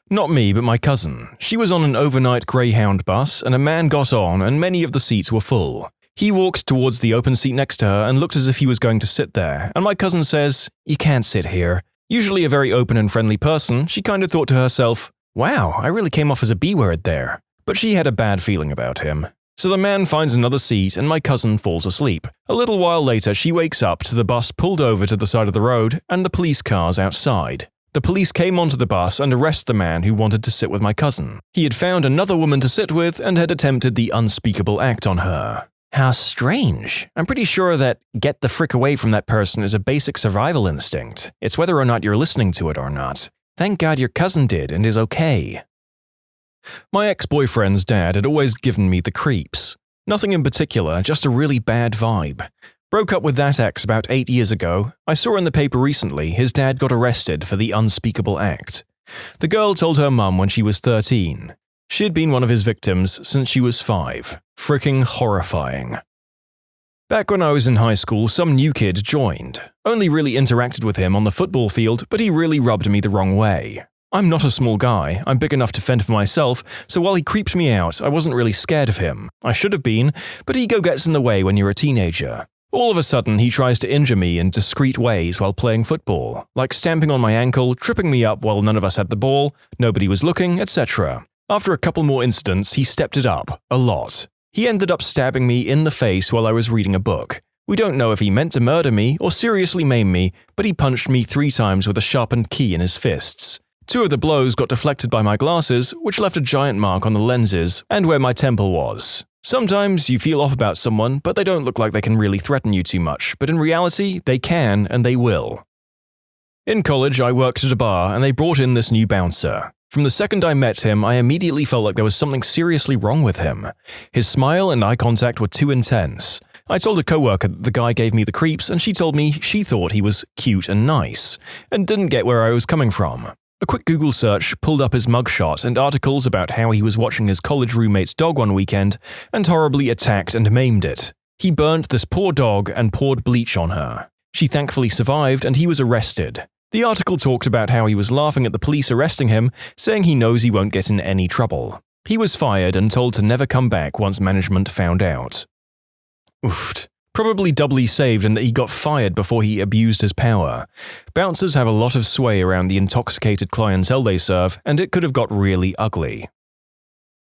Not me, but my cousin. She was on an overnight Greyhound bus and a man got on and many of the seats were full. He walked towards the open seat next to her and looked as if he was going to sit there, and my cousin says, "You can't sit here." Usually a very open and friendly person, she kind of thought to herself, "Wow, I really came off as a B-word there." But she had a bad feeling about him. So the man finds another seat and my cousin falls asleep. A little while later, she wakes up to the bus pulled over to the side of the road and the police cars outside. The police came onto the bus and arrested the man who wanted to sit with my cousin. He had found another woman to sit with and had attempted the unspeakable act on her. How strange. I'm pretty sure that get the frick away from that person is a basic survival instinct. It's whether or not you're listening to it or not. Thank God your cousin did and is okay. My ex-boyfriend's dad had always given me the creeps. Nothing in particular, just a really bad vibe. Broke up with that ex about 8 years ago. I saw in the paper recently his dad got arrested for the unspeakable act. The girl told her mum when she was 13. She had been one of his victims since she was 5. Fricking horrifying. Back when I was in high school, some new kid joined. Only really interacted with him on the football field, but he really rubbed me the wrong way. I'm not a small guy, I'm big enough to fend for myself, so while he creeped me out, I wasn't really scared of him. I should have been, but ego gets in the way when you're a teenager. All of a sudden, he tries to injure me in discreet ways while playing football, like stamping on my ankle, tripping me up while none of us had the ball, nobody was looking, etc. After a couple more incidents, he stepped it up, a lot. He ended up stabbing me in the face while I was reading a book. We don't know if he meant to murder me or seriously maim me, but he punched me 3 times with a sharpened key in his fists. 2 of the blows got deflected by my glasses, which left a giant mark on the lenses and where my temple was. Sometimes you feel off about someone, but they don't look like they can really threaten you too much, but in reality, they can and they will. In college, I worked at a bar and they brought in this new bouncer. From the second I met him, I immediately felt like there was something seriously wrong with him. His smile and eye contact were too intense. I told a coworker that the guy gave me the creeps and she told me she thought he was cute and nice, and didn't get where I was coming from. A quick Google search pulled up his mugshot and articles about how he was watching his college roommate's dog one weekend and horribly attacked and maimed it. He burnt this poor dog and poured bleach on her. She thankfully survived and he was arrested. The article talked about how he was laughing at the police arresting him, saying he knows he won't get in any trouble. He was fired and told to never come back once management found out. Oof. Probably doubly saved in that he got fired before he abused his power. Bouncers have a lot of sway around the intoxicated clientele they serve, and it could have got really ugly.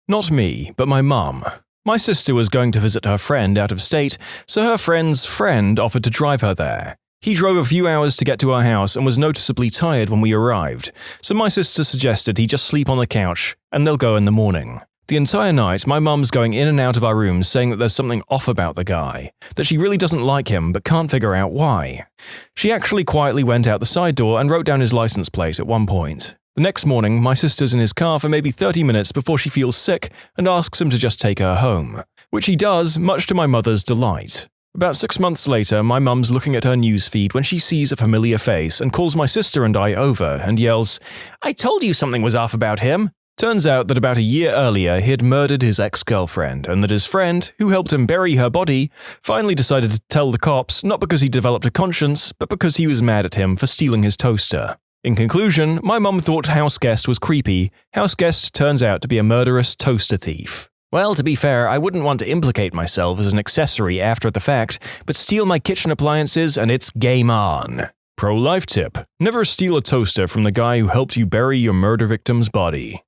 Not me, but my mum. My sister was going to visit her friend out of state, so her friend's friend offered to drive her there. He drove a few hours to get to our house and was noticeably tired when we arrived, so my sister suggested he just sleep on the couch and they'll go in the morning. The entire night, my mum's going in and out of our rooms saying that there's something off about the guy, that she really doesn't like him but can't figure out why. She actually quietly went out the side door and wrote down his license plate at one point. The next morning, my sister's in his car for maybe 30 minutes before she feels sick and asks him to just take her home, which he does, much to my mother's delight. About 6 months later, my mum's looking at her news feed when she sees a familiar face and calls my sister and I over and yells, "I told you something was off about him." Turns out that about a year earlier he had murdered his ex-girlfriend and that his friend, who helped him bury her body, finally decided to tell the cops not because he developed a conscience, but because he was mad at him for stealing his toaster. In conclusion, my mum thought Houseguest was creepy. Houseguest turns out to be a murderous toaster thief. Well, to be fair, I wouldn't want to implicate myself as an accessory after the fact, but steal my kitchen appliances and it's game on. Pro-life tip: never steal a toaster from the guy who helped you bury your murder victim's body.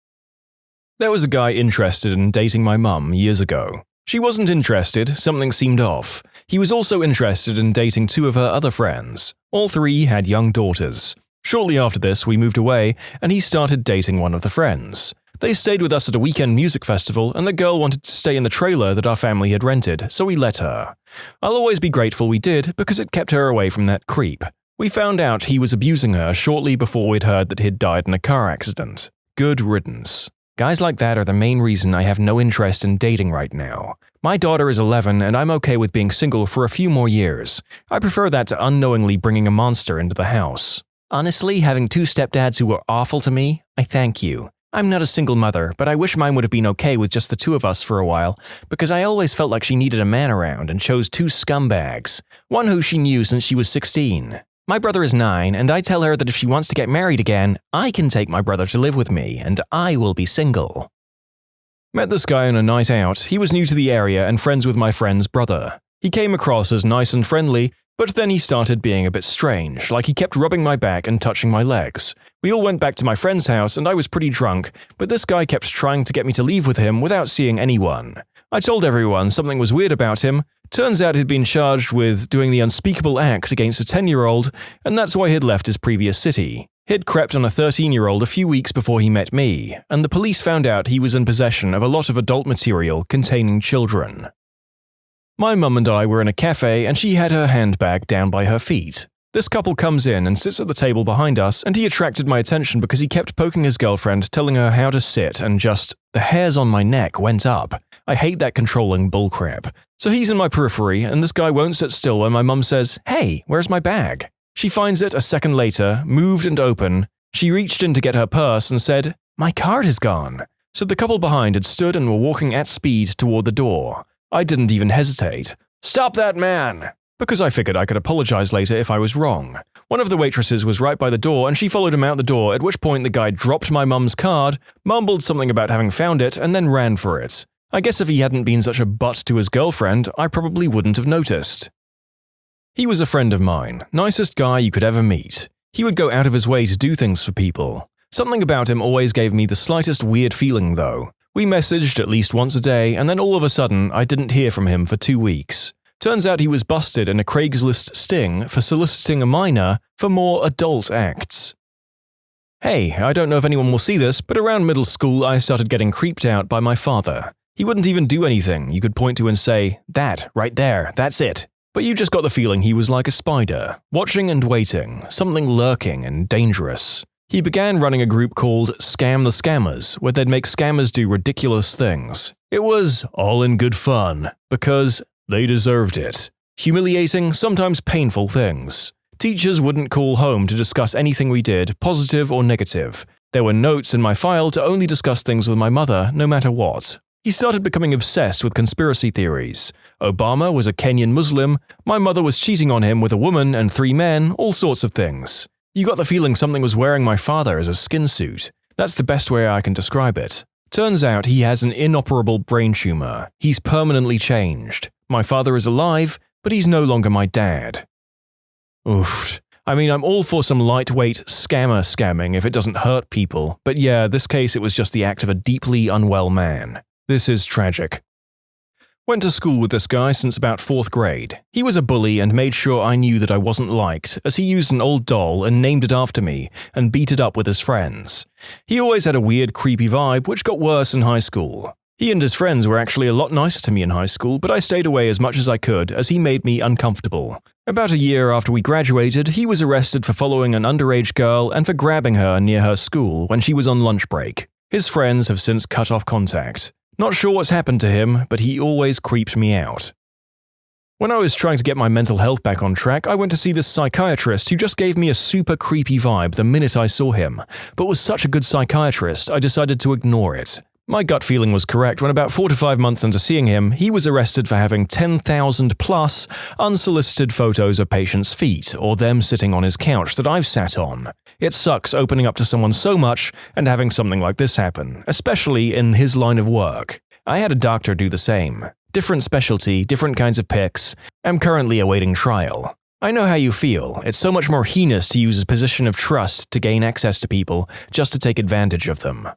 There was a guy interested in dating my mum years ago. She wasn't interested, something seemed off. He was also interested in dating 2 of her other friends. All 3 had young daughters. Shortly after this, we moved away, and he started dating one of the friends. They stayed with us at a weekend music festival, and the girl wanted to stay in the trailer that our family had rented, so we let her. I'll always be grateful we did, because it kept her away from that creep. We found out he was abusing her shortly before we'd heard that he'd died in a car accident. Good riddance. Guys like that are the main reason I have no interest in dating right now. My daughter is 11, and I'm okay with being single for a few more years. I prefer that to unknowingly bringing a monster into the house. Honestly, having 2 stepdads who were awful to me, I thank you. I'm not a single mother, but I wish mine would have been okay with just the 2 of us for a while, because I always felt like she needed a man around and chose 2 scumbags, one who she knew since she was 16. My brother is 9, and I tell her that if she wants to get married again, I can take my brother to live with me, and I will be single. Met this guy on a night out. He was new to the area and friends with my friend's brother. He came across as nice and friendly, but then he started being a bit strange, like he kept rubbing my back and touching my legs. We all went back to my friend's house and I was pretty drunk, but this guy kept trying to get me to leave with him without seeing anyone. I told everyone something was weird about him. Turns out he'd been charged with doing the unspeakable act against a 10-year-old, and that's why he'd left his previous city. He'd crept on a 13-year-old a few weeks before he met me, and the police found out he was in possession of a lot of adult material containing children. My mum and I were in a cafe and she had her handbag down by her feet. This couple comes in and sits at the table behind us, and he attracted my attention because he kept poking his girlfriend, telling her how to sit, and just, the hairs on my neck went up. I hate that controlling bullcrap. So he's in my periphery, and this guy won't sit still when my mum says, "Hey, where's my bag?" She finds it a second later, moved and open. She reached in to get her purse and said, "My card is gone." So the couple behind had stood and were walking at speed toward the door. I didn't even hesitate. "Stop that man!" Because I figured I could apologize later if I was wrong. One of the waitresses was right by the door and she followed him out the door, at which point the guy dropped my mum's card, mumbled something about having found it, and then ran for it. I guess if he hadn't been such a butt to his girlfriend, I probably wouldn't have noticed. He was a friend of mine, nicest guy you could ever meet. He would go out of his way to do things for people. Something about him always gave me the slightest weird feeling though. We messaged at least once a day, and then all of a sudden I didn't hear from him for 2 weeks. Turns out he was busted in a Craigslist sting for soliciting a minor for more adult acts. Hey, I don't know if anyone will see this, but around middle school I started getting creeped out by my father. He wouldn't even do anything you could point to and say, "That, right there, that's it." But you just got the feeling he was like a spider, watching and waiting, something lurking and dangerous. He began running a group called Scam the Scammers, where they'd make scammers do ridiculous things. It was all in good fun, because they deserved it. Humiliating, sometimes painful things. Teachers wouldn't call home to discuss anything we did, positive or negative. There were notes in my file to only discuss things with my mother, no matter what. He started becoming obsessed with conspiracy theories. Obama was a Kenyan Muslim, my mother was cheating on him with a woman and 3 men, all sorts of things. You got the feeling something was wearing my father as a skin suit. That's the best way I can describe it. Turns out he has an inoperable brain tumor. He's permanently changed. My father is alive, but he's no longer my dad. Oof. I mean, I'm all for some lightweight scammer scamming if it doesn't hurt people, but yeah, this case it was just the act of a deeply unwell man. This is tragic. Went to school with this guy since about 4th grade. He was a bully and made sure I knew that I wasn't liked, as he used an old doll and named it after me and beat it up with his friends. He always had a weird, creepy vibe, which got worse in high school. He and his friends were actually a lot nicer to me in high school, but I stayed away as much as I could as he made me uncomfortable. About a year after we graduated, he was arrested for following an underage girl and for grabbing her near her school when she was on lunch break. His friends have since cut off contact. Not sure what's happened to him, but he always creeped me out. When I was trying to get my mental health back on track, I went to see this psychiatrist who just gave me a super creepy vibe the minute I saw him, but was such a good psychiatrist I decided to ignore it. My gut feeling was correct when about 4 to 5 months into seeing him, he was arrested for having 10,000 plus unsolicited photos of patients' feet or them sitting on his couch that I've sat on. It sucks opening up to someone so much and having something like this happen, especially in his line of work. I had a doctor do the same. Different specialty, different kinds of pics. I'm currently awaiting trial. I know how you feel. It's so much more heinous to use a position of trust to gain access to people just to take advantage of them.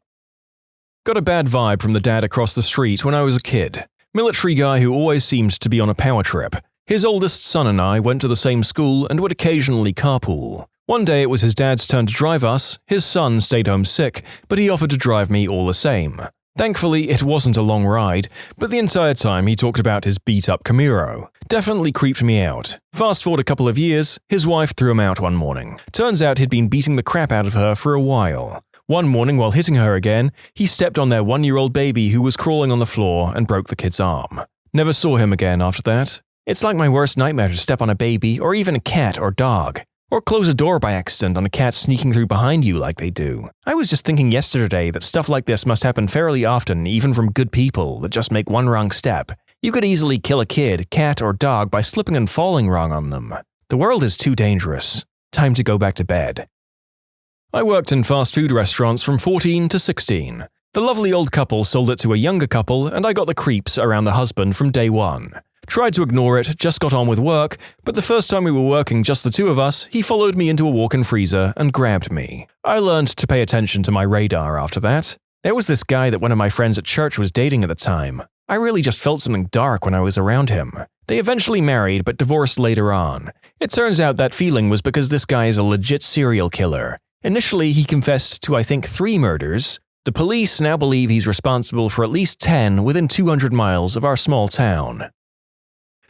Got a bad vibe from the dad across the street when I was a kid. Military guy who always seemed to be on a power trip. His oldest son and I went to the same school and would occasionally carpool. One day it was his dad's turn to drive us, his son stayed home sick, but he offered to drive me all the same. Thankfully, it wasn't a long ride, but the entire time he talked about his beat-up Camaro. Definitely creeped me out. Fast forward a couple of years, his wife threw him out one morning. Turns out he'd been beating the crap out of her for a while. One morning while hitting her again, he stepped on their 1-year-old baby who was crawling on the floor and broke the kid's arm. Never saw him again after that. It's like my worst nightmare to step on a baby or even a cat or dog. Or close a door by accident on a cat sneaking through behind you like they do. I was just thinking yesterday that stuff like this must happen fairly often even from good people that just make one wrong step. You could easily kill a kid, cat, or dog by slipping and falling wrong on them. The world is too dangerous. Time to go back to bed. I worked in fast food restaurants from 14 to 16. The lovely old couple sold it to a younger couple and I got the creeps around the husband from day one. Tried to ignore it, just got on with work, but the first time we were working just the two of us, he followed me into a walk-in freezer and grabbed me. I learned to pay attention to my radar after that. There was this guy that one of my friends at church was dating at the time. I really just felt something dark when I was around him. They eventually married but divorced later on. It turns out that feeling was because this guy is a legit serial killer. Initially, he confessed to I think 3 murders. The police now believe he's responsible for at least 10 within 200 miles of our small town.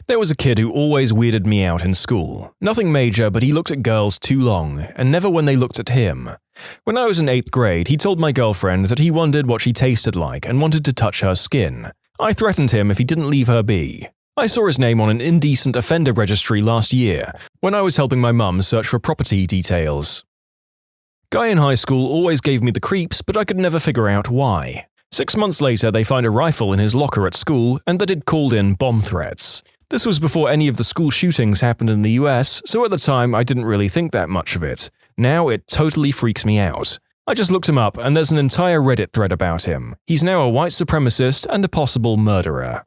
There was a kid who always weirded me out in school. Nothing major, but he looked at girls too long, and never when they looked at him. When I was in 8th grade, he told my girlfriend that he wondered what she tasted like and wanted to touch her skin. I threatened him if he didn't leave her be. I saw his name on an indecent offender registry last year, when I was helping my mum search for property details. Guy in high school always gave me the creeps, but I could never figure out why. 6 months later, they find a rifle in his locker at school and that he'd called in bomb threats. This was before any of the school shootings happened in the US, so at the time I didn't really think that much of it. Now it totally freaks me out. I just looked him up and there's an entire Reddit thread about him. He's now a white supremacist and a possible murderer.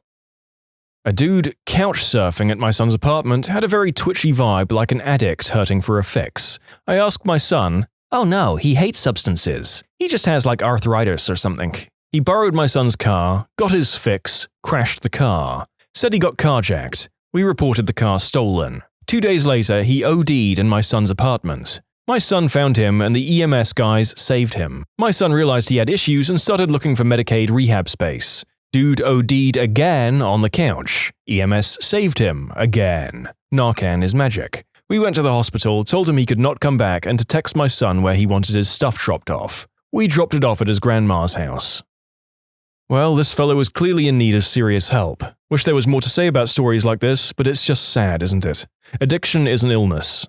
A dude couch surfing at my son's apartment had a very twitchy vibe like an addict hurting for a fix. I asked my son, "Oh no, he hates substances. He just has like arthritis or something." He borrowed my son's car, got his fix, crashed the car. Said he got carjacked. We reported the car stolen. 2 days later, he OD'd in my son's apartment. My son found him and the EMS guys saved him. My son realized he had issues and started looking for Medicaid rehab space. Dude OD'd again on the couch. EMS saved him again. Narcan is magic. We went to the hospital, told him he could not come back and to text my son where he wanted his stuff dropped off. We dropped it off at his grandma's house. Well, this fellow was clearly in need of serious help. Wish there was more to say about stories like this, but it's just sad, isn't it? Addiction is an illness.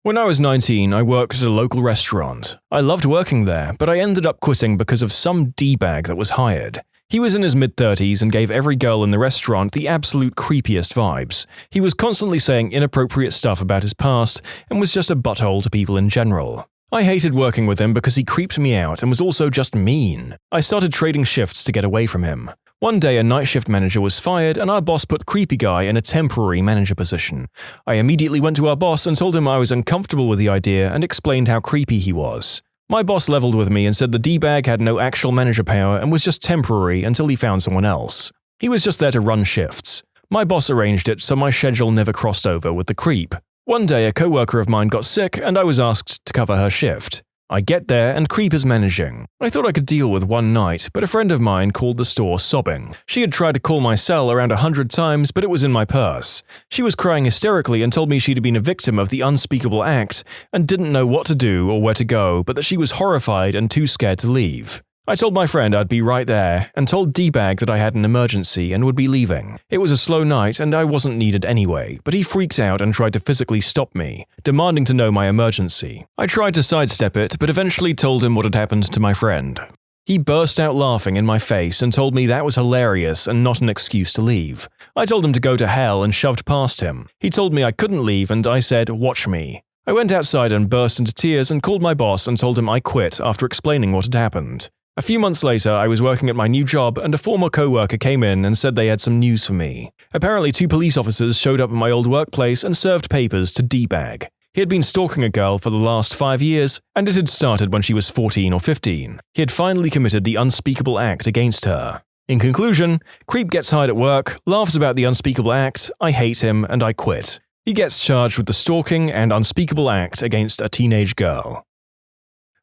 When I was 19, I worked at a local restaurant. I loved working there, but I ended up quitting because of some D-bag that was hired. He was in his mid-30s and gave every girl in the restaurant the absolute creepiest vibes. He was constantly saying inappropriate stuff about his past and was just a butthole to people in general. I hated working with him because he creeped me out and was also just mean. I started trading shifts to get away from him. One day a night shift manager was fired and our boss put creepy guy in a temporary manager position. I immediately went to our boss and told him I was uncomfortable with the idea and explained how creepy he was. My boss leveled with me and said the D-bag had no actual manager power and was just temporary until he found someone else. He was just there to run shifts. My boss arranged it so my schedule never crossed over with the creep. One day a coworker of mine got sick and I was asked to cover her shift. I get there and creep is managing. I thought I could deal with one night, but a friend of mine called the store sobbing. She had tried to call my cell around 100 times, but it was in my purse. She was crying hysterically and told me she'd been a victim of the unspeakable act and didn't know what to do or where to go, but that she was horrified and too scared to leave. I told my friend I'd be right there and told D-bag that I had an emergency and would be leaving. It was a slow night and I wasn't needed anyway, but he freaked out and tried to physically stop me, demanding to know my emergency. I tried to sidestep it, but eventually told him what had happened to my friend. He burst out laughing in my face and told me that was hilarious and not an excuse to leave. I told him to go to hell and shoved past him. He told me I couldn't leave and I said, "Watch me." I went outside and burst into tears and called my boss and told him I quit after explaining what had happened. A few months later, I was working at my new job and a former coworker came in and said they had some news for me. Apparently 2 police officers showed up at my old workplace and served papers to D-bag. He had been stalking a girl for the last 5 years, and it had started when she was 14 or 15. He had finally committed the unspeakable act against her. In conclusion, creep gets hired at work, laughs about the unspeakable act, I hate him, and I quit. He gets charged with the stalking and unspeakable act against a teenage girl.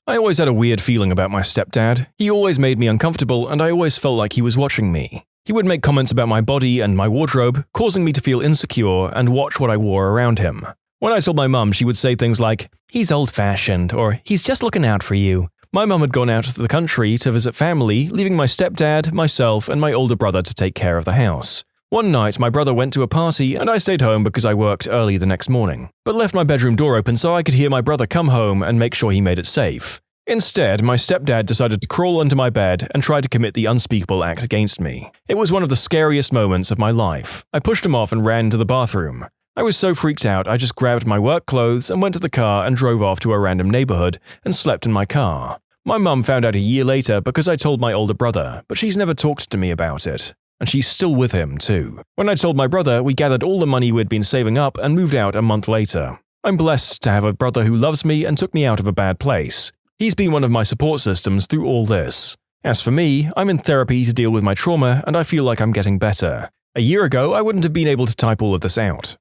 I always had a weird feeling about my stepdad. He always made me uncomfortable, and I always felt like he was watching me. He would make comments about my body and my wardrobe, causing me to feel insecure and watch what I wore around him. When I told my mum, she would say things like, "He's old-fashioned," or "He's just looking out for you." My mum had gone out to the country to visit family, leaving my stepdad, myself, and my older brother to take care of the house. One night, my brother went to a party and I stayed home because I worked early the next morning, but left my bedroom door open so I could hear my brother come home and make sure he made it safe. Instead, my stepdad decided to crawl under my bed and try to commit the unspeakable act against me. It was one of the scariest moments of my life. I pushed him off and ran to the bathroom. I was so freaked out, I just grabbed my work clothes and went to the car and drove off to a random neighborhood and slept in my car. My mum found out a year later because I told my older brother, but she's never talked to me about it. And she's still with him, too. When I told my brother, we gathered all the money we'd been saving up and moved out a month later. I'm blessed to have a brother who loves me and took me out of a bad place. He's been one of my support systems through all this. As for me, I'm in therapy to deal with my trauma and I feel like I'm getting better. A year ago, I wouldn't have been able to type all of this out.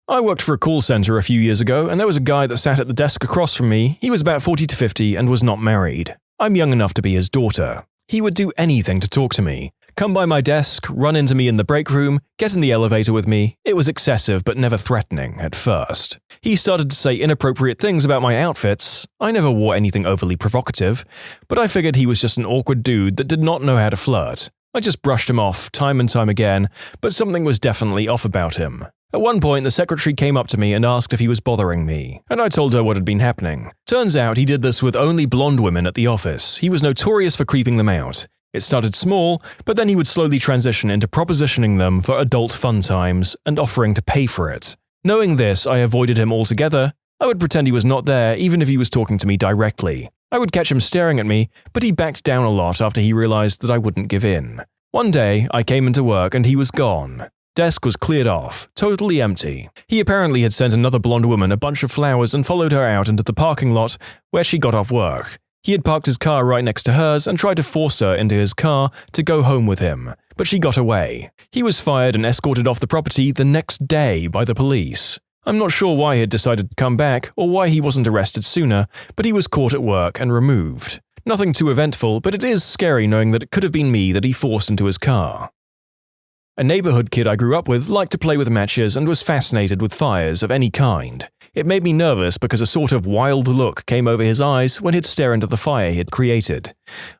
I worked for a call center a few years ago and there was a guy that sat at the desk across from me. He was about 40 to 50 and was not married. I'm young enough to be his daughter. He would do anything to talk to me. Come by my desk, run into me in the break room, get in the elevator with me. It was excessive but never threatening at first. He started to say inappropriate things about my outfits. I never wore anything overly provocative, but I figured he was just an awkward dude that did not know how to flirt. I just brushed him off time and time again, but something was definitely off about him. At one point, the secretary came up to me and asked if he was bothering me, and I told her what had been happening. Turns out he did this with only blonde women at the office. He was notorious for creeping them out. It started small, but then he would slowly transition into propositioning them for adult fun times and offering to pay for it. Knowing this, I avoided him altogether. I would pretend he was not there even if he was talking to me directly. I would catch him staring at me, but he backed down a lot after he realized that I wouldn't give in. One day, I came into work and he was gone. Desk was cleared off, totally empty. He apparently had sent another blonde woman a bunch of flowers and followed her out into the parking lot where she got off work. He had parked his car right next to hers and tried to force her into his car to go home with him, but she got away. He was fired and escorted off the property the next day by the police. I'm not sure why he had decided to come back or why he wasn't arrested sooner, but he was caught at work and removed. Nothing too eventful, but it is scary knowing that it could have been me that he forced into his car. A neighborhood kid I grew up with liked to play with matches and was fascinated with fires of any kind. It made me nervous because a sort of wild look came over his eyes when he'd stare into the fire he had created.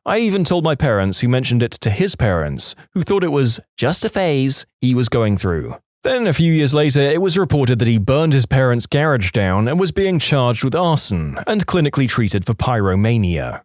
I even told my parents, who mentioned it to his parents, who thought it was just a phase he was going through. Then a few years later, it was reported that he burned his parents' garage down and was being charged with arson and clinically treated for pyromania.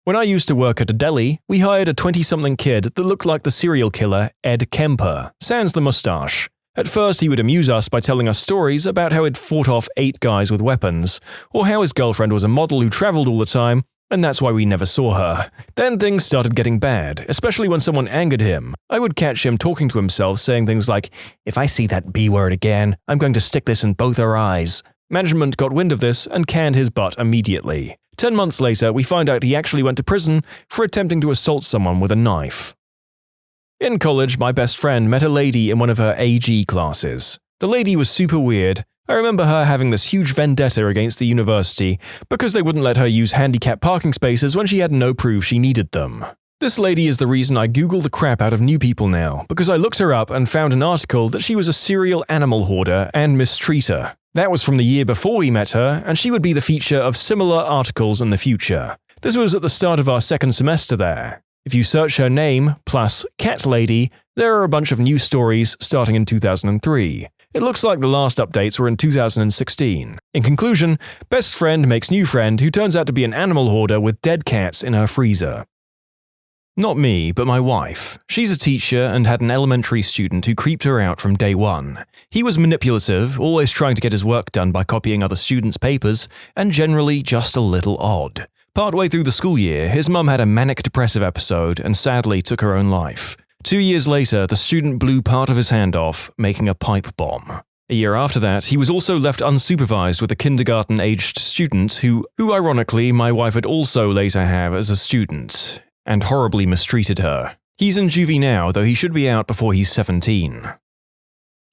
When I used to work at a deli, we hired a 20-something kid that looked like the serial killer Ed Kemper, sans the mustache. At first, he would amuse us by telling us stories about how he'd fought off 8 guys with weapons, or how his girlfriend was a model who traveled all the time, and that's why we never saw her. Then things started getting bad, especially when someone angered him. I would catch him talking to himself, saying things like, "If I see that B word again, I'm going to stick this in both her eyes." Management got wind of this and canned his butt immediately. 10 months later, we find out he actually went to prison for attempting to assault someone with a knife. In college, my best friend met a lady in one of her AG classes. The lady was super weird. I remember her having this huge vendetta against the university because they wouldn't let her use handicapped parking spaces when she had no proof she needed them. This lady is the reason I Google the crap out of new people now, because I looked her up and found an article that she was a serial animal hoarder and mistreater. That was from the year before we met her, and she would be the feature of similar articles in the future. This was at the start of our second semester there. If you search her name, plus Cat Lady, there are a bunch of new stories starting in 2003. It looks like the last updates were in 2016. In conclusion, best friend makes new friend who turns out to be an animal hoarder with dead cats in her freezer. Not me, but my wife. She's a teacher and had an elementary student who creeped her out from day one. He was manipulative, always trying to get his work done by copying other students' papers, and generally just a little odd. Partway through the school year, his mum had a manic-depressive episode and sadly took her own life. 2 years later, the student blew part of his hand off, making a pipe bomb. A year after that, he was also left unsupervised with a kindergarten-aged student who ironically, my wife would also later have as a student, and horribly mistreated her. He's in juvie now, though he should be out before he's 17.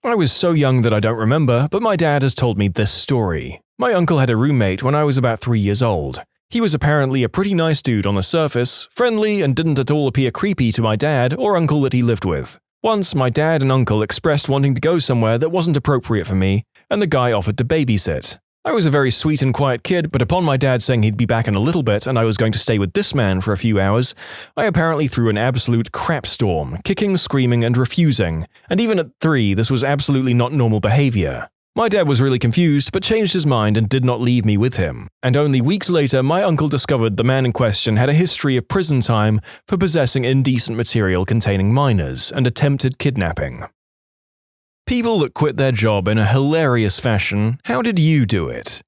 I was so young that I don't remember, but my dad has told me this story. My uncle had a roommate when I was about 3 years old. He was apparently a pretty nice dude on the surface, friendly, and didn't at all appear creepy to my dad or uncle that he lived with. Once, my dad and uncle expressed wanting to go somewhere that wasn't appropriate for me, and the guy offered to babysit. I was a very sweet and quiet kid, but upon my dad saying he'd be back in a little bit and I was going to stay with this man for a few hours, I apparently threw an absolute crap storm, kicking, screaming, and refusing. And even at 3, this was absolutely not normal behavior. My dad was really confused, but changed his mind and did not leave me with him. And only weeks later, my uncle discovered the man in question had a history of prison time for possessing indecent material containing minors and attempted kidnapping. People that quit their job in a hilarious fashion, how did you do it?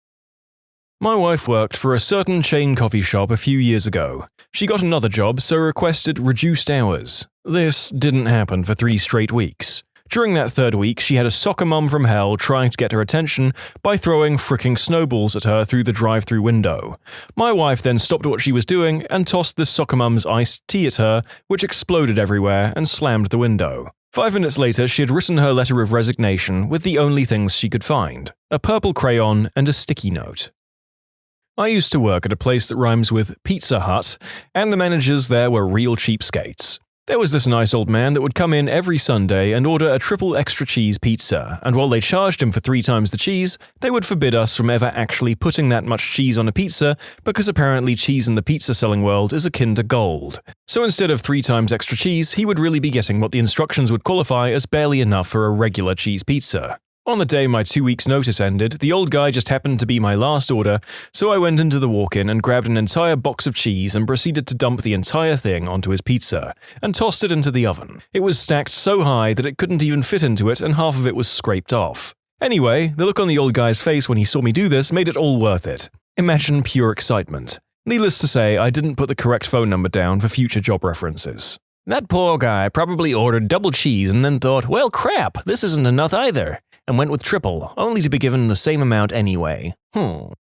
My wife worked for a certain chain coffee shop a few years ago. She got another job, so requested reduced hours. This didn't happen for 3 straight weeks. During that 3rd week, she had a soccer mum from hell trying to get her attention by throwing fricking snowballs at her through the drive-thru window. My wife then stopped what she was doing and tossed the soccer mum's iced tea at her, which exploded everywhere and slammed the window. 5 minutes later, she had written her letter of resignation with the only things she could find: a purple crayon and a sticky note. I used to work at a place that rhymes with Pizza Hut, and the managers there were real cheapskates. There was this nice old man that would come in every Sunday and order a triple extra cheese pizza, and while they charged him for 3 times the cheese, they would forbid us from ever actually putting that much cheese on a pizza because apparently cheese in the pizza selling world is akin to gold. So instead of 3 times extra cheese, he would really be getting what the instructions would qualify as barely enough for a regular cheese pizza. On the day my 2 weeks' notice ended, the old guy just happened to be my last order, so I went into the walk-in and grabbed an entire box of cheese and proceeded to dump the entire thing onto his pizza, and tossed it into the oven. It was stacked so high that it couldn't even fit into it and half of it was scraped off. Anyway, the look on the old guy's face when he saw me do this made it all worth it. Imagine pure excitement. Needless to say, I didn't put the correct phone number down for future job references. That poor guy probably ordered double cheese and then thought, well crap, this isn't enough either, and went with triple, only to be given the same amount anyway.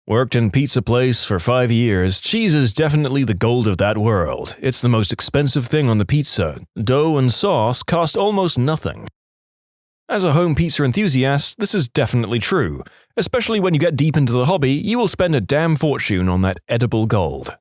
Worked in pizza place for 5 years. Cheese is definitely the gold of that world. It's the most expensive thing on the pizza. Dough and sauce cost almost nothing. As a home pizza enthusiast, this is definitely true. Especially when you get deep into the hobby, you will spend a damn fortune on that edible gold.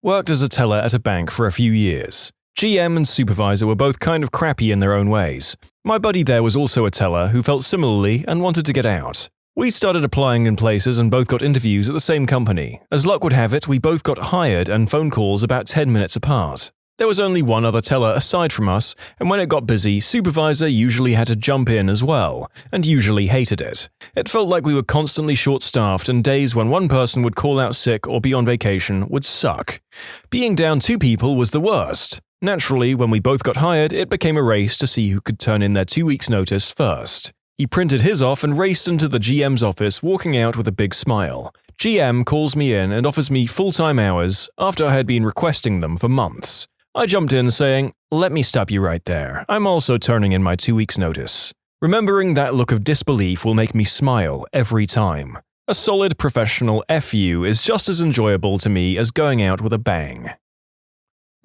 Worked as a teller at a bank for a few years. GM and supervisor were both kind of crappy in their own ways. My buddy there was also a teller who felt similarly and wanted to get out. We started applying in places and both got interviews at the same company. As luck would have it, we both got hired and phone calls about 10 minutes apart. There was only one other teller aside from us, and when it got busy, supervisor usually had to jump in as well, and usually hated it. It felt like we were constantly short-staffed, and days when one person would call out sick or be on vacation would suck. Being down 2 people was the worst. Naturally, when we both got hired, it became a race to see who could turn in their 2 weeks' notice first. He printed his off and raced into the GM's office, walking out with a big smile. GM calls me in and offers me full-time hours after I had been requesting them for months. I jumped in saying, "Let me stop you right there. I'm also turning in my 2 weeks' notice." Remembering that look of disbelief will make me smile every time. A solid professional FU is just as enjoyable to me as going out with a bang.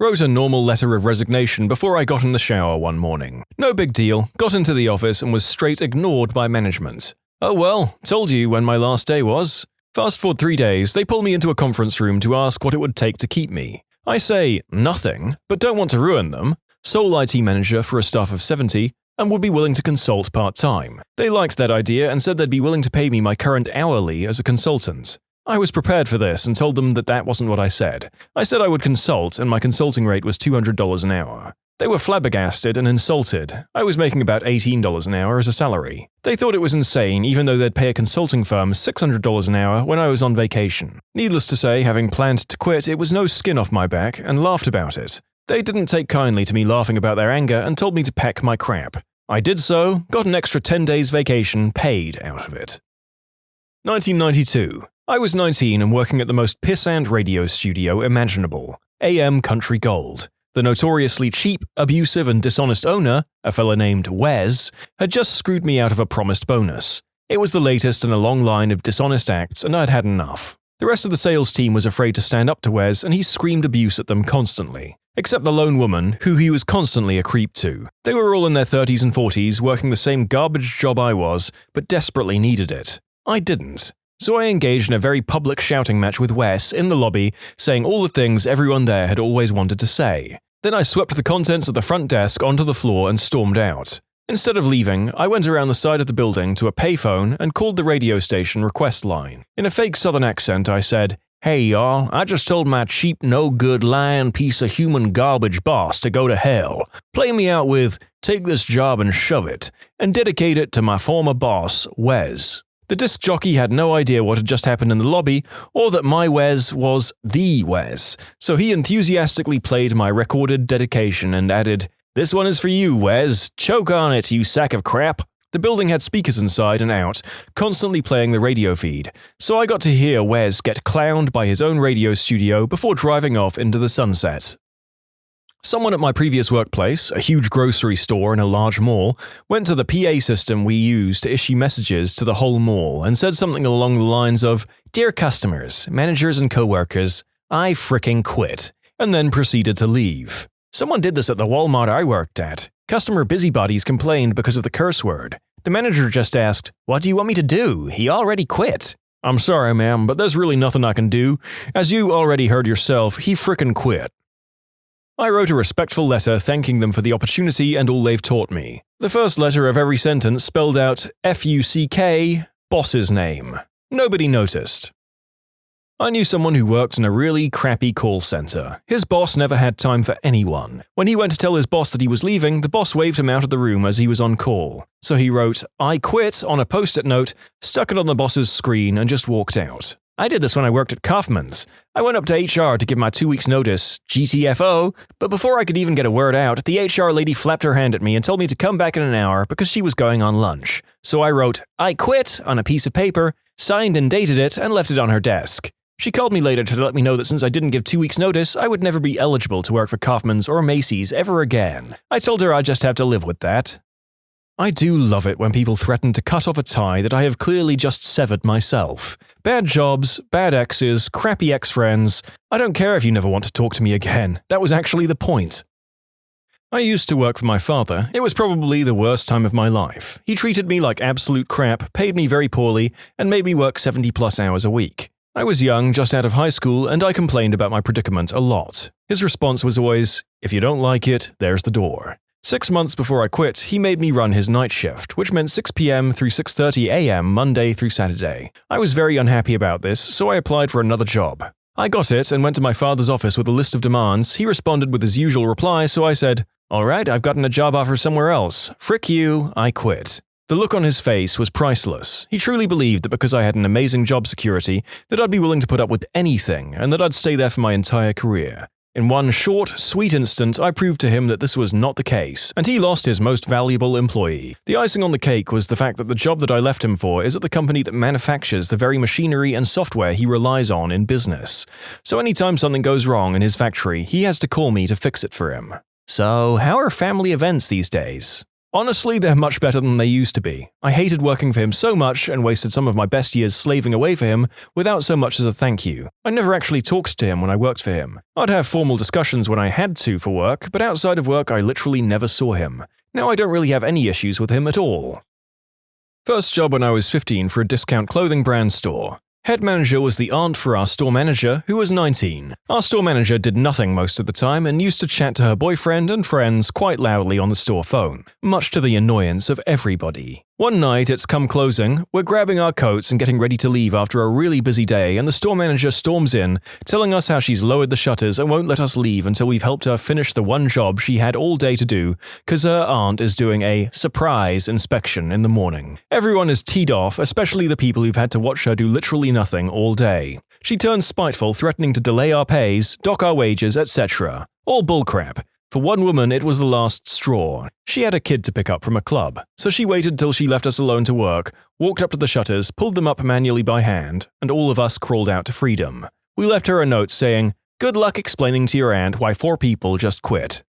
Wrote a normal letter of resignation before I got in the shower one morning. No big deal, got into the office and was straight ignored by management. Oh well, told you when my last day was. Fast forward 3 days, they pull me into a conference room to ask what it would take to keep me. I say, nothing, but don't want to ruin them. Sole IT manager for a staff of 70, and would be willing to consult part-time. They liked that idea and said they'd be willing to pay me my current hourly as a consultant. I was prepared for this and told them that that wasn't what I said. I said I would consult and my consulting rate was $200 an hour. They were flabbergasted and insulted. I was making about $18 an hour as a salary. They thought it was insane even though they'd pay a consulting firm $600 an hour when I was on vacation. Needless to say, having planned to quit, it was no skin off my back and laughed about it. They didn't take kindly to me laughing about their anger and told me to pack my crap. I did so, got an extra 10 days vacation paid out of it. 1992. I was 19 and working at the most pissant radio studio imaginable, AM Country Gold. The notoriously cheap, abusive and dishonest owner, a fella named Wes, had just screwed me out of a promised bonus. It was the latest in a long line of dishonest acts and I'd had enough. The rest of the sales team was afraid to stand up to Wes, and he screamed abuse at them constantly. Except the lone woman, who he was constantly a creep to. They were all in their 30s and 40s, working the same garbage job I was, but desperately needed it. I didn't. So I engaged in a very public shouting match with Wes in the lobby, saying all the things everyone there had always wanted to say. Then I swept the contents of the front desk onto the floor and stormed out. Instead of leaving, I went around the side of the building to a payphone and called the radio station request line. In a fake southern accent, I said, "Hey y'all, I just told my cheap, no-good, lying piece of human garbage boss to go to hell. Play me out with, 'Take this job and shove it,' and dedicate it to my former boss, Wes." The disc jockey had no idea what had just happened in the lobby, or that my Wes was the Wes, so he enthusiastically played my recorded dedication and added, "This one is for you, Wes. Choke on it, you sack of crap." The building had speakers inside and out, constantly playing the radio feed, so I got to hear Wes get clowned by his own radio studio before driving off into the sunset. Someone at my previous workplace, a huge grocery store in a large mall, went to the PA system we use to issue messages to the whole mall and said something along the lines of, "Dear customers, managers and co-workers, I fricking quit," and then proceeded to leave. Someone did this at the Walmart I worked at. Customer busybodies complained because of the curse word. The manager just asked, "What do you want me to do? He already quit." "I'm sorry, ma'am, but there's really nothing I can do. As you already heard yourself, he frickin' quit." I wrote a respectful letter thanking them for the opportunity and all they've taught me. The first letter of every sentence spelled out F-U-C-K, boss's name. Nobody noticed. I knew someone who worked in a really crappy call center. His boss never had time for anyone. When he went to tell his boss that he was leaving, the boss waved him out of the room as he was on call. So he wrote, "I quit" on a post-it note, stuck it on the boss's screen, and just walked out. I did this when I worked at Kaufman's. I went up to HR to give my 2 weeks notice, GTFO, but before I could even get a word out, the HR lady flapped her hand at me and told me to come back in an hour because she was going on lunch. So I wrote, "I quit" on a piece of paper, signed and dated it, and left it on her desk. She called me later to let me know that since I didn't give 2 weeks notice, I would never be eligible to work for Kaufman's or Macy's ever again. I told her I'd just have to live with that. I do love it when people threaten to cut off a tie that I have clearly just severed myself. Bad jobs, bad exes, crappy ex-friends. I don't care if you never want to talk to me again. That was actually the point. I used to work for my father. It was probably the worst time of my life. He treated me like absolute crap, paid me very poorly, and made me work 70+ hours a week. I was young, just out of high school, and I complained about my predicament a lot. His response was always, "If you don't like it, there's the door." 6 months before I quit, he made me run his night shift, which meant 6 p.m. through 6:30 a.m. Monday through Saturday. I was very unhappy about this, so I applied for another job. I got it and went to my father's office with a list of demands. He responded with his usual reply, so I said, "Alright, I've gotten a job offer somewhere else. Frick you, I quit." The look on his face was priceless. He truly believed that because I had an amazing job security, that I'd be willing to put up with anything and that I'd stay there for my entire career. In one short, sweet instant, I proved to him that this was not the case, and he lost his most valuable employee. The icing on the cake was the fact that the job that I left him for is at the company that manufactures the very machinery and software he relies on in business. So anytime something goes wrong in his factory, he has to call me to fix it for him. So, how are family events these days? Honestly, they're much better than they used to be. I hated working for him so much and wasted some of my best years slaving away for him without so much as a thank you. I never actually talked to him when I worked for him. I'd have formal discussions when I had to for work, but outside of work I literally never saw him. Now I don't really have any issues with him at all. First job when I was 15 for a discount clothing brand store. Head manager was the aunt for our store manager, who was 19. Our store manager did nothing most of the time and used to chat to her boyfriend and friends quite loudly on the store phone, much to the annoyance of everybody. One night, it's come closing, we're grabbing our coats and getting ready to leave after a really busy day, and the store manager storms in, telling us how she's lowered the shutters and won't let us leave until we've helped her finish the one job she had all day to do, cause her aunt is doing a surprise inspection in the morning. Everyone is teed off, especially the people who've had to watch her do literally nothing all day. She turns spiteful, threatening to delay our pays, dock our wages, etc. All bullcrap. For one woman, it was the last straw. She had a kid to pick up from a club, so she waited till she left us alone to work, walked up to the shutters, pulled them up manually by hand, and all of us crawled out to freedom. We left her a note saying, "Good luck explaining to your aunt why 4 people just quit."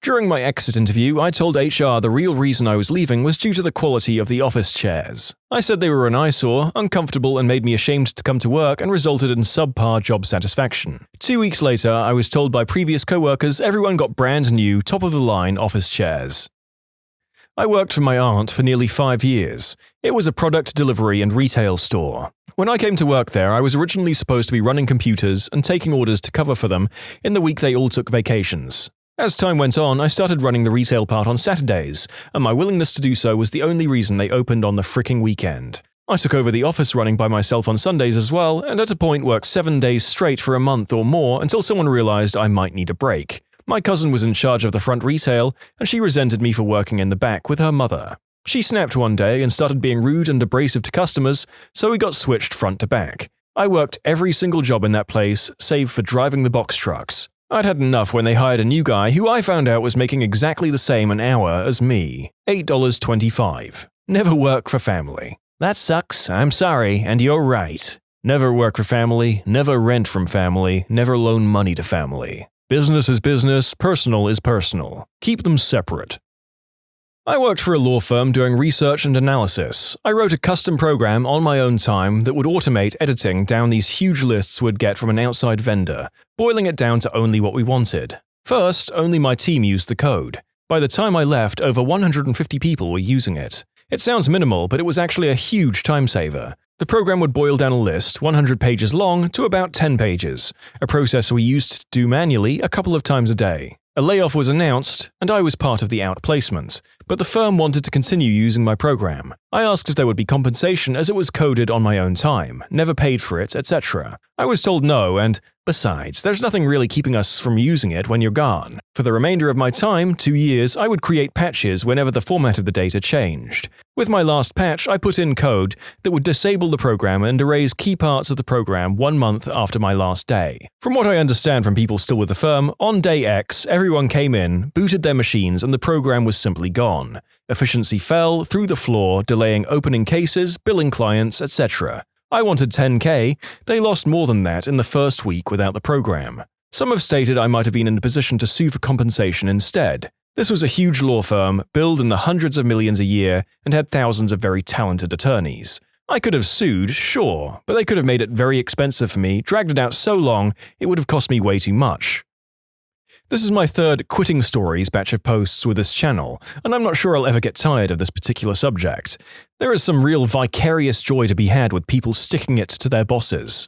During my exit interview, I told HR the real reason I was leaving was due to the quality of the office chairs. I said they were an eyesore, uncomfortable, and made me ashamed to come to work and resulted in subpar job satisfaction. 2 weeks later, I was told by previous co-workers everyone got brand new, top-of-the-line office chairs. I worked for my aunt for nearly 5 years. It was a product delivery and retail store. When I came to work there, I was originally supposed to be running computers and taking orders to cover for them in the week they all took vacations. As time went on, I started running the retail part on Saturdays, and my willingness to do so was the only reason they opened on the fricking weekend. I took over the office running by myself on Sundays as well, and at a point worked 7 days straight for a month or more until someone realized I might need a break. My cousin was in charge of the front retail, and she resented me for working in the back with her mother. She snapped one day and started being rude and abrasive to customers, so we got switched front to back. I worked every single job in that place, save for driving the box trucks. I'd had enough when they hired a new guy who I found out was making exactly the same an hour as me, $8.25. Never work for family. That sucks, I'm sorry, and you're right. Never work for family, never rent from family, never loan money to family. Business is business, personal is personal. Keep them separate. I worked for a law firm doing research and analysis. I wrote a custom program on my own time that would automate editing down these huge lists we'd get from an outside vendor, boiling it down to only what we wanted. First, only my team used the code. By the time I left, over 150 people were using it. It sounds minimal, but it was actually a huge time saver. The program would boil down a list, 100 pages long, to about 10 pages, a process we used to do manually a couple of times a day. A layoff was announced, and I was part of the outplacement, but the firm wanted to continue using my program. I asked if there would be compensation as it was coded on my own time, never paid for it, etc. I was told no, and besides, there's nothing really keeping us from using it when you're gone. For the remainder of my time, 2 years, I would create patches whenever the format of the data changed. With my last patch, I put in code that would disable the program and erase key parts of the program 1 month after my last day. From what I understand from people still with the firm, on day X, everyone came in, booted their machines, and the program was simply gone. Efficiency fell through the floor, delaying opening cases, billing clients, etc. I wanted 10K, they lost more than that in the first week without the program. Some have stated I might have been in a position to sue for compensation instead. This was a huge law firm, billed in the hundreds of millions a year, and had thousands of very talented attorneys. I could have sued, sure, but they could have made it very expensive for me, dragged it out so long, it would have cost me way too much. This is my third quitting stories batch of posts with this channel, and I'm not sure I'll ever get tired of this particular subject. There is some real vicarious joy to be had with people sticking it to their bosses.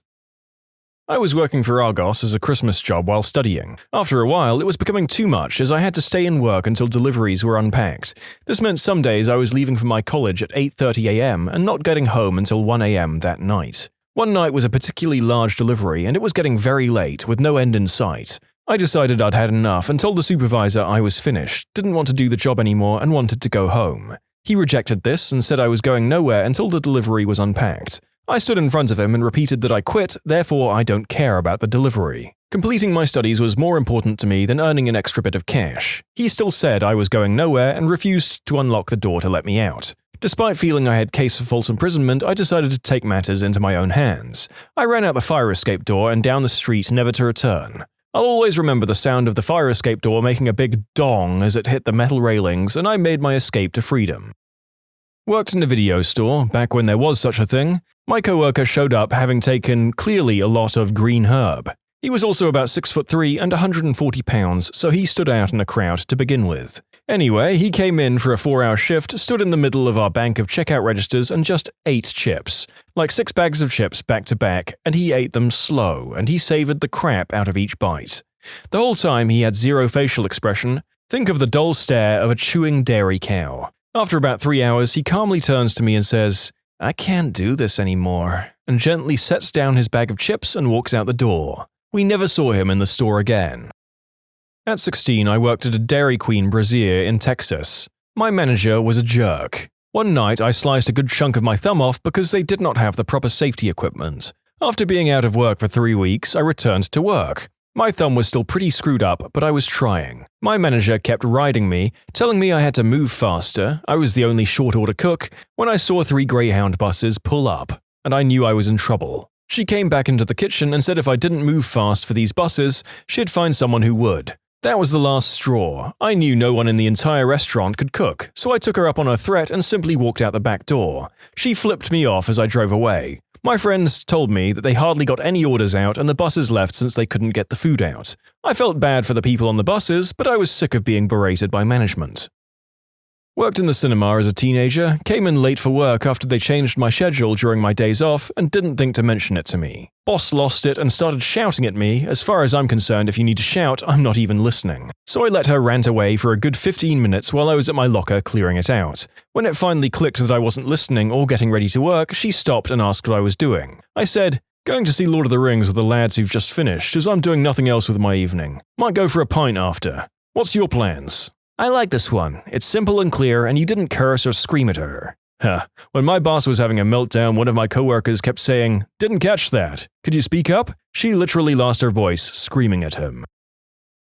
I was working for Argos as a Christmas job while studying. After a while, it was becoming too much as I had to stay in work until deliveries were unpacked. This meant some days I was leaving for my college at 8:30 a.m. and not getting home until 1 a.m. that night. One night was a particularly large delivery and it was getting very late with no end in sight. I decided I'd had enough and told the supervisor I was finished, didn't want to do the job anymore and wanted to go home. He rejected this and said I was going nowhere until the delivery was unpacked. I stood in front of him and repeated that I quit, therefore I don't care about the delivery. Completing my studies was more important to me than earning an extra bit of cash. He still said I was going nowhere and refused to unlock the door to let me out. Despite feeling I had case for false imprisonment, I decided to take matters into my own hands. I ran out the fire escape door and down the street never to return. I'll always remember the sound of the fire escape door making a big dong as it hit the metal railings, and I made my escape to freedom. Worked in a video store, back when there was such a thing. My coworker showed up having taken clearly a lot of green herb. He was also about 6'3" and 140 pounds, so he stood out in a crowd to begin with. Anyway, he came in for a 4-hour shift, stood in the middle of our bank of checkout registers and just ate chips. Like 6 bags of chips back to back, and he ate them slow, and he savored the crap out of each bite. The whole time he had zero facial expression. Think of the dull stare of a chewing dairy cow. After about 3 hours, he calmly turns to me and says, "I can't do this anymore," and gently sets down his bag of chips and walks out the door. We never saw him in the store again. At 16, I worked at a Dairy Queen brazier in Texas. My manager was a jerk. One night, I sliced a good chunk of my thumb off because they did not have the proper safety equipment. After being out of work for 3 weeks, I returned to work. My thumb was still pretty screwed up, but I was trying. My manager kept riding me, telling me I had to move faster. I was the only short-order cook when I saw 3 Greyhound buses pull up, and I knew I was in trouble. She came back into the kitchen and said if I didn't move fast for these buses, she'd find someone who would. That was the last straw. I knew no one in the entire restaurant could cook, so I took her up on her threat and simply walked out the back door. She flipped me off as I drove away. My friends told me that they hardly got any orders out and the buses left since they couldn't get the food out. I felt bad for the people on the buses, but I was sick of being berated by management. Worked in the cinema as a teenager, came in late for work after they changed my schedule during my days off and didn't think to mention it to me. Boss lost it and started shouting at me. As far as I'm concerned, if you need to shout, I'm not even listening. So I let her rant away for a good 15 minutes while I was at my locker clearing it out. When it finally clicked that I wasn't listening or getting ready to work, she stopped and asked what I was doing. I said, "Going to see Lord of the Rings with the lads who've just finished, as I'm doing nothing else with my evening. Might go for a pint after. What's your plans?" I like this one. It's simple and clear, and you didn't curse or scream at her. When my boss was having a meltdown, one of my coworkers kept saying, "Didn't catch that. Could you speak up?" She literally lost her voice, screaming at him.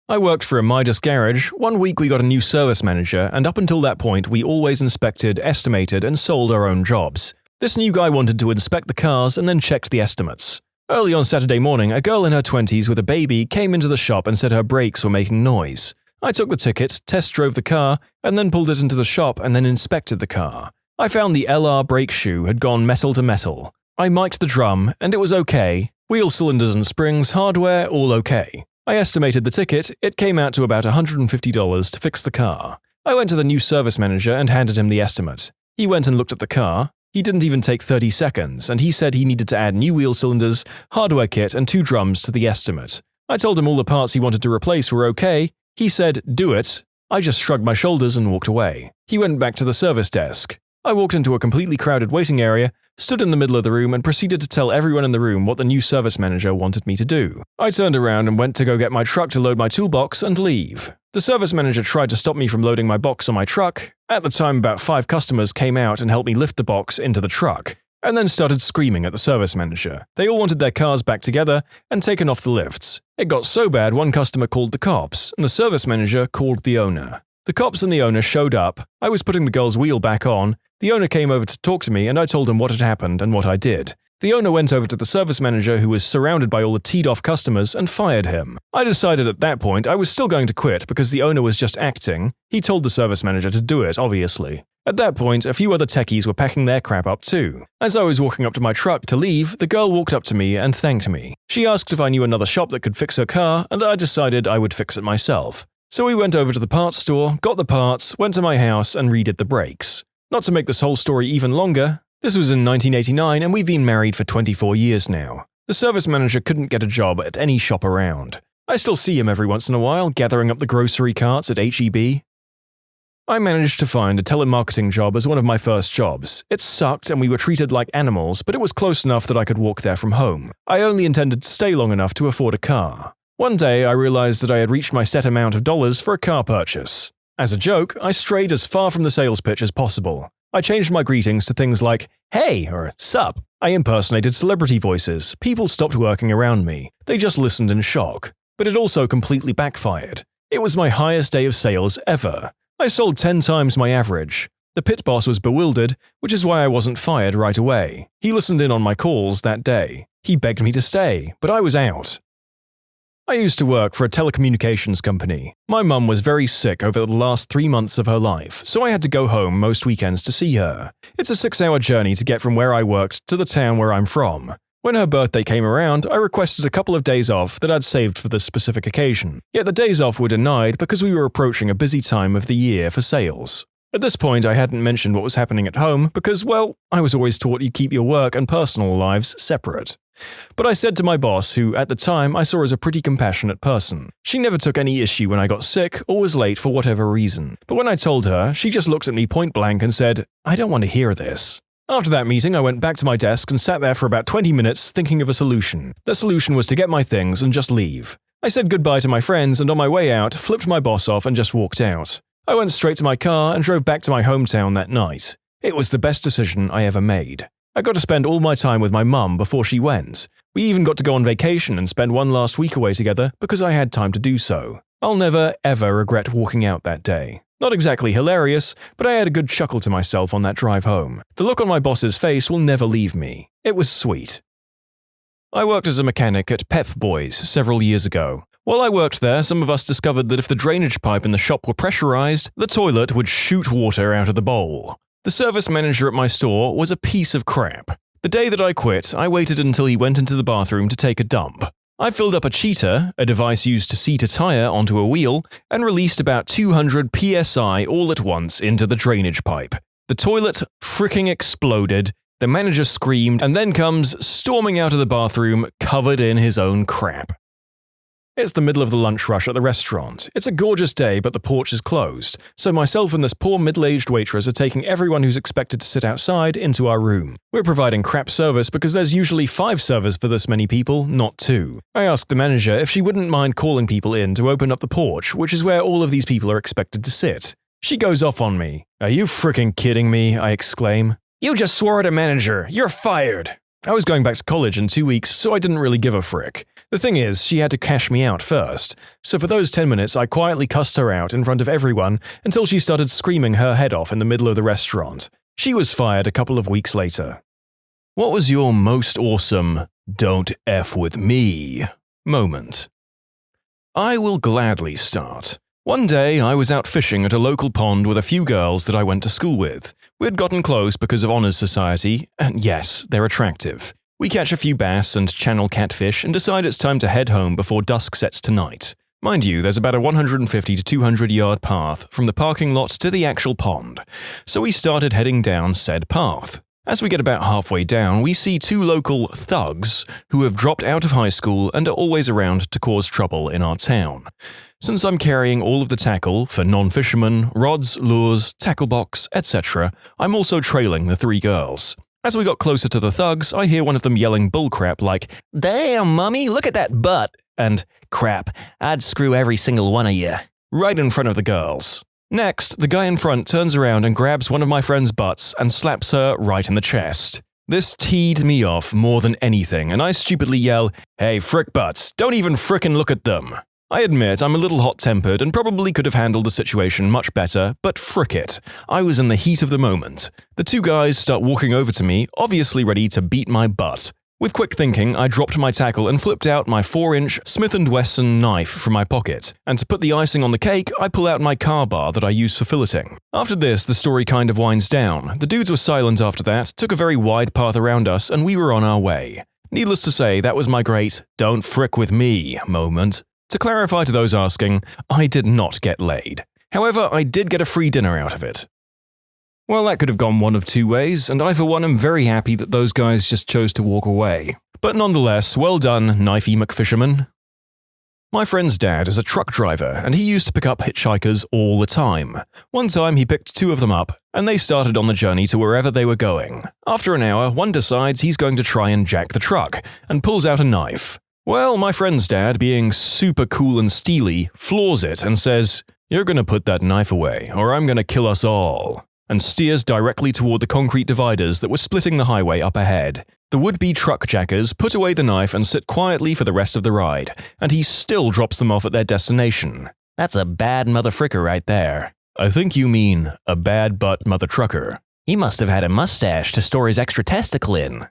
I worked for a Midas garage. One week we got a new service manager, and up until that point we always inspected, estimated, and sold our own jobs. This new guy wanted to inspect the cars and then checked the estimates. Early on Saturday morning, a girl in her 20s with a baby came into the shop and said her brakes were making noise. I took the ticket, test drove the car, and then pulled it into the shop and then inspected the car. I found the LR brake shoe had gone metal to metal. I mic'd the drum, and it was okay. Wheel cylinders and springs, hardware, all okay. I estimated the ticket. It came out to about $150 to fix the car. I went to the new service manager and handed him the estimate. He went and looked at the car. He didn't even take 30 seconds, and he said he needed to add new wheel cylinders, hardware kit, and 2 drums to the estimate. I told him all the parts he wanted to replace were okay. He said, "Do it." I just shrugged my shoulders and walked away. He went back to the service desk. I walked into a completely crowded waiting area, stood in the middle of the room, and proceeded to tell everyone in the room what the new service manager wanted me to do. I turned around and went to go get my truck to load my toolbox and leave. The service manager tried to stop me from loading my box on my truck. At the time, about 5 customers came out and helped me lift the box into the truck, and then started screaming at the service manager. They all wanted their cars back together and taken off the lifts. It got so bad one customer called the cops, and the service manager called the owner. The cops and the owner showed up. I was putting the girl's wheel back on. The owner came over to talk to me, and I told him what had happened and what I did. The owner went over to the service manager, who was surrounded by all the teed-off customers, and fired him. I decided at that point I was still going to quit because the owner was just acting. He told the service manager to do it, obviously. At that point, a few other techies were packing their crap up too. As I was walking up to my truck to leave, the girl walked up to me and thanked me. She asked if I knew another shop that could fix her car, and I decided I would fix it myself. So we went over to the parts store, got the parts, went to my house, and redid the brakes. Not to make this whole story even longer, this was in 1989 and we've been married for 24 years now. The service manager couldn't get a job at any shop around. I still see him every once in a while, gathering up the grocery carts at H-E-B. I managed to find a telemarketing job as one of my first jobs. It sucked and we were treated like animals, but it was close enough that I could walk there from home. I only intended to stay long enough to afford a car. One day, I realized that I had reached my set amount of dollars for a car purchase. As a joke, I strayed as far from the sales pitch as possible. I changed my greetings to things like, "Hey," or "Sup." I impersonated celebrity voices. People stopped working around me. They just listened in shock. But it also completely backfired. It was my highest day of sales ever. I sold 10 times my average. The pit boss was bewildered, which is why I wasn't fired right away. He listened in on my calls that day. He begged me to stay, but I was out. I used to work for a telecommunications company. My mum was very sick over the last 3 months of her life, so I had to go home most weekends to see her. It's a 6-hour journey to get from where I worked to the town where I'm from. When her birthday came around, I requested a couple of days off that I'd saved for this specific occasion. Yet the days off were denied because we were approaching a busy time of the year for sales. At this point, I hadn't mentioned what was happening at home because, well, I was always taught you keep your work and personal lives separate. But I said to my boss, who at the time I saw as a pretty compassionate person. She never took any issue when I got sick or was late for whatever reason. But when I told her, she just looked at me point blank and said, "I don't want to hear this." After that meeting, I went back to my desk and sat there for about 20 minutes thinking of a solution. The solution was to get my things and just leave. I said goodbye to my friends and on my way out, flipped my boss off and just walked out. I went straight to my car and drove back to my hometown that night. It was the best decision I ever made. I got to spend all my time with my mum before she went. We even got to go on vacation and spend one last week away together because I had time to do so. I'll never, ever regret walking out that day. Not exactly hilarious, but I had a good chuckle to myself on that drive home. The look on my boss's face will never leave me. It was sweet. I worked as a mechanic at Pep Boys several years ago. While I worked there, some of us discovered that if the drainage pipe in the shop were pressurized, the toilet would shoot water out of the bowl. The service manager at my store was a piece of crap. The day that I quit, I waited until he went into the bathroom to take a dump. I filled up a cheater, a device used to seat a tire onto a wheel, and released about 200 psi all at once into the drainage pipe. The toilet fricking exploded, the manager screamed, and then comes storming out of the bathroom covered in his own crap. It's the middle of the lunch rush at the restaurant. It's a gorgeous day, but the porch is closed, so myself and this poor middle-aged waitress are taking everyone who's expected to sit outside into our room. We're providing crap service because there's usually 5 servers for this many people, not 2. I asked the manager if she wouldn't mind calling people in to open up the porch, which is where all of these people are expected to sit. She goes off on me. "Are you freaking kidding me?" I exclaim. "You just swore at a manager. You're fired." I was going back to college in 2 weeks, so I didn't really give a frick. The thing is, she had to cash me out first, so for those 10 minutes I quietly cussed her out in front of everyone until she started screaming her head off in the middle of the restaurant. She was fired a couple of weeks later. What was your most awesome "don't F with me" moment? I will gladly start. One day, I was out fishing at a local pond with a few girls that I went to school with. We had gotten close because of Honours Society, and yes, they're attractive. We catch a few bass and channel catfish and decide it's time to head home before dusk sets tonight. Mind you, there's about a 150 to 200 yard path from the parking lot to the actual pond, so we started heading down said path. As we get about halfway down, we see 2 local thugs who have dropped out of high school and are always around to cause trouble in our town. Since I'm carrying all of the tackle for non-fishermen, rods, lures, tackle box, etc., I'm also trailing the 3 girls. As we got closer to the thugs, I hear one of them yelling bullcrap like, "Damn, mummy, look at that butt," and "Crap, I'd screw every single one of you," right in front of the girls. Next, the guy in front turns around and grabs one of my friend's butts and slaps her right in the chest. This teed me off more than anything, and I stupidly yell, "Hey, frick butts, don't even frickin' look at them." I admit I'm a little hot-tempered and probably could have handled the situation much better, but frick it, I was in the heat of the moment. The 2 guys start walking over to me, obviously ready to beat my butt. With quick thinking, I dropped my tackle and flipped out my 4-inch Smith & Wesson knife from my pocket, and to put the icing on the cake, I pull out my car bar that I use for filleting. After this, the story kind of winds down. The dudes were silent after that, took a very wide path around us, and we were on our way. Needless to say, that was my great "don't frick with me" moment. To clarify to those asking, I did not get laid. However, I did get a free dinner out of it. Well, that could have gone one of 2 ways, and I for one am very happy that those guys just chose to walk away. But nonetheless, well done, Knifey McFisherman. My friend's dad is a truck driver, and he used to pick up hitchhikers all the time. One time he picked 2 of them up, and they started on the journey to wherever they were going. After an hour, one decides he's going to try and jack the truck, and pulls out a knife. Well, my friend's dad, being super cool and steely, floors it and says, "You're gonna put that knife away, or I'm gonna kill us all," and steers directly toward the concrete dividers that were splitting the highway up ahead. The would-be truck jackers put away the knife and sit quietly for the rest of the ride, and he still drops them off at their destination. That's a bad motherfricker right there. I think you mean a bad butt mother trucker. He must have had a mustache to store his extra testicle in.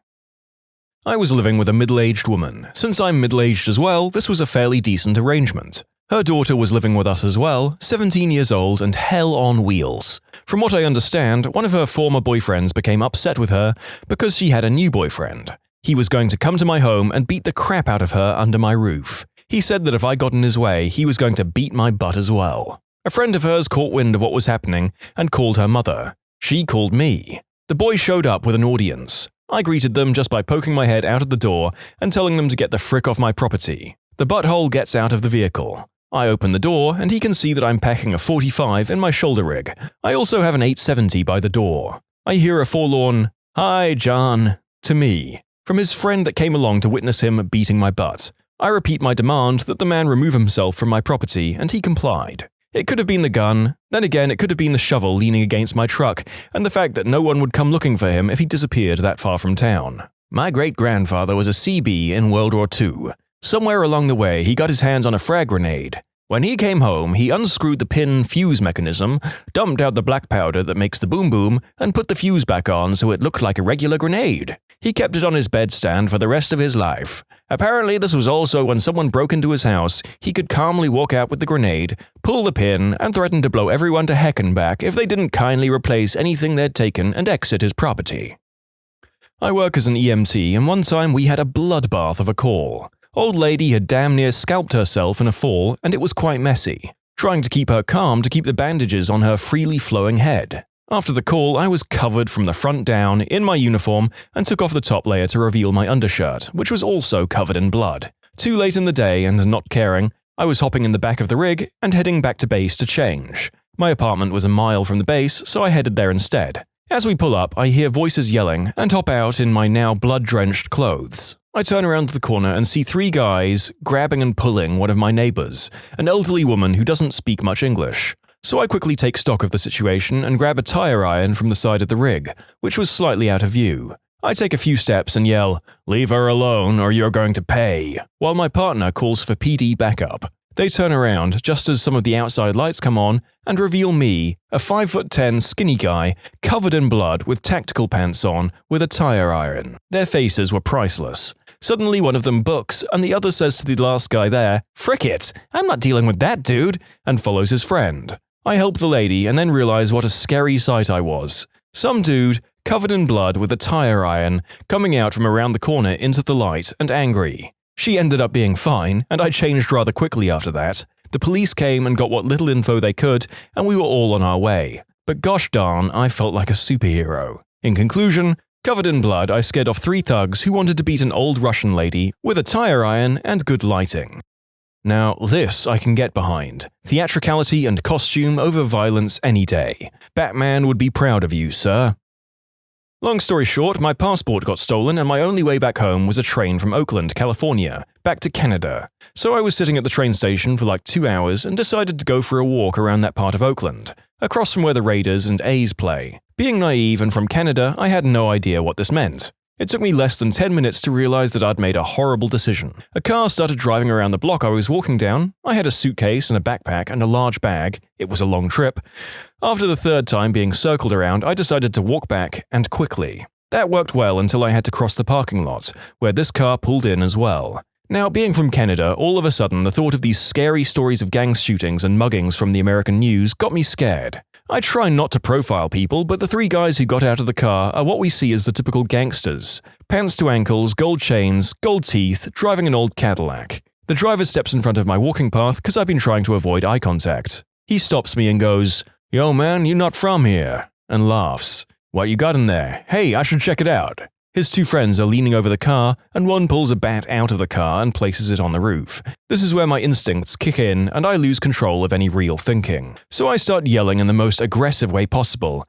I was living with a middle-aged woman. Since I'm middle-aged as well, this was a fairly decent arrangement. Her daughter was living with us as well, 17 years old and hell on wheels. From what I understand, one of her former boyfriends became upset with her because she had a new boyfriend. He was going to come to my home and beat the crap out of her under my roof. He said that if I got in his way, he was going to beat my butt as well. A friend of hers caught wind of what was happening and called her mother. She called me. The boy showed up with an audience. I greeted them just by poking my head out of the door and telling them to get the frick off my property. The butthole gets out of the vehicle. I open the door and he can see that I'm packing a 45 in my shoulder rig. I also have an 870 by the door. I hear a forlorn, "Hi, John," to me, from his friend that came along to witness him beating my butt. I repeat my demand that the man remove himself from my property and he complied. It could have been the gun, then again it could have been the shovel leaning against my truck, and the fact that no one would come looking for him if he disappeared that far from town. My great-grandfather was a CB in World War II. Somewhere along the way he got his hands on a frag grenade. When he came home, he unscrewed the pin fuse mechanism, dumped out the black powder that makes the boom boom, and put the fuse back on so it looked like a regular grenade. He kept it on his bedstand for the rest of his life. Apparently, this was also when someone broke into his house, he could calmly walk out with the grenade, pull the pin, and threaten to blow everyone to heck and back if they didn't kindly replace anything they'd taken and exit his property. I work as an EMT, and one time we had a bloodbath of a call. Old lady had damn near scalped herself in a fall, and it was quite messy. Trying to keep her calm to keep the bandages on her freely flowing head. After the call, I was covered from the front down, in my uniform, and took off the top layer to reveal my undershirt, which was also covered in blood. Too late in the day, and not caring, I was hopping in the back of the rig and heading back to base to change. My apartment was a mile from the base, so I headed there instead. As we pull up, I hear voices yelling and hop out in my now blood-drenched clothes. I turn around the corner and see 3 guys grabbing and pulling one of my neighbors, an elderly woman who doesn't speak much English. So I quickly take stock of the situation and grab a tire iron from the side of the rig, which was slightly out of view. I take a few steps and yell, "Leave her alone or you're going to pay," while my partner calls for PD backup. They turn around just as some of the outside lights come on and reveal me, a 5'10" skinny guy, covered in blood with tactical pants on, with a tire iron. Their faces were priceless. Suddenly one of them books, and the other says to the last guy there, "Frick it, I'm not dealing with that dude," and follows his friend. I help the lady and then realize what a scary sight I was. Some dude, covered in blood with a tire iron, coming out from around the corner into the light and angry. She ended up being fine, and I changed rather quickly after that. The police came and got what little info they could, and we were all on our way. But gosh darn, I felt like a superhero. In conclusion, covered in blood, I scared off 3 thugs who wanted to beat an old Russian lady with a tire iron and good lighting. Now, this I can get behind. Theatricality and costume over violence any day. Batman would be proud of you, sir. Long story short, my passport got stolen and my only way back home was a train from Oakland, California, back to Canada. So I was sitting at the train station for like 2 hours and decided to go for a walk around that part of Oakland, across from where the Raiders and A's play. Being naive and from Canada, I had no idea what this meant. It took me less than 10 minutes to realize that I'd made a horrible decision. A car started driving around the block I was walking down. I had a suitcase and a backpack and a large bag. It was a long trip. After the 3rd time being circled around, I decided to walk back, and quickly. That worked well until I had to cross the parking lot, where this car pulled in as well. Now, being from Canada, all of a sudden the thought of these scary stories of gang shootings and muggings from the American news got me scared. I try not to profile people, but the 3 guys who got out of the car are what we see as the typical gangsters. Pants to ankles, gold chains, gold teeth, driving an old Cadillac. The driver steps in front of my walking path because I've been trying to avoid eye contact. He stops me and goes, "Yo man, you not from here," and laughs. "What you got in there? Hey, I should check it out." His 2 friends are leaning over the car, and one pulls a bat out of the car and places it on the roof. This is where my instincts kick in and I lose control of any real thinking. So I start yelling in the most aggressive way possible.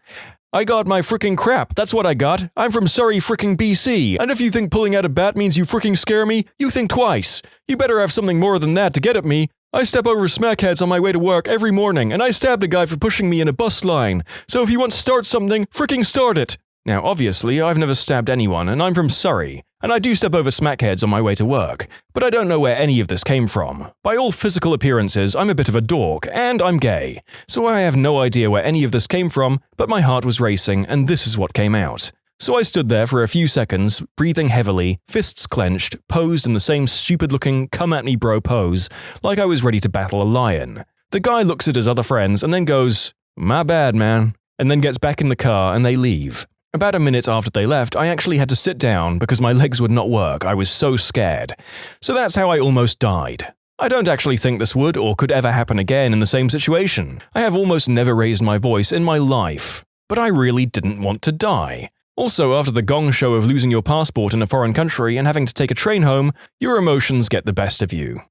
"I got my fricking crap, that's what I got. I'm from Surrey fricking BC, and if you think pulling out a bat means you fricking scare me, you think twice. You better have something more than that to get at me. I step over smackheads on my way to work every morning, and I stabbed a guy for pushing me in a bus line. So if you want to start something, fricking start it." Now, obviously, I've never stabbed anyone, and I'm from Surrey, and I do step over smackheads on my way to work, but I don't know where any of this came from. By all physical appearances, I'm a bit of a dork, and I'm gay, so I have no idea where any of this came from, but my heart was racing, and this is what came out. So I stood there for a few seconds, breathing heavily, fists clenched, posed in the same stupid-looking come-at-me-bro pose, like I was ready to battle a lion. The guy looks at his other friends and then goes, "My bad, man," and then gets back in the car and they leave. About a minute after they left, I actually had to sit down because my legs would not work. I was so scared. So that's how I almost died. I don't actually think this would or could ever happen again in the same situation. I have almost never raised my voice in my life. But I really didn't want to die. Also, after the gong show of losing your passport in a foreign country and having to take a train home, your emotions get the best of you.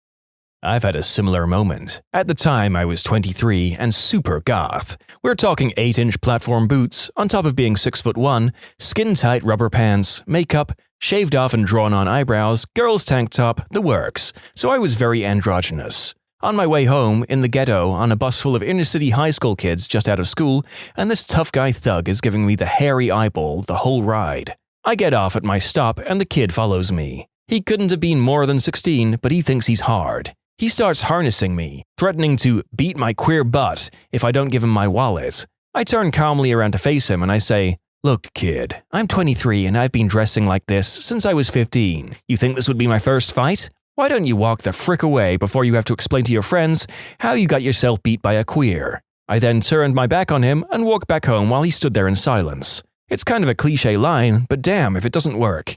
I've had a similar moment. At the time, I was 23 and super goth. We're talking 8-inch platform boots, on top of being 6'1", skin-tight rubber pants, makeup, shaved off and drawn-on eyebrows, girls' tank top, the works. So I was very androgynous. On my way home, in the ghetto, on a bus full of inner-city high school kids just out of school, and this tough guy thug is giving me the hairy eyeball the whole ride. I get off at my stop and the kid follows me. He couldn't have been more than 16, but he thinks he's hard. He starts harnessing me, threatening to beat my queer butt if I don't give him my wallet. I turn calmly around to face him and I say, "Look, kid, I'm 23 and I've been dressing like this since I was 15. You think this would be my first fight? Why don't you walk the frick away before you have to explain to your friends how you got yourself beat by a queer?" I then turned my back on him and walked back home while he stood there in silence. It's kind of a cliche line, but damn if it doesn't work.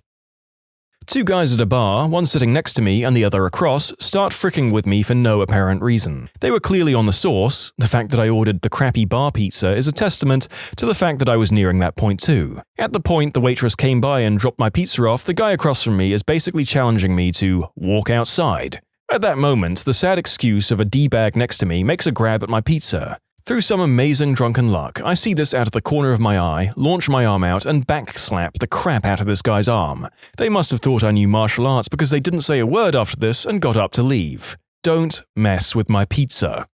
Two guys at a bar, one sitting next to me and the other across, start fricking with me for no apparent reason. They were clearly on the sauce. The fact that I ordered the crappy bar pizza is a testament to the fact that I was nearing that point too. At the point the waitress came by and dropped my pizza off, the guy across from me is basically challenging me to walk outside. At that moment, the sad excuse of a D-bag next to me makes a grab at my pizza. Through some amazing drunken luck, I see this out of the corner of my eye, launch my arm out, and backslap the crap out of this guy's arm. They must have thought I knew martial arts because they didn't say a word after this and got up to leave. Don't mess with my pizza.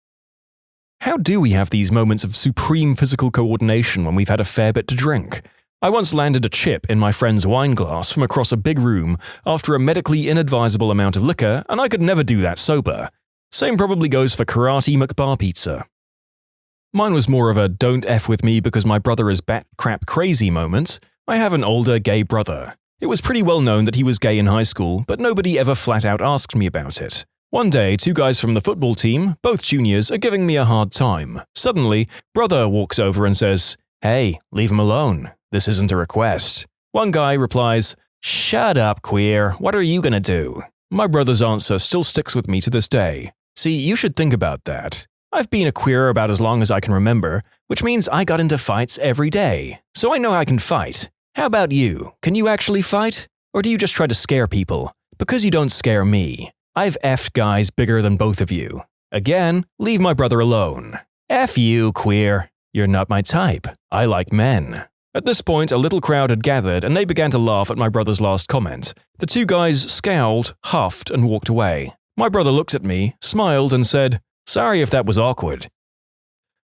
How do we have these moments of supreme physical coordination when we've had a fair bit to drink? I once landed a chip in my friend's wine glass from across a big room after a medically inadvisable amount of liquor, and I could never do that sober. Same probably goes for Karate McBar pizza. Mine was more of a don't F with me because my brother is bat crap crazy moment. I have an older gay brother. It was pretty well known that he was gay in high school, but nobody ever flat out asked me about it. One day, two guys from the football team, both juniors, are giving me a hard time. Suddenly, brother walks over and says, "Hey, leave him alone. This isn't a request." One guy replies, "Shut up, queer. What are you gonna do?" My brother's answer still sticks with me to this day. See, you should think about that. I've been a queer about as long as I can remember, which means I got into fights every day. So I know I can fight. How about you? Can you actually fight? Or do you just try to scare people? Because you don't scare me. I've effed guys bigger than both of you. Again, leave my brother alone. F you, queer. You're not my type. I like men. At this point, a little crowd had gathered and they began to laugh at my brother's last comment. The two guys scowled, huffed, and walked away. My brother looked at me, smiled, and said, "Sorry if that was awkward."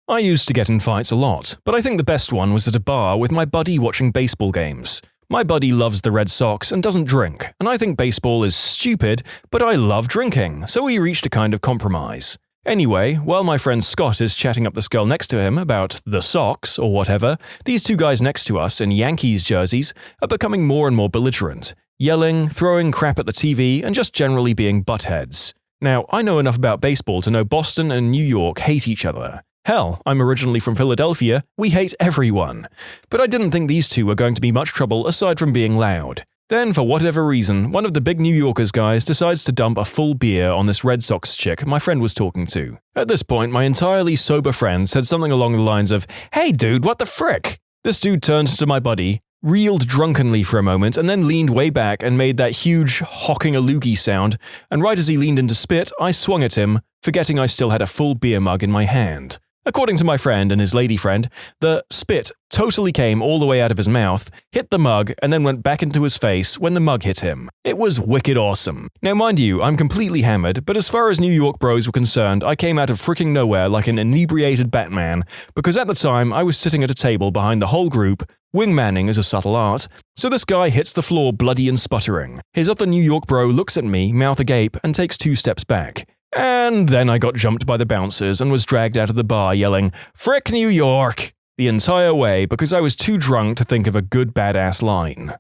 I used to get in fights a lot, but I think the best one was at a bar with my buddy watching baseball games. My buddy loves the Red Sox and doesn't drink, and I think baseball is stupid, but I love drinking, so we reached a kind of compromise. Anyway, while my friend Scott is chatting up this girl next to him about the Sox or whatever, these two guys next to us in Yankees jerseys are becoming more and more belligerent, yelling, throwing crap at the TV, and just generally being buttheads. Now, I know enough about baseball to know Boston and New York hate each other. Hell, I'm originally from Philadelphia, we hate everyone. But I didn't think these two were going to be much trouble aside from being loud. Then, for whatever reason, one of the big New Yorkers guys decides to dump a full beer on this Red Sox chick my friend was talking to. At this point, my entirely sober friend said something along the lines of, "Hey dude, what the frick?" This dude turned to my buddy, reeled drunkenly for a moment, and then leaned way back and made that huge hocking a loogie sound, and right as he leaned in to spit, I swung at him, forgetting I still had a full beer mug in my hand. According to my friend and his lady friend, the spit totally came all the way out of his mouth, hit the mug, and then went back into his face when the mug hit him. It was wicked awesome. Now mind you, I'm completely hammered, but as far as New York bros were concerned, I came out of freaking nowhere like an inebriated Batman, because at the time I was sitting at a table behind the whole group. Wingmanning is a subtle art, so this guy hits the floor bloody and sputtering. His other New York bro looks at me, mouth agape, and takes 2 steps back. And then I got jumped by the bouncers and was dragged out of the bar yelling, "Frick New York!" the entire way because I was too drunk to think of a good badass line.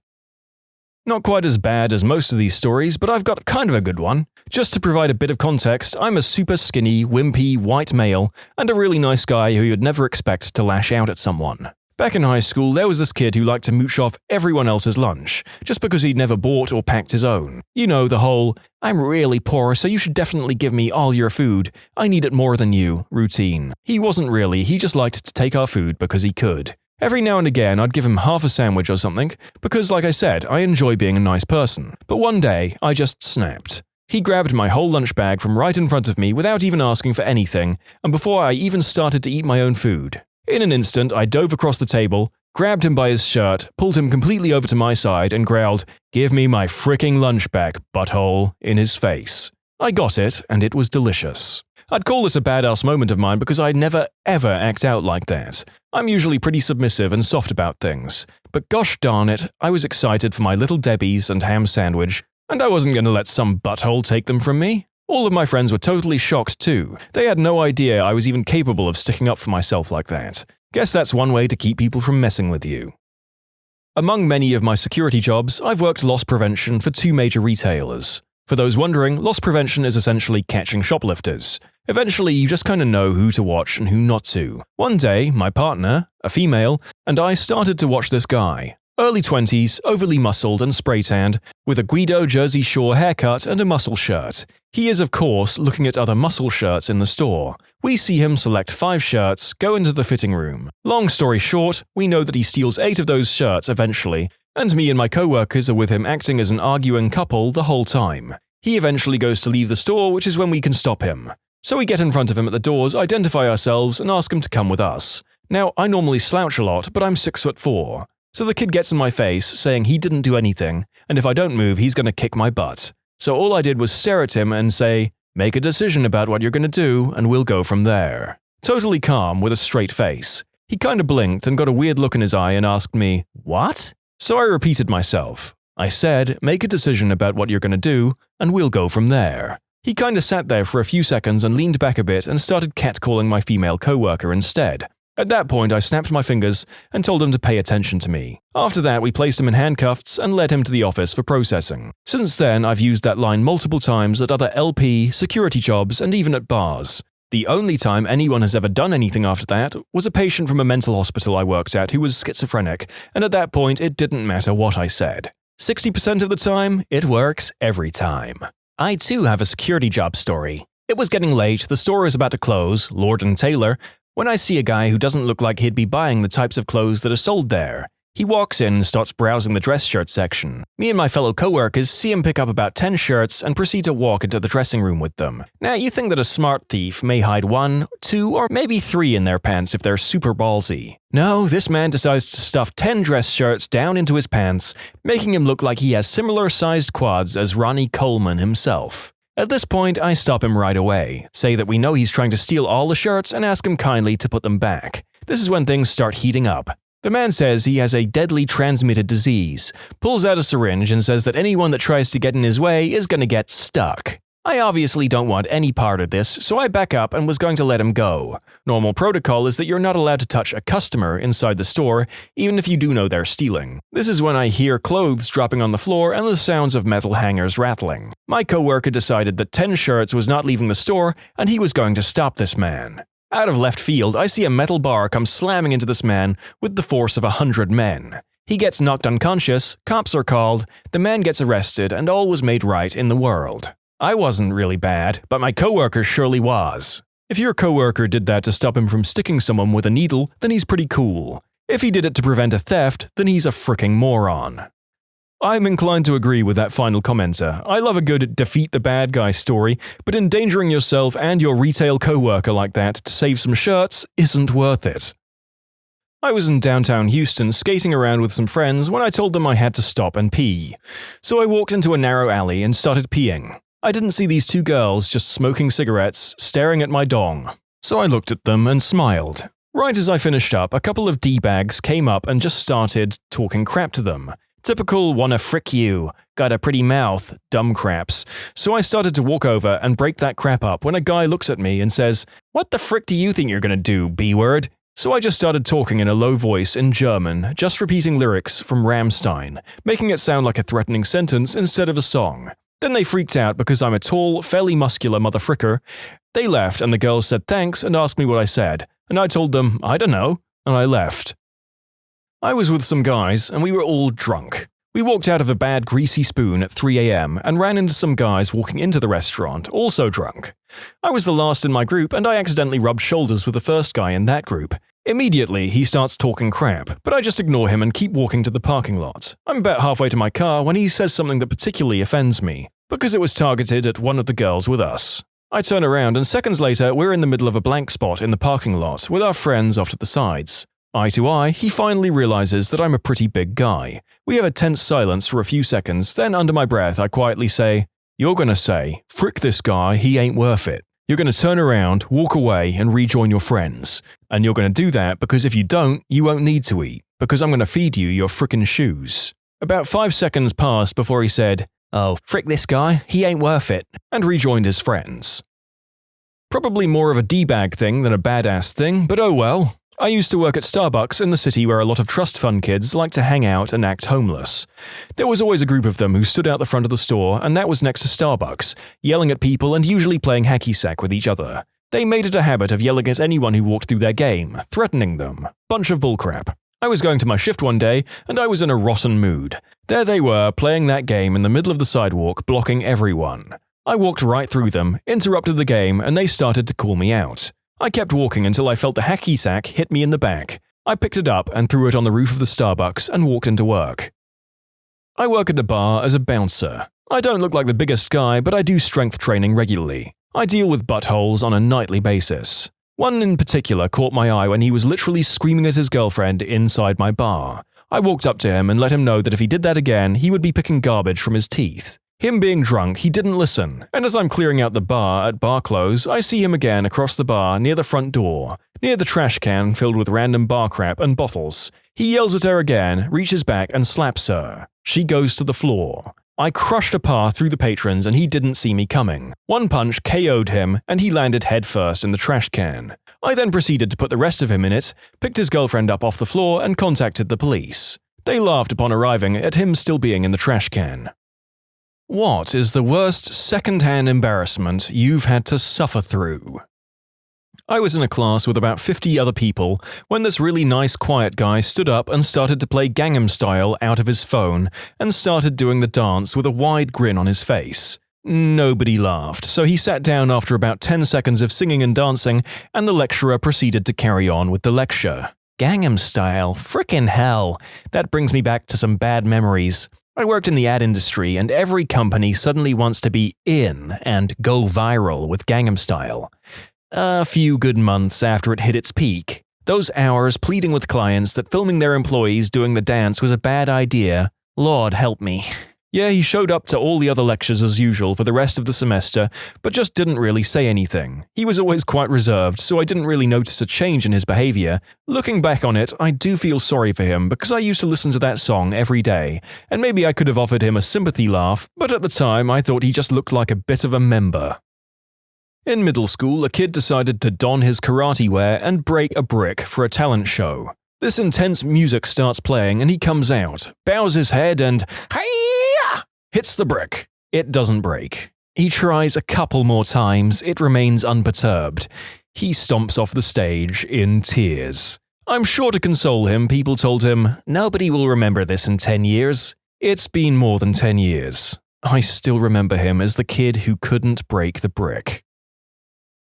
Not quite as bad as most of these stories, but I've got kind of a good one. Just to provide a bit of context, I'm a super skinny, wimpy, white male, and a really nice guy who you'd never expect to lash out at someone. Back in high school, there was this kid who liked to mooch off everyone else's lunch, just because he'd never bought or packed his own. You know, the whole, "I'm really poor, so you should definitely give me all your food. I need it more than you" routine. He wasn't really, he just liked to take our food because he could. Every now and again, I'd give him half a sandwich or something, because like I said, I enjoy being a nice person. But one day, I just snapped. He grabbed my whole lunch bag from right in front of me without even asking for anything, and before I even started to eat my own food. In an instant, I dove across the table, grabbed him by his shirt, pulled him completely over to my side, and growled, "Give me my fricking lunch back, butthole," in his face. I got it, and it was delicious. I'd call this a badass moment of mine because I never ever act out like that. I'm usually pretty submissive and soft about things. But gosh darn it, I was excited for my little Debbie's and ham sandwich, and I wasn't going to let some butthole take them from me. All of my friends were totally shocked too. They had no idea I was even capable of sticking up for myself like that. Guess that's one way to keep people from messing with you. Among many of my security jobs, I've worked loss prevention for 2 major retailers. For those wondering, loss prevention is essentially catching shoplifters. Eventually, you just kind of know who to watch and who not to. One day, my partner, a female, and I started to watch this guy. Early 20s, overly muscled and spray-tanned, with a Guido Jersey Shore haircut and a muscle shirt. He is, of course, looking at other muscle shirts in the store. We see him select 5 shirts, go into the fitting room. Long story short, we know that he steals 8 of those shirts eventually, and me and my co-workers are with him acting as an arguing couple the whole time. He eventually goes to leave the store, which is when we can stop him. So we get in front of him at the doors, identify ourselves, and ask him to come with us. Now, I normally slouch a lot, but I'm 6'4". So the kid gets in my face, saying he didn't do anything, and if I don't move, he's going to kick my butt. So all I did was stare at him and say, "Make a decision about what you're going to do, and we'll go from there." Totally calm, with a straight face. He kind of blinked and got a weird look in his eye and asked me, "What?" So I repeated myself. I said, "Make a decision about what you're going to do, and we'll go from there." He kind of sat there for a few seconds and leaned back a bit and started catcalling my female co-worker instead. At that point, I snapped my fingers and told him to pay attention to me. After that, we placed him in handcuffs and led him to the office for processing. Since then, I've used that line multiple times at other LP, security jobs, and even at bars. The only time anyone has ever done anything after that was a patient from a mental hospital I worked at who was schizophrenic, and at that point, it didn't matter what I said. 60% of the time, it works every time. I too have a security job story. It was getting late, the store is about to close, Lord & Taylor, when I see a guy who doesn't look like he'd be buying the types of clothes that are sold there. He walks in and starts browsing the dress shirt section. Me and my fellow co-workers see him pick up about 10 shirts and proceed to walk into the dressing room with them. Now, you think that a smart thief may hide 1, 2, or maybe 3 in their pants if they're super ballsy. No, this man decides to stuff 10 dress shirts down into his pants, making him look like he has similar-sized quads as Ronnie Coleman himself. At this point, I stop him right away, say that we know he's trying to steal all the shirts, and ask him kindly to put them back. This is when things start heating up. The man says he has a deadly transmitted disease, pulls out a syringe and says that anyone that tries to get in his way is going to get stuck. I obviously don't want any part of this, so I back up and was going to let him go. Normal protocol is that you're not allowed to touch a customer inside the store, even if you do know they're stealing. This is when I hear clothes dropping on the floor and the sounds of metal hangers rattling. My coworker decided that 10 shirts was not leaving the store and he was going to stop this man. Out of left field, I see a metal bar come slamming into this man with the force of 100 men. He gets knocked unconscious, cops are called, the man gets arrested, and all was made right in the world. I wasn't really bad, but my coworker surely was. If your coworker did that to stop him from sticking someone with a needle, then he's pretty cool. If he did it to prevent a theft, then he's a fricking moron. I'm inclined to agree with that final commenter. I love a good defeat the bad guy story, but endangering yourself and your retail coworker like that to save some shirts isn't worth it. I was in downtown Houston skating around with some friends when I told them I had to stop and pee. So I walked into a narrow alley and started peeing. I didn't see these 2 girls just smoking cigarettes, staring at my dong. So I looked at them and smiled. Right as I finished up, a couple of D-bags came up and just started talking crap to them. Typical wanna frick you, got a pretty mouth, dumb craps. So I started to walk over and break that crap up when a guy looks at me and says, "What the frick do you think you're gonna do, B-word?" So I just started talking in a low voice in German, just repeating lyrics from Rammstein, making it sound like a threatening sentence instead of a song. Then they freaked out because I'm a tall, fairly muscular motherfricker. They left and the girls said thanks and asked me what I said, and I told them, I don't know, and I left. I was with some guys and we were all drunk. We walked out of a bad greasy spoon at 3 a.m. and ran into some guys walking into the restaurant, also drunk. I was the last in my group and I accidentally rubbed shoulders with the first guy in that group. Immediately, he starts talking crap, but I just ignore him and keep walking to the parking lot. I'm about halfway to my car when he says something that particularly offends me, because it was targeted at one of the girls with us. I turn around and seconds later, we're in the middle of a blank spot in the parking lot with our friends off to the sides. Eye to eye, he finally realizes that I'm a pretty big guy. We have a tense silence for a few seconds, then under my breath I quietly say, "You're gonna say, frick this guy, he ain't worth it. You're gonna turn around, walk away, and rejoin your friends. And you're gonna do that because if you don't, you won't need to eat, because I'm gonna feed you your frickin' shoes." About 5 seconds passed before he said, "Oh, frick this guy, he ain't worth it," and rejoined his friends. Probably more of a D-bag thing than a badass thing, but oh well. I used to work at Starbucks in the city where a lot of trust fund kids like to hang out and act homeless. There was always a group of them who stood out the front of the store, and that was next to Starbucks, yelling at people and usually playing hacky sack with each other. They made it a habit of yelling at anyone who walked through their game, threatening them. Bunch of bullcrap. I was going to my shift one day, and I was in a rotten mood. There they were, playing that game in the middle of the sidewalk, blocking everyone. I walked right through them, interrupted the game, and they started to call me out. I kept walking until I felt the hacky sack hit me in the back. I picked it up and threw it on the roof of the Starbucks and walked into work. I work at a bar as a bouncer. I don't look like the biggest guy, but I do strength training regularly. I deal with buttholes on a nightly basis. One in particular caught my eye when he was literally screaming at his girlfriend inside my bar. I walked up to him and let him know that if he did that again, he would be picking garbage from his teeth. Him being drunk, he didn't listen, and as I'm clearing out the bar at bar close, I see him again across the bar near the front door, near the trash can filled with random bar crap and bottles. He yells at her again, reaches back and slaps her. She goes to the floor. I crushed a path through the patrons and he didn't see me coming. One punch KO'd him and he landed headfirst in the trash can. I then proceeded to put the rest of him in it, picked his girlfriend up off the floor and contacted the police. They laughed upon arriving at him still being in the trash can. What is the worst second-hand embarrassment you've had to suffer through? I was in a class with about 50 other people when this really nice quiet guy stood up and started to play Gangnam Style out of his phone and started doing the dance with a wide grin on his face. Nobody laughed, so he sat down after about 10 seconds of singing and dancing, and the lecturer proceeded to carry on with the lecture. Gangnam Style, frickin' hell. That brings me back to some bad memories. I worked in the ad industry, and every company suddenly wants to be in and go viral with Gangnam Style. A few good months after it hit its peak, those hours pleading with clients that filming their employees doing the dance was a bad idea, Lord help me. Yeah, he showed up to all the other lectures as usual for the rest of the semester, but just didn't really say anything. He was always quite reserved, so I didn't really notice a change in his behavior. Looking back on it, I do feel sorry for him because I used to listen to that song every day, and maybe I could have offered him a sympathy laugh, but at the time I thought he just looked like a bit of a member. In middle school, a kid decided to don his karate wear and break a brick for a talent show. This intense music starts playing and he comes out, bows his head and hi-ya! Hits the brick. It doesn't break. He tries a couple more times, it remains unperturbed. He stomps off the stage in tears. I'm sure to console him, people told him, "Nobody will remember this in 10 years. It's been more than 10 years. I still remember him as the kid who couldn't break the brick.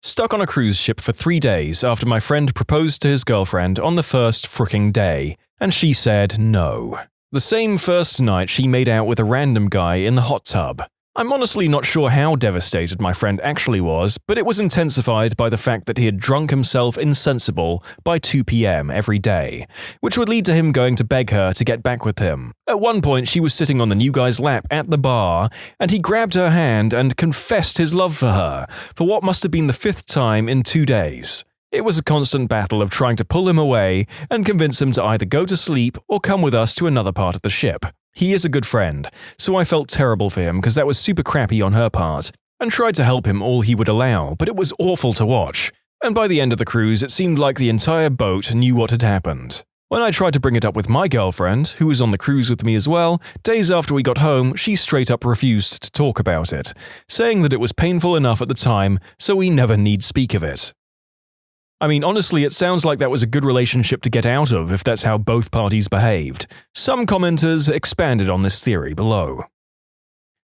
Stuck on a cruise ship for 3 days after my friend proposed to his girlfriend on the first fricking day, and she said no. The same first night she made out with a random guy in the hot tub. I'm honestly not sure how devastated my friend actually was, but it was intensified by the fact that he had drunk himself insensible by 2 p.m. every day, which would lead to him going to beg her to get back with him. At one point, she was sitting on the new guy's lap at the bar, and he grabbed her hand and confessed his love for her, for what must have been the 5th time in 2 days. It was a constant battle of trying to pull him away and convince him to either go to sleep or come with us to another part of the ship. He is a good friend, so I felt terrible for him because that was super crappy on her part, and tried to help him all he would allow, but it was awful to watch. And by the end of the cruise, it seemed like the entire boat knew what had happened. When I tried to bring it up with my girlfriend, who was on the cruise with me as well, days after we got home, she straight up refused to talk about it, saying that it was painful enough at the time, so we never need speak of it. I mean, honestly, it sounds like that was a good relationship to get out of if that's how both parties behaved. Some commenters expanded on this theory below.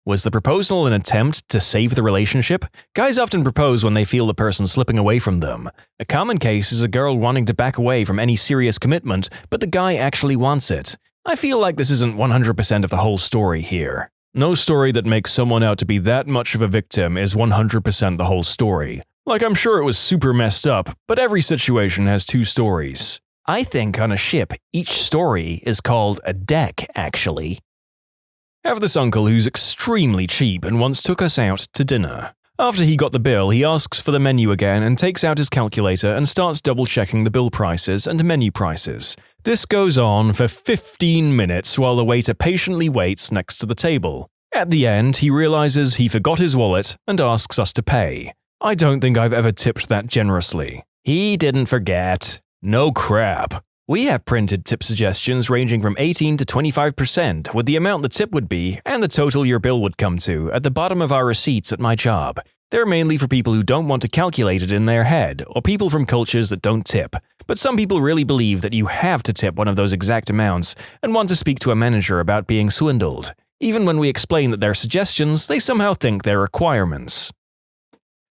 Was the proposal an attempt to save the relationship? Guys often propose when they feel the person slipping away from them. A common case is a girl wanting to back away from any serious commitment, but the guy actually wants it. I feel like this isn't 100% of the whole story here. No story that makes someone out to be that much of a victim is 100% the whole story. Like, I'm sure it was super messed up, but every situation has 2 stories. I think on a ship, each story is called a deck, actually. Have this uncle who's extremely cheap and once took us out to dinner. After he got the bill, he asks for the menu again and takes out his calculator and starts double-checking the bill prices and menu prices. This goes on for 15 minutes while the waiter patiently waits next to the table. At the end, he realizes he forgot his wallet and asks us to pay. I don't think I've ever tipped that generously. He didn't forget. No crap. We have printed tip suggestions ranging from 18 to 25% with the amount the tip would be and the total your bill would come to at the bottom of our receipts at my job. They're mainly for people who don't want to calculate it in their head or people from cultures that don't tip. But some people really believe that you have to tip one of those exact amounts and want to speak to a manager about being swindled. Even when we explain that they're suggestions, they somehow think they're requirements.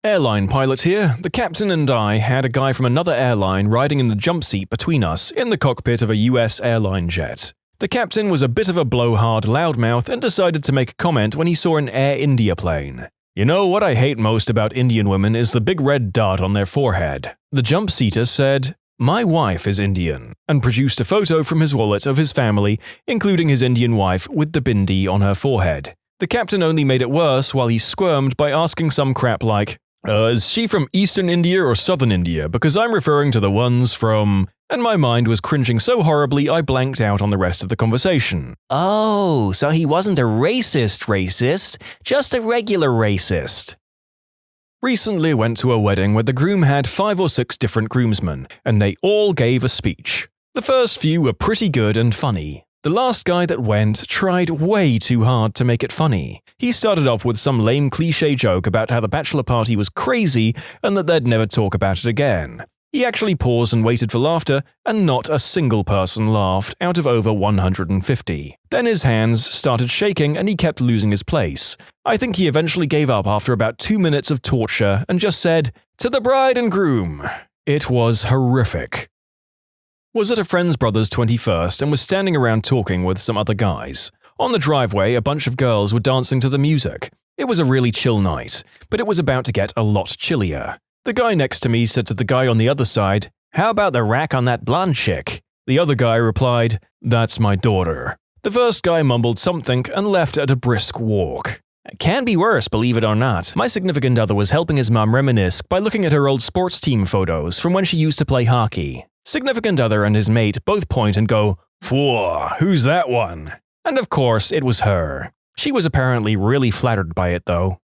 Airline pilot here. The captain and I had a guy from another airline riding in the jump seat between us in the cockpit of a US airline jet. The captain was a bit of a blowhard loudmouth and decided to make a comment when he saw an Air India plane. You know what I hate most about Indian women is the big red dot on their forehead. The jump seater said, "My wife is Indian," and produced a photo from his wallet of his family, including his Indian wife with the bindi on her forehead. The captain only made it worse while he squirmed by asking some crap like, is she from Eastern India or Southern India? Because I'm referring to the ones from… And my mind was cringing so horribly I blanked out on the rest of the conversation. Oh, so he wasn't a racist, just a regular racist. Recently went to a wedding where the groom had 5 or 6 different groomsmen, and they all gave a speech. The first few were pretty good and funny. The last guy that went tried way too hard to make it funny. He started off with some lame cliché joke about how the bachelor party was crazy and that they'd never talk about it again. He actually paused and waited for laughter, and not a single person laughed out of over 150. Then his hands started shaking and he kept losing his place. I think he eventually gave up after about 2 minutes of torture and just said, "To the bride and groom." It was horrific. Was at a friend's brother's 21st and was standing around talking with some other guys. On the driveway, a bunch of girls were dancing to the music. It was a really chill night, but it was about to get a lot chillier. The guy next to me said to the guy on the other side, "How about the rack on that blonde chick?" The other guy replied, "That's my daughter." The first guy mumbled something and left at a brisk walk. It can be worse, believe it or not. My significant other was helping his mom reminisce by looking at her old sports team photos from when she used to play hockey. Significant other and his mate both point and go, "Whoa, who's that one?" And of course, it was her. She was apparently really flattered by it, though.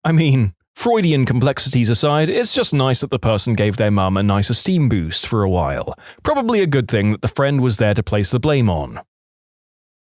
I mean, Freudian complexities aside, it's just nice that the person gave their mum a nice esteem boost for a while. Probably a good thing that the friend was there to place the blame on.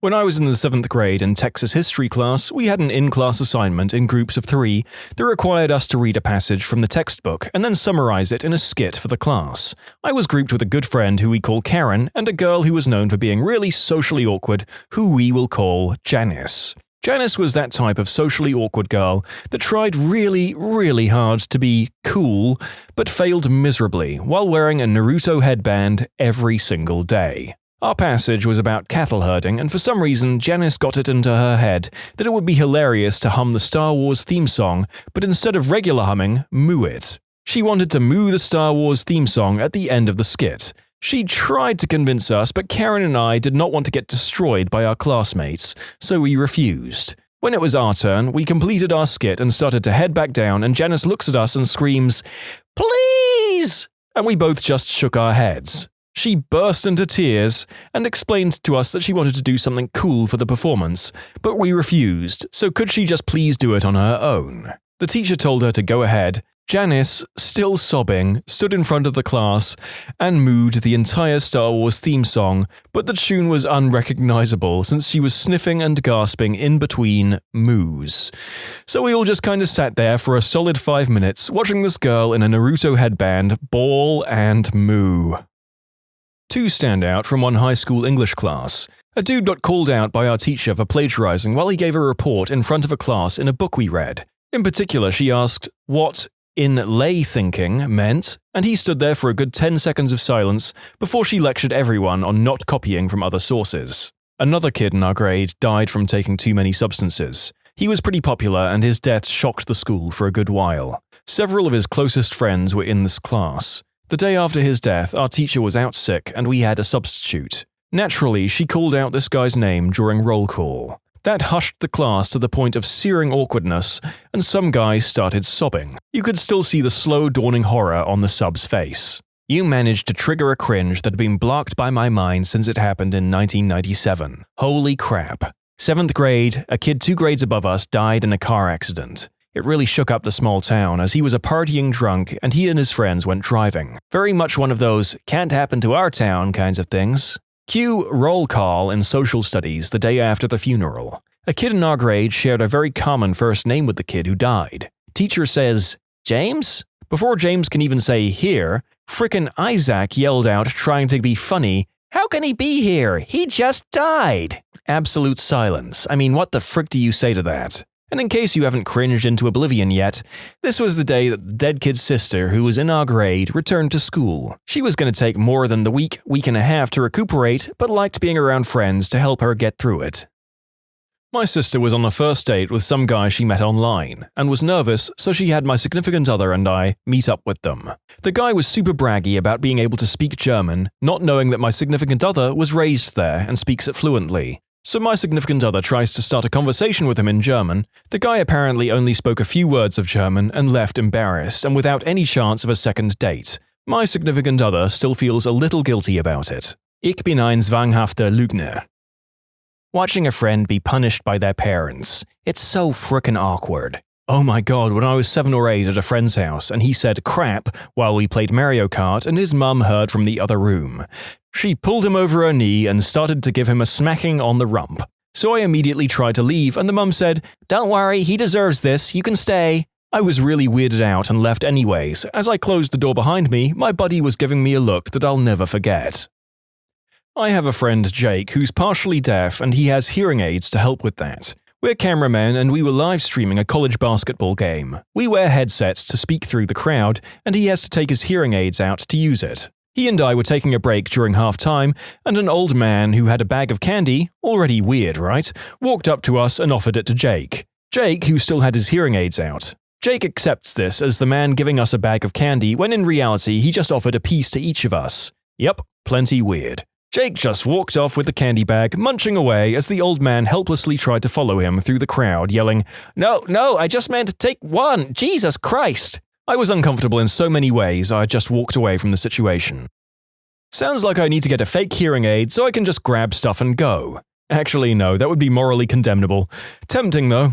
When I was in the 7th grade in Texas history class, we had an in-class assignment in groups of 3 that required us to read a passage from the textbook and then summarize it in a skit for the class. I was grouped with a good friend who we call Karen and a girl who was known for being really socially awkward who we will call Janice. Janice was that type of socially awkward girl that tried really, really hard to be cool, but failed miserably while wearing a Naruto headband every single day. Our passage was about cattle herding, and for some reason Janice got it into her head that it would be hilarious to hum the Star Wars theme song, but instead of regular humming, moo it. She wanted to moo the Star Wars theme song at the end of the skit. She tried to convince us, but Karen and I did not want to get destroyed by our classmates, so we refused. When it was our turn, we completed our skit and started to head back down, and Janice looks at us and screams, "Please!" And we both just shook our heads. She burst into tears and explained to us that she wanted to do something cool for the performance, but we refused, so could she just please do it on her own? The teacher told her to go ahead. Janice, still sobbing, stood in front of the class and mooed the entire Star Wars theme song, but the tune was unrecognizable since she was sniffing and gasping in between moos. So we all just kind of sat there for a solid 5 minutes watching this girl in a Naruto headband bawl and moo. 2 stand out from one high school English class. A dude got called out by our teacher for plagiarizing while he gave a report in front of a class in a book we read. In particular, she asked what "in lay thinking" meant, and he stood there for a good 10 seconds of silence before she lectured everyone on not copying from other sources. Another kid in our grade died from taking too many substances. He was pretty popular and his death shocked the school for a good while. Several of his closest friends were in this class. The day after his death, our teacher was out sick and we had a substitute. Naturally, she called out this guy's name during roll call. That hushed the class to the point of searing awkwardness, and some guy started sobbing. You could still see the slow dawning horror on the sub's face. You managed to trigger a cringe that had been blocked by my mind since it happened in 1997. Holy crap. 7th grade, a kid 2 grades above us died in a car accident. It really shook up the small town as he was a partying drunk and he and his friends went driving. Very much one of those can't happen to our town kinds of things. Cue roll call in social studies the day after the funeral. A kid in our grade shared a very common first name with the kid who died. Teacher says, "James?" Before James can even say here, frickin' Isaac yelled out trying to be funny, "How can he be here? He just died!" Absolute silence. I mean, what the frick do you say to that? And in case you haven't cringed into oblivion yet, this was the day that the dead kid's sister, who was in our grade, returned to school. She was going to take more than the week and a half to recuperate, but liked being around friends to help her get through it. My sister was on a first date with some guy she met online, and was nervous, so she had my significant other and I meet up with them. The guy was super braggy about being able to speak German, not knowing that my significant other was raised there and speaks it fluently. So my significant other tries to start a conversation with him in German. The guy apparently only spoke a few words of German and left embarrassed and without any chance of a second date. My significant other still feels a little guilty about it. Ich bin ein zwanghafter Lügner. Watching a friend be punished by their parents. It's so frickin' awkward. Oh my god, when I was 7 or 8 at a friend's house and he said crap while we played Mario Kart and his mum heard from the other room. She pulled him over her knee and started to give him a smacking on the rump. So I immediately tried to leave and the mum said, "Don't worry, he deserves this, you can stay." I was really weirded out and left anyways. As I closed the door behind me, my buddy was giving me a look that I'll never forget. I have a friend, Jake, who's partially deaf and he has hearing aids to help with that. We're cameramen and we were live streaming a college basketball game. We wear headsets to speak through the crowd and he has to take his hearing aids out to use it. He and I were taking a break during half-time and an old man who had a bag of candy, already weird, right, walked up to us and offered it to Jake. Jake, who still had his hearing aids out. Jake accepts this as the man giving us a bag of candy when in reality he just offered a piece to each of us. Yep, plenty weird. Jake just walked off with the candy bag, munching away as the old man helplessly tried to follow him through the crowd, yelling, "No, I just meant to take one, Jesus Christ!" I was uncomfortable in so many ways, I just walked away from the situation. Sounds like I need to get a fake hearing aid so I can just grab stuff and go. Actually, no, that would be morally condemnable. Tempting, though.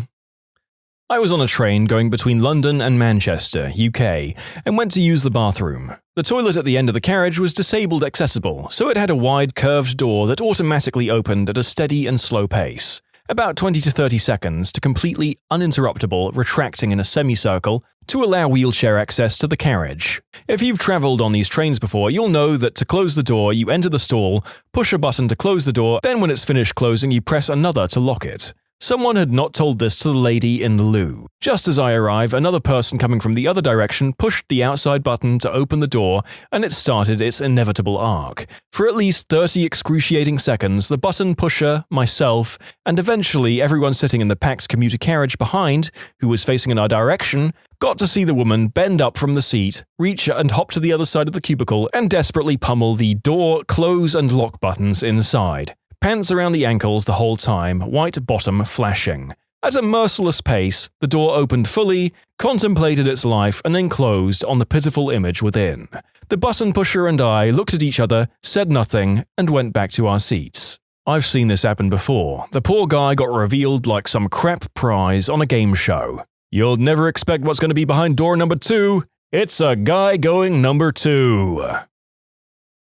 I was on a train going between London and Manchester, UK, and went to use the bathroom. The toilet at the end of the carriage was disabled accessible, so it had a wide curved door that automatically opened at a steady and slow pace. About 20 to 30 seconds to completely uninterruptible retracting in a semicircle to allow wheelchair access to the carriage. If you've travelled on these trains before, you'll know that to close the door, you enter the stall, push a button to close the door, then when it's finished closing, you press another to lock it. Someone had not told this to the lady in the loo. Just as I arrive, another person coming from the other direction pushed the outside button to open the door, and it started its inevitable arc. For at least 30 excruciating seconds, the button pusher, myself, and eventually everyone sitting in the packed commuter carriage behind, who was facing in our direction, got to see the woman bend up from the seat, reach and hop to the other side of the cubicle, and desperately pummel the door, close, and lock buttons inside. Pants around the ankles the whole time, white bottom flashing. At a merciless pace, the door opened fully, contemplated its life, and then closed on the pitiful image within. The button pusher and I looked at each other, said nothing, and went back to our seats. I've seen this happen before. The poor guy got revealed like some crap prize on a game show. You'll never expect what's going to be behind door number 2. It's a guy going number 2.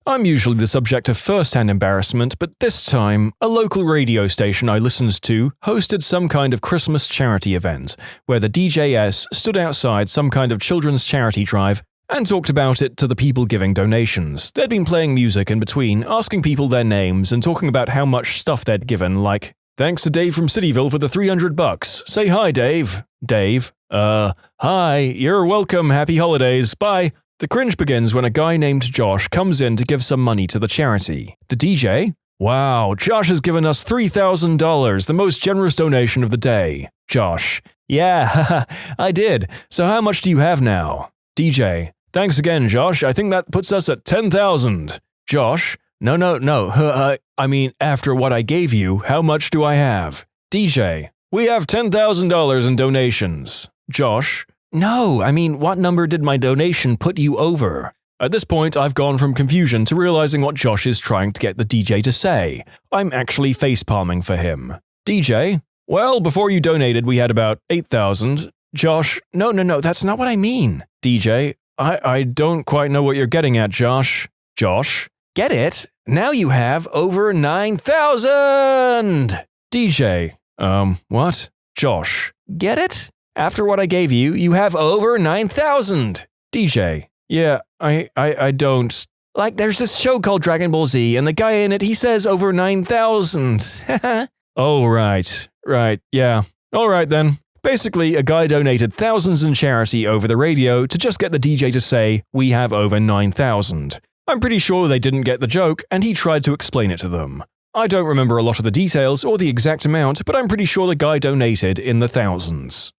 I'm usually the subject of first-hand embarrassment, but this time, a local radio station I listened to hosted some kind of Christmas charity event, where the DJS stood outside some kind of children's charity drive and talked about it to the people giving donations. They'd been playing music in between, asking people their names and talking about how much stuff they'd given, like, "Thanks to Dave from Cityville for the $300. Say hi, Dave." Dave, hi, you're welcome, happy holidays, bye. The cringe begins when a guy named Josh comes in to give some money to the charity. The DJ? Wow, Josh has given us $3,000, the most generous donation of the day. Josh. Yeah, I did. So how much do you have now? DJ. Thanks again, Josh. I think that puts us at 10,000. Josh. No. I mean, after what I gave you, how much do I have? DJ. We have $10,000 in donations. Josh. No, I mean, what number did my donation put you over? At this point, I've gone from confusion to realizing what Josh is trying to get the DJ to say. I'm actually facepalming for him. DJ, well, before you donated, we had about 8,000. Josh, no, that's not what I mean. DJ, I don't quite know what you're getting at, Josh. Josh, get it? Now you have over 9,000! DJ, what? Josh, get it? After what I gave you, you have over 9,000! DJ, yeah, I don't. Like, there's this show called Dragon Ball Z, and the guy in it, he says over 9,000. Oh, right, yeah. Alright then. Basically, a guy donated thousands in charity over the radio to just get the DJ to say, we have over 9,000. I'm pretty sure they didn't get the joke, and he tried to explain it to them. I don't remember a lot of the details or the exact amount, but I'm pretty sure the guy donated in the thousands.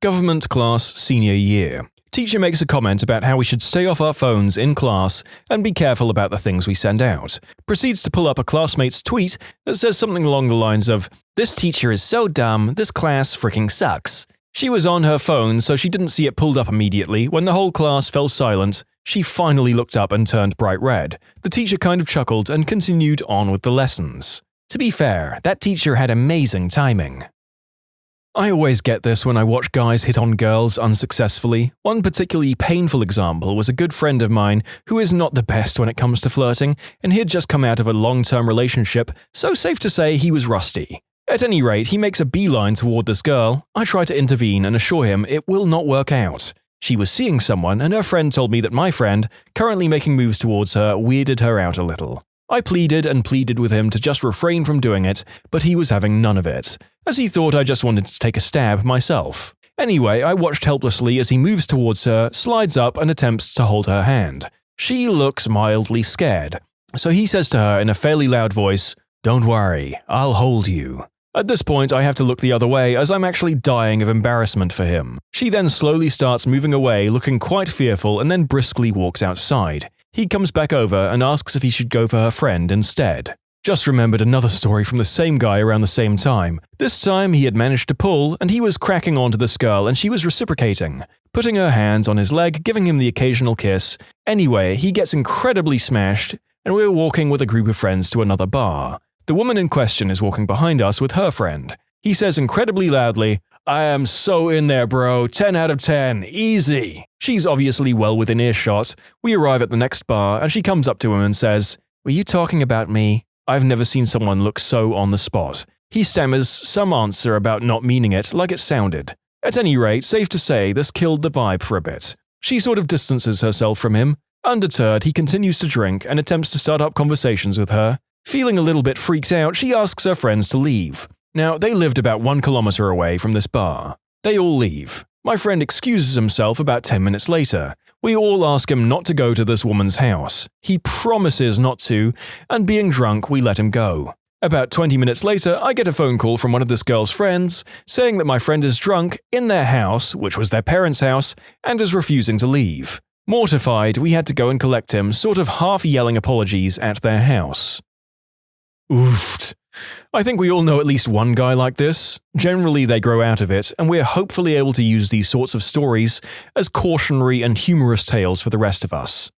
Government class senior year. Teacher makes a comment about how we should stay off our phones in class and be careful about the things we send out. Proceeds to pull up a classmate's tweet that says something along the lines of, "This teacher is so dumb, this class freaking sucks." She was on her phone, so she didn't see it pulled up immediately. When the whole class fell silent, she finally looked up and turned bright red. The teacher kind of chuckled and continued on with the lessons. To be fair, that teacher had amazing timing. I always get this when I watch guys hit on girls unsuccessfully. One particularly painful example was a good friend of mine who is not the best when it comes to flirting, and he had just come out of a long-term relationship, so safe to say he was rusty. At any rate, he makes a beeline toward this girl. I try to intervene and assure him it will not work out. She was seeing someone, and her friend told me that my friend, currently making moves towards her, weirded her out a little. I pleaded and pleaded with him to just refrain from doing it, but he was having none of it, as he thought I just wanted to take a stab myself. Anyway, I watched helplessly as he moves towards her, slides up and attempts to hold her hand. She looks mildly scared, so he says to her in a fairly loud voice, "Don't worry, I'll hold you." At this point, I have to look the other way as I'm actually dying of embarrassment for him. She then slowly starts moving away, looking quite fearful, and then briskly walks outside. He comes back over and asks if he should go for her friend instead. Just remembered another story from the same guy around the same time. This time he had managed to pull, and he was cracking onto this girl and she was reciprocating, putting her hands on his leg, giving him the occasional kiss. Anyway, he gets incredibly smashed, and we're walking with a group of friends to another bar. The woman in question is walking behind us with her friend. He says incredibly loudly, "I am so in there, bro. 10 out of 10. Easy." She's obviously well within earshot. We arrive at the next bar, and she comes up to him and says, "Were you talking about me?" I've never seen someone look so on the spot. He stammers some answer about not meaning it like it sounded. At any rate, safe to say, this killed the vibe for a bit. She sort of distances herself from him. Undeterred, he continues to drink and attempts to start up conversations with her. Feeling a little bit freaked out, she asks her friends to leave. Now, they lived about 1 kilometer away from this bar. They all leave. My friend excuses himself about 10 minutes later. We all ask him not to go to this woman's house. He promises not to, and being drunk, we let him go. About 20 minutes later, I get a phone call from one of this girl's friends saying that my friend is drunk in their house, which was their parents' house, and is refusing to leave. Mortified, we had to go and collect him, sort of half-yelling apologies at their house. Oofed. I think we all know at least one guy like this. Generally, they grow out of it, and we're hopefully able to use these sorts of stories as cautionary and humorous tales for the rest of us.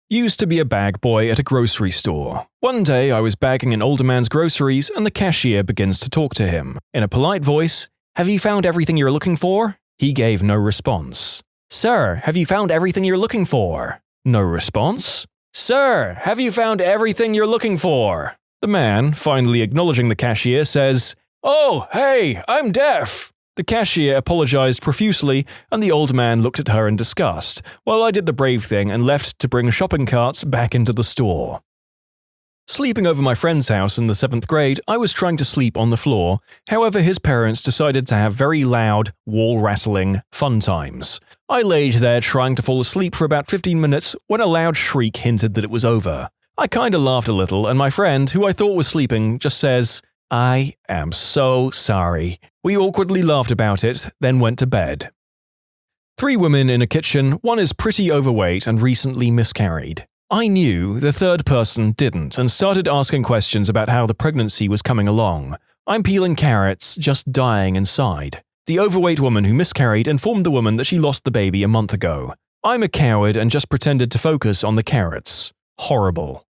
Used to be a bag boy at a grocery store. One day, I was bagging an older man's groceries, and the cashier begins to talk to him. In a polite voice, "Have you found everything you're looking for?" He gave no response. "Sir, have you found everything you're looking for?" No response. "Sir, have you found everything you're looking for?" The man, finally acknowledging the cashier, says, "Oh, hey, I'm deaf." The cashier apologized profusely, and the old man looked at her in disgust, while I did the brave thing and left to bring shopping carts back into the store. Sleeping over my friend's house in the 7th grade, I was trying to sleep on the floor. However, his parents decided to have very loud, wall-rattling fun times. I laid there trying to fall asleep for about 15 minutes when a loud shriek hinted that it was over. I kinda laughed a little, and my friend, who I thought was sleeping, just says, "I am so sorry." We awkwardly laughed about it, then went to bed. 3 women in a kitchen, one is pretty overweight and recently miscarried. I knew, the third person didn't, and started asking questions about how the pregnancy was coming along. I'm peeling carrots, just dying inside. The overweight woman who miscarried informed the woman that she lost the baby a month ago. I'm a coward and just pretended to focus on the carrots. Horrible.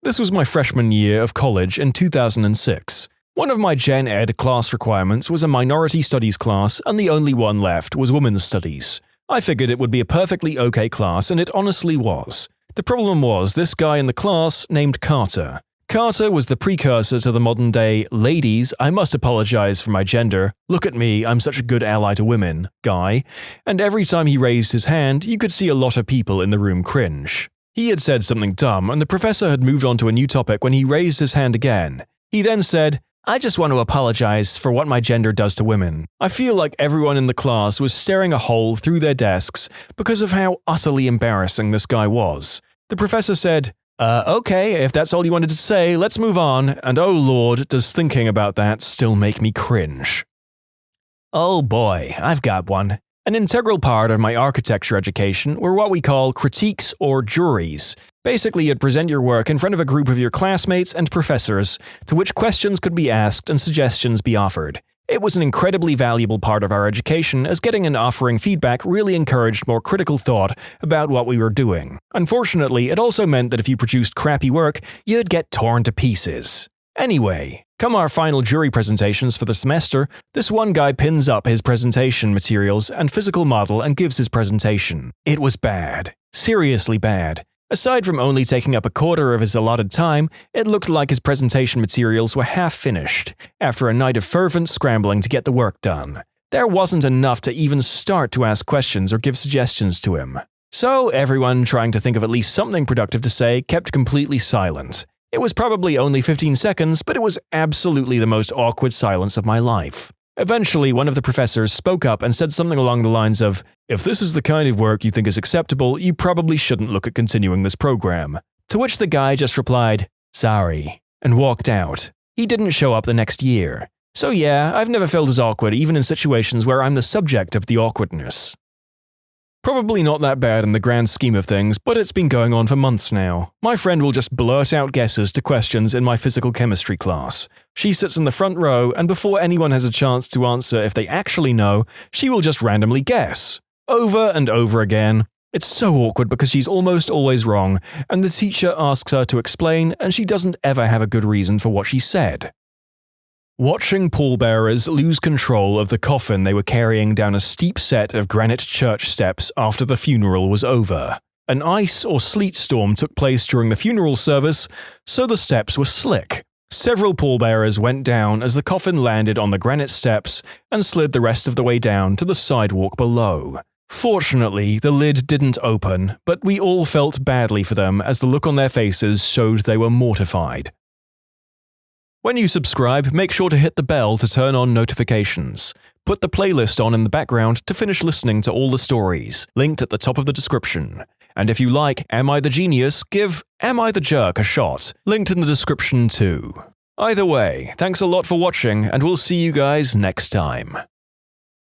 This was my freshman year of college in 2006. One of my Gen Ed class requirements was a minority studies class, and the only one left was women's studies. I figured it would be a perfectly okay class, and it honestly was. The problem was this guy in the class named Carter. Carter was the precursor to the modern-day "ladies, I must apologize for my gender, look at me, I'm such a good ally to women" guy, and every time he raised his hand, you could see a lot of people in the room cringe. He had said something dumb, and the professor had moved on to a new topic when he raised his hand again. He then said, "I just want to apologize for what my gender does to women." I feel like everyone in the class was staring a hole through their desks because of how utterly embarrassing this guy was. The professor said, "Okay, if that's all you wanted to say, let's move on, and oh lord, does thinking about that still make me cringe." Oh boy, I've got one. An integral part of my architecture education were what we call critiques or juries. Basically, you'd present your work in front of a group of your classmates and professors, to which questions could be asked and suggestions be offered. It was an incredibly valuable part of our education, as getting and offering feedback really encouraged more critical thought about what we were doing. Unfortunately, it also meant that if you produced crappy work, you'd get torn to pieces. Anyway, come our final jury presentations for the semester, this one guy pins up his presentation materials and physical model and gives his presentation. It was bad. Seriously bad. Aside from only taking up a quarter of his allotted time, it looked like his presentation materials were half finished, after a night of fervent scrambling to get the work done. There wasn't enough to even start to ask questions or give suggestions to him. So everyone, trying to think of at least something productive to say, kept completely silent. It was probably only 15 seconds, but it was absolutely the most awkward silence of my life. Eventually, one of the professors spoke up and said something along the lines of, "If this is the kind of work you think is acceptable, you probably shouldn't look at continuing this program." To which the guy just replied, "Sorry," and walked out. He didn't show up the next year. So yeah, I've never felt as awkward even in situations where I'm the subject of the awkwardness. Probably not that bad in the grand scheme of things, but it's been going on for months now. My friend will just blurt out guesses to questions in my physical chemistry class. She sits in the front row, and before anyone has a chance to answer if they actually know, she will just randomly guess. Over and over again. It's so awkward because she's almost always wrong, and the teacher asks her to explain, and she doesn't ever have a good reason for what she said. Watching pallbearers lose control of the coffin they were carrying down a steep set of granite church steps after the funeral was over. An ice or sleet storm took place during the funeral service, so the steps were slick. Several pallbearers went down as the coffin landed on the granite steps and slid the rest of the way down to the sidewalk below. Fortunately, the lid didn't open, but we all felt badly for them as the look on their faces showed they were mortified. When you subscribe, make sure to hit the bell to turn on notifications. Put the playlist on in the background to finish listening to all the stories, linked at the top of the description. And if you like Am I the Genius, give Am I the Jerk a shot, linked in the description too. Either way, thanks a lot for watching, and we'll see you guys next time.